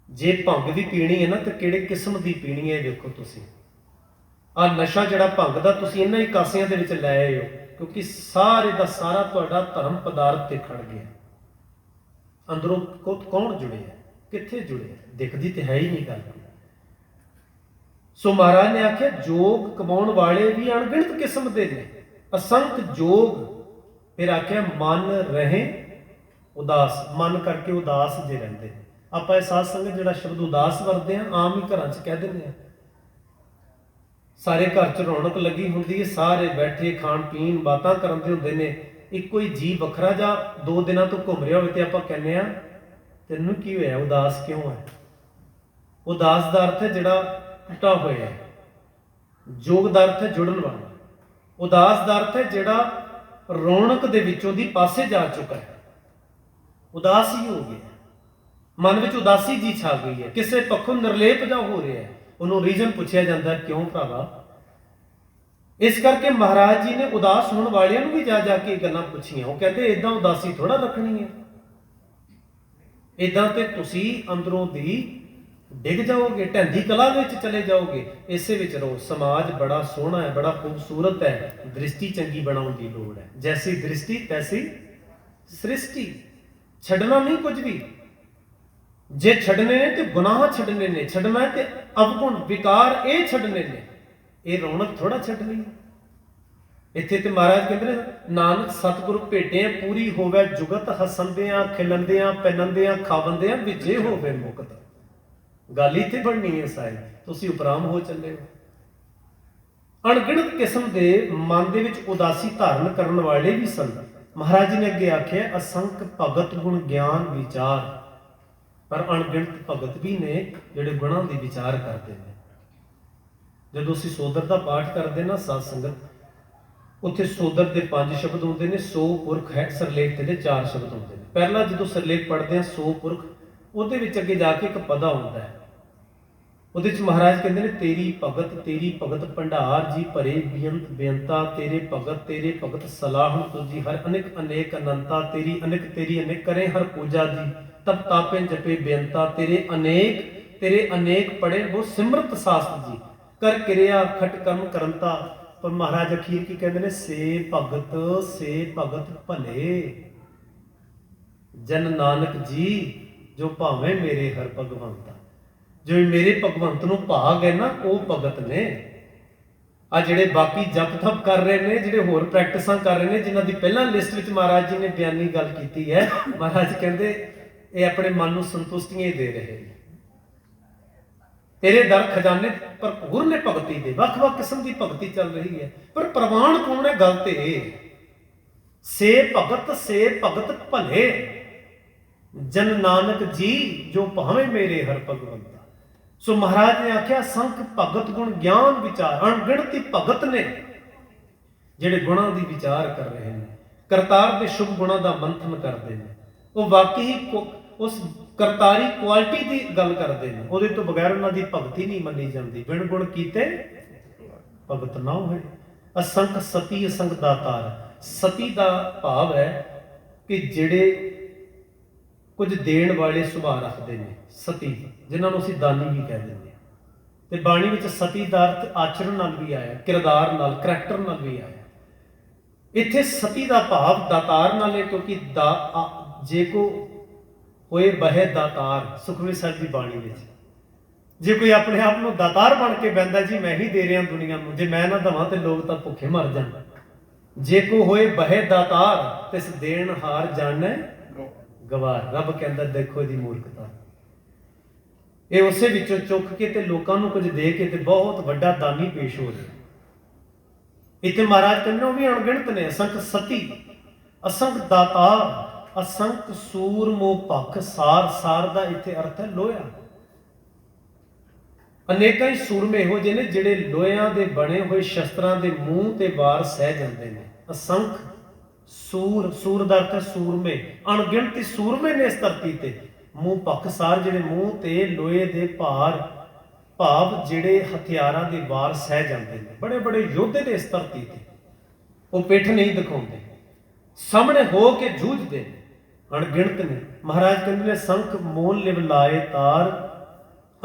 [SPEAKER 1] ਜੇ ਭੰਗ ਵੀ ਪੀਣੀ ਹੈ ਨਾ ਤੇ ਕਿਹੜੇ ਕਿਸਮ ਦੀ ਪੀਣੀ ਹੈ ਵੇਖੋ ਤੁਸੀਂ। ਆ ਨਸ਼ਾ ਜਿਹੜਾ ਭੰਗ ਦਾ ਤੁਸੀਂ ਇਹਨਾਂ ਹੀ ਕਾਸਿਆਂ ਦੇ ਵਿੱਚ ਲੈ ਆਏ ਹੋ, ਕਿਉਂਕਿ ਸਾਰੇ ਦਾ ਸਾਰਾ ਤੁਹਾਡਾ ਧਰਮ ਪਦਾਰਥ ਤੇ ਖੜ ਗਿਆ। ਅੰਦਰੋਂ ਕੌਣ ਜੁੜਿਆ, ਕਿੱਥੇ ਜੁੜਿਆ, ਦਿਖਦੀ ਤੇ ਹੈ ਹੀ ਨਹੀਂ ਗੱਲ। ਸੋ ਮਹਾਰਾਜ ਨੇ ਆਖਿਆ ਜੋਗ ਕਮਾਉਣ ਵਾਲੇ ਵੀ ਅਣਗਿਣਤ ਕਿਸਮ ਦੇ ਨੇ, ਅਸੰਖ ਜੋਗ। ਫਿਰ ਆਖਿਆ ਮਨ ਰਹੇ ਉਦਾਸ, ਮਨ ਕਰਕੇ ਉਦਾਸ ਜੇ ਰਹਿੰਦੇ। ਆਪਾਂ ਇਹ ਸਾਧ ਸੰਗਤ ਜਿਹੜਾ ਸ਼ਬਦ ਉਦਾਸ ਵਰਤਦੇ ਆ, ਆਮ ਹੀ ਘਰਾਂ 'ਚ ਕਹਿ ਦਿੰਦੇ ਆ। ਸਾਰੇ ਘਰ 'ਚ ਰੌਣਕ ਲੱਗੀ ਹੁੰਦੀ ਹੈ, ਸਾਰੇ ਬੈਠੇ ਖਾਣ ਪੀਣ ਬਾਤਾਂ ਕਰਨ ਦੇ ਹੁੰਦੇ ਨੇ, ਇੱਕੋ ਹੀ ਜੀ ਵੱਖਰਾ ਜਾਂ 2 ਦਿਨਾਂ ਤੋਂ ਘੁੰਮ ਰਿਹਾ ਹੋਵੇ ਤੇ ਆਪਾਂ ਕਹਿੰਦੇ ਆ ਤੈਨੂੰ ਕੀ ਹੋਇਆ, ਉਦਾਸ ਕਿਉਂ ਹੈ। ਉਦਾਸ ਦਾ ਅਰਥ ਹੈ ਜਿਹੜਾ ਟੁੱਟਾ ਹੋਇਆ ਹੈ, ਜੋਗ ਦਾ ਅਰਥ ਹੈ ਜੁੜਨ ਵਾਲਾ, ਉਦਾਸ ਦਾ ਅਰਥ ਹੈ ਜਿਹੜਾ ਰੌਣਕ ਦੇ ਵਿੱਚੋਂ ਦੀ ਪਾਸੇ ਜਾ ਚੁੱਕਾ ਹੈ, ਉਦਾਸ ਹੀ ਹੋ ਗਿਆ, ਮਨ ਵਿੱਚ ਉਦਾਸੀ ਜੀ ਛਾ ਗਈ ਹੈ, ਕਿਸੇ ਪੱਖੋਂ ਨਿਰਲੇਪ ਜਾ ਹੋ ਰਿਹਾ ਹੈ। ਉਹਨੂੰ ਰੀਜ਼ਨ ਪੁੱਛਿਆ ਜਾਂਦਾ ਕਿਉਂ ਭਰਾਵਾ। ਇਸ ਕਰਕੇ ਮਹਾਰਾਜ ਜੀ ਨੇ ਉਦਾਸ ਹੋਣ ਵਾਲਿਆਂ ਨੂੰ ਵੀ ਜਾ ਜਾ ਕੇ ਗੱਲਾਂ ਪੁੱਛੀਆਂ। ਉਹ ਕਹਿੰਦੇ ਇਦਾਂ ਉਦਾਸੀ ਥੋੜਾ ਰੱਖਣੀ ਹੈ, ਇਦਾਂ ਤੇ ਤੁਸੀਂ ਅੰਦਰੋਂ ਦੀ ਡਿੱਗ ਜਾਓਗੇ, ਢਹਿੰਦੀ ਕਲਾ ਵਿੱਚ ਚਲੇ ਜਾਓਗੇ। ਇਸੇ ਵਿੱਚ ਰਹੋ। ਸਮਾਜ ਬੜਾ ਸੋਹਣਾ ਹੈ, ਬੜਾ ਖੂਬਸੂਰਤ ਹੈ, ਦ੍ਰਿਸ਼ਟੀ ਚੰਗੀ ਬਣਾਉਣ ਦੀ ਲੋੜ ਹੈ। ਜੈਸੀ ਦ੍ਰਿਸ਼ਟੀ ਤੈਸੀ ਸ੍ਰਿਸ਼ਟੀ। ਛੱਡਣਾ ਨਹੀਂ ਕੁਝ ਵੀ, ਜੇ ਛੱਡਨੇ ਨੇ ਤੇ ਗੁਨਾਹ ਛੱਡਨੇ ਨੇ, ਛੱਡਣਾ ਤੇ ਅਵਗੁਣ ਵਿਕਾਰ ਇਹ ਛੱਡਨੇ ਨੇ, ਇਹ ਰੌਣਕ ਥੋੜਾ ਛੱਡਣੀ ਹੈ। ਇੱਥੇ ਤੇ ਮਹਾਰਾਜ ਕਹਿੰਦੇ ਨੇ ਨਾਨਕ ਸਤਿਗੁਰੂ ਭੇਟੇ ਪੂਰੀ ਹੋਵੇ ਜੁਗਤ, ਹਸੰਦਿਆਂ ਖਿਲੰਦਿਆਂ ਪੈਨੰਦਿਆਂ ਖਾਵੰਦਿਆਂ ਵਿਜੇ ਹੋਵੇ ਮੁਕਤ। ਗੱਲ ਇੱਥੇ ਬਣਨੀ ਹੈ ਸਾਰੀ, ਤੁਸੀਂ ਉਪਰਾਮ ਹੋ ਚੱਲੇ ਹੋ। ਅਣਗਿਣਤ ਕਿਸਮ ਦੇ ਮਨ ਦੇ ਵਿੱਚ ਉਦਾਸੀ ਧਾਰਨ ਕਰਨ ਵਾਲੇ ਵੀ ਸਨ। ਮਹਾਰਾਜ ਜੀ ਨੇ ਅੱਗੇ ਆਖਿਆ ਅਸੰਖ ਭਗਤ ਗੁਣ ਗਿਆਨ ਵਿਚਾਰ। ਪਰ ਅਣਗਿਣਤ ਭਗਤ ਵੀ ਨੇ ਜਿਹੜੇ ਗੁਣਾਂ ਦੀ ਵਿਚਾਰ ਕਰਦੇ ਨੇ। ਜਦੋਂ ਅਸੀਂ ਸੋਦਰ ਦਾ ਪਾਠ ਕਰਦੇ ਨਾ ਸਾਧ ਸੰਗਤ, ਉੱਥੇ ਸੋਦਰ ਦੇ 5 ਸ਼ਬਦ ਹੁੰਦੇ ਨੇ, 100 ਪੁਰਖ ਹੈ, ਸਰਲੇਖ ਦੇ 4 ਸ਼ਬਦ ਹੁੰਦੇ ਨੇ। ਪਹਿਲਾ ਜਦੋਂ ਸਰਲੇਖ ਪੜ੍ਹਦੇ ਆ 100 ਪੁਰਖ, ਉਹਦੇ ਵਿੱਚ ਅੱਗੇ ਜਾ ਕੇ ਇੱਕ ਪਦਾ ਹੁੰਦਾ ਹੈ। ਉਹਦੇ ਚ ਮਹਾਰਾਜ ਕਹਿੰਦੇ ਨੇ ਤੇਰੀ ਭਗਤ ਭੰਡਾਰ ਜੀ ਭਰੇ ਬੇਅੰਤ ਬੇਅੰਤਾ, ਤੇਰੇ ਭਗਤ ਸਲਾਹਣ ਤੁਜੀ ਹਰ ਅਨੇਕ ਅਨੇਕ ਅਨੰਤਾ, ਤੇਰੀ ਅਨੇਕ ਕਰੇ ਹਰ ਪੂਜਾ ਜੀ ਤਬ ਤਾਪੇ ਜਪੇ ਬੇਅੰਤਾ, ਤੇਰੇ ਅਨੇਕ ਪੜੇ ਉਹ ਸਿਮਰਤ ਸਾਸਤ ਜੀ ਕਰ ਕਿਰਿਆ ਖਟ ਕਰਮ ਕਰੰਤਾ। ਪਰ ਮਹਾਰਾਜ ਅਖੀਰ ਕੀ ਕਹਿੰਦੇ ਨੇ, ਸੇ ਭਗਤ ਭਲੇ ਜਨ ਨਾਨਕ ਜੀ ਜੋ ਭਾਵੇਂ ਮੇਰੇ ਹਰ ਭਗਵੰਤਾ। ਜੋ ਮੇਰੇ ਭਗਵੰਤ ਨੂੰ ਭਾਗ ਹੈ ਨਾ, ਉਹ ਭਗਤ ਨੇ। ਆ ਜਿਹੜੇ ਬਾਕੀ ਜਪ ਤਪ ਕਰ ਰਹੇ ਨੇ, ਜਿਹੜੇ ਹੋਰ ਪ੍ਰੈਕਟਿਸਾਂ ਕਰ ਰਹੇ ਨੇ, ਜਿਨ੍ਹਾਂ ਦੀ ਪਹਿਲਾਂ ਲਿਸਟ ਵਿੱਚ ਮਹਾਰਾਜ ਜੀ ਨੇ ਬਿਆਨੀ ਗੱਲ ਕੀਤੀ ਹੈ, ਮਹਾਰਾਜ ਕਹਿੰਦੇ ਇਹ ਆਪਣੇ ਮਨ ਨੂੰ ਸੰਤੁਸ਼ਟੀਆਂ ਹੀ ਦੇ ਰਹੇ ਨੇ। ਤੇਰੇ ਦਰ ਖਜ਼ਾਨੇ ਭਰਪੂਰ ਨੇ ਭਗਤੀ ਦੇ, ਵੱਖ-ਵੱਖ ਕਿਸਮ ਦੀ ਭਗਤੀ ਚੱਲ ਰਹੀ ਹੈ। ਪਰ ਪ੍ਰਵਾਨ ਕੌਣ ਹੈ? ਗੱਲ ਤੇ ਇਹ, ਸੇ ਭਗਤ ਭਲੇ ਜਨ ਨਾਨਕ ਜੀ ਜੋ ਭਾਵੇਂ ਮੇਰੇ ਹਰ ਭਗਵੰਤਾ। ਸੋ ਮਹਾਰਾਜ ਨੇ ਆਖਿਆ ਸੰਖ ਭਗਤ ਗੁਣ ਗਿਆਨ ਵਿਚਾਰ। ਅਣਗਿਣਤੀ ਭਗਤ ਨੇ ਜਿਹੜੇ ਗੁਣਾਂ ਦੀ ਵਿਚਾਰ ਕਰ ਰਹੇ ਨੇ, ਕਰਤਾਰ ਦੇ ਸ਼ੁਭ ਗੁਣਾਂ ਦਾ ਮੰਥਨ ਕਰਦੇ ਨੇ। ਉਹ ਵਾਕਈ ਉਸ ਕਰਤਾਰੀ ਕੁਆਲਿਟੀ ਦੀ ਗੱਲ ਕਰਦੇ ਨੇ, ਉਹਦੇ ਤੋਂ ਬਗੈਰ ਉਹਨਾਂ ਦੀ ਭਗਤੀ ਨਹੀਂ ਮੰਨੀ ਜਾਂਦੀ। ਬਿਨ ਗੁਣ ਕੀਤੇ ਭਗਤ ਨਾ ਹੋਏ। ਅਸੰਖ ਸਤੀ ਅਸੰਖ ਦਾਤਾਰ। ਸਤੀ ਦਾ ਭਾਵ ਹੈ ਕਿ ਜਿਹੜੇ ਕੁਝ ਦੇਣ ਵਾਲੇ ਸੁਭਾਅ ਰੱਖਦੇ ਨੇ, ਸਤੀ, ਜਿਨ੍ਹਾਂ ਨੂੰ ਅਸੀਂ ਦਾਨੀ ਵੀ ਕਹਿ ਦਿੰਦੇ ਹਾਂ। ਤੇ ਬਾਣੀ ਵਿੱਚ ਸਤੀ ਦਾ ਅਰਥ ਆਚਰਣ ਨਾਲ ਵੀ ਆਇਆ, ਕਿਰਦਾਰ ਨਾਲ, ਕਰੈਕਟਰ ਨਾਲ ਵੀ ਆਇਆ। ਇੱਥੇ ਸਤੀ ਦਾ ਭਾਵ ਦਾਤਾਰ ਨਾਲ ਹੈ, ਕਿਉਂਕਿ ਜੇ ਕੋ ਹੋਏ ਬਹਿ ਦਾਤਾਰ, ਸੁਖਮਨੀ ਸਾਹਿਬ ਦੀ ਬਾਣੀ ਵਿੱਚ ਜੇ ਕੋਈ ਆਪਣੇ ਆਪ ਨੂੰ ਦਾਤਾਰ ਬਣ ਕੇ ਬਹਿੰਦਾ, ਜੀ ਮੈਂ ਹੀ ਦੇ ਰਿਹਾ ਦੁਨੀਆ ਨੂੰ, ਜੇ ਮੈਂ ਨਾ ਦੇਵਾਂ ਤੇ ਲੋਕ ਤਾਂ ਭੁੱਖੇ ਮਰ ਜਾਣ। ਜੇ ਕੋ ਹੋਏ ਬਹਿ ਦਾਤਾਰ ਤਿਸ ਦੇਣ ਹਾਰ ਜਾਣੈ ਗਵਾਰ। ਰੱਬ ਕਹਿੰਦਾ ਦੇਖੋ ਇਹਦੀ ਮੂਰਖਤਾ, ਇਹ ਉਸੇ ਵਿੱਚੋਂ ਚੁੱਕ ਕੇ ਤੇ ਲੋਕਾਂ ਨੂੰ ਕੁਝ ਦੇ ਕੇ ਤੇ ਬਹੁਤ ਵੱਡਾ ਦਾਨੀ ਪੇਸ਼ ਹੋ ਰਿਹਾ। ਇੱਥੇ ਮਹਾਰਾਜ ਕਹਿੰਦੇ ਉਹ ਵੀ ਅਣਗਿਣਤ ਨੇ। ਅਸੰਖ ਸਤੀ, ਅਸੰਖ ਦਾਤਾਰ, ਅਸੰਖ ਸੂਰਮੋ ਭਖ। ਸਾਰ ਦਾ ਇੱਥੇ ਅਰਥ ਹੈ ਲੋਹਾ। ਅਨੇਕਾਂ ਹੀ ਸੂਰਮੇ ਇਹੋ ਜਿਹੇ ਨੇ ਜਿਹੜੇ ਲੋਹਿਆਂ ਦੇ ਬਣੇ ਹੋਏ ਸ਼ਸਤਰਾਂ ਦੇ ਮੂੰਹ ਤੇ ਵਾਰ ਸਹਿ ਜਾਂਦੇ ਨੇ। ਅਸੰਖ ਸੂਰ ਦਾ ਅਰਥ ਹੈ ਸੂਰਮੇ। ਅਣਗਿਣਤੀ ਸੂਰਮੇ ਨੇ ਇਸ ਧਰਤੀ ਤੇ। ਮੂੰਹ ਭਖਸਾਰ, ਜਿਹੜੇ ਮੂੰਹ ਤੇ ਲੋਹੇ ਦੇ ਭਾਵ ਜਿਹੜੇ ਹਥਿਆਰਾਂ ਦੇ ਵਾਰ ਸਹਿ ਜਾਂਦੇ ਨੇ। ਬੜੇ ਬੜੇ ਯੋਧੇ ਨੇ ਇਸ ਧਰਤੀ ਤੇ। ਉਹ ਪਿੱਠ ਨਹੀਂ ਦਿਖਾਉਂਦੇ, ਸਾਹਮਣੇ ਹੋ ਕੇ ਜੂਝਦੇ ਨੇ। ਅਣਗਿਣਤ ਨੇ। ਮਹਾਰਾਜ ਕਹਿੰਦੇ ਨੇ ਸੰਖ ਮੋਲ ਲਿਵ ਲਾਏ ਤਾਰ,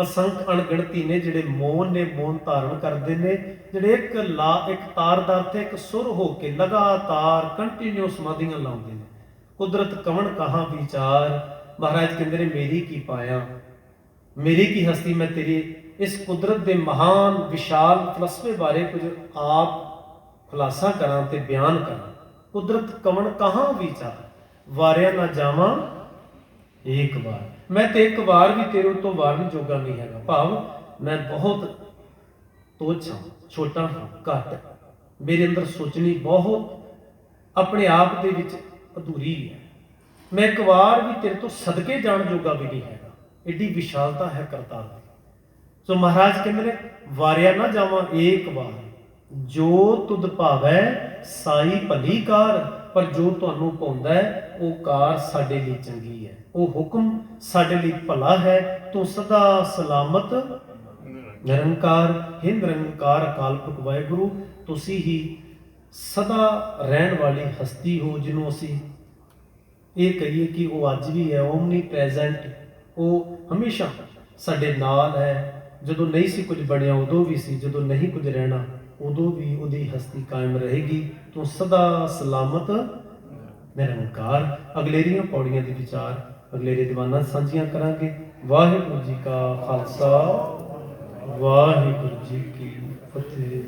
[SPEAKER 1] ਅਸੰਖ ਅਣਗਿਣਤੀ ਨੇ ਜਿਹੜੇ ਮੋਨ ਨੇ, ਮੋਨ ਧਾਰਨ ਕਰਦੇ ਨੇ, ਜਿਹੜੇ ਇੱਕ ਤਾਰ ਦਾ ਅਰਥ ਹੈ ਇੱਕ ਸੁਰ ਹੋ ਕੇ ਲਗਾਤਾਰ ਕੰਟੀਨਿਊ ਸਮਾਧੀਆਂ ਲਾਉਂਦੇ ਨੇ। ਕੁਦਰਤ ਕਵਣ ਕਹਾਂ ਵਿਚਾਰ, ਮਹਾਰਾਜ ਕਹਿੰਦੇ ਨੇ ਮੇਰੀ ਕੀ ਪਾਇਆ, ਮੇਰੀ ਕੀ ਹਸਤੀ, ਮੈਂ ਤੇਰੀ ਇਸ ਕੁਦਰਤ ਦੇ ਮਹਾਨ ਵਿਸ਼ਾਲ ਫਲਸਫੇ ਬਾਰੇ ਕੁਝ ਆਪ ਖੁਲਾਸਾ ਕਰਾਂ ਤੇ ਬਿਆਨ ਕਰਾਂ। ਕੁਦਰਤ ਕਵਣ ਕਹਾਂ ਵਿਚਾਰ, ਵਾਰਿਆ ਨਾ ਜਾਵਾਂ ਇੱਕ ਵਾਰ, ਮੈਂ ਤੇ ਇੱਕ ਵਾਰ ਵੀ ਤੇਰੇ ਤੋਂ ਵਾਰਨ ਜੋਗਾ ਨਹੀਂ ਹੈਗਾ। ਭਾਵ ਮੈਂ ਬਹੁਤ ਤੋਛ ਹਾਂ, ਛੋਟਾ ਹਾਂ, ਘੱਟ, ਮੇਰੇ ਅੰਦਰ ਸੋਚਣੀ ਬਹੁਤ ਆਪਣੇ ਆਪ ਦੇ ਵਿੱਚ ਅਧੂਰੀ ਹੈ। ਮੈਂ ਇੱਕ ਵਾਰ ਵੀ ਤੇਰੇ ਤੋਂ ਸਦਕੇ ਜਾਣ ਜੋਗਾ ਵੀ ਨਹੀਂ ਹੈਗਾ। ਐਡੀ ਵਿਸ਼ਾਲਤਾ ਹੈ ਕਰਤਾਰ ਦੀ। ਸੋ ਮਹਾਰਾਜ ਕਹਿੰਦੇ ਨੇ ਵਾਰਿਆ ਨਾ ਜਾਵਾਂ ਏਕ ਵਾਰ, ਜੋ ਤੁਧ ਭਾਵੈ ਸਾਈ ਭਲੀ ਕਾਰ, ਪਰ ਜੋ ਤੁਹਾਨੂੰ ਪਾਉਂਦਾ ਹੈ ਉਹ ਕਾਰ ਸਾਡੇ ਲਈ ਚੰਗੀ ਹੈ, ਉਹ ਹੁਕਮ ਸਾਡੇ ਲਈ ਭਲਾ ਹੈ। ਤੂੰ ਸਦਾ ਸਲਾਮਤ ਨਿਰੰਕਾਰ, ਹੈ ਨਿਰੰਕਾਰ ਅਕਾਲ ਪੁਰਖ ਵਾਹਿਗੁਰੂ, ਤੁਸੀਂ ਹੀ ਸਦਾ ਰਹਿਣ ਵਾਲੀ ਹਸਤੀ ਹੋ, ਜਿਹਨੂੰ ਅਸੀਂ ਇਹ ਕਹੀਏ ਕਿ ਉਹ ਅੱਜ ਵੀ ਹੈ, ਓਮਨੀ ਪ੍ਰੈਜ਼ੈਂਟ, ਉਹ ਹਮੇਸ਼ਾ ਸਾਡੇ ਨਾਲ ਹੈ। ਜਦੋਂ ਨਹੀਂ ਸੀ ਕੁਝ ਬਣਿਆ ਉਦੋਂ ਵੀ ਸੀ, ਜਦੋਂ ਨਹੀਂ ਕੁਝ ਰਹਿਣਾ ਉਦੋਂ ਵੀ ਉਹਦੀ ਹਸਤੀ ਕਾਇਮ ਰਹੇਗੀ। ਤੂੰ ਸਦਾ ਸਲਾਮਤ ਨਿਰੰਕਾਰ। ਅਗਲੇਰੀਆਂ ਪੌੜੀਆਂ ਦੇ ਵਿਚਾਰ ਅਗਲੇਰੇ ਦੀਵਾਨਾਂ ਸਾਂਝੀਆਂ ਕਰਾਂਗੇ। ਵਾਹਿਗੁਰੂ ਜੀ ਕਾ ਖਾਲਸਾ, ਵਾਹਿਗੁਰੂ ਜੀ ਕੀ ਫਤਿਹ।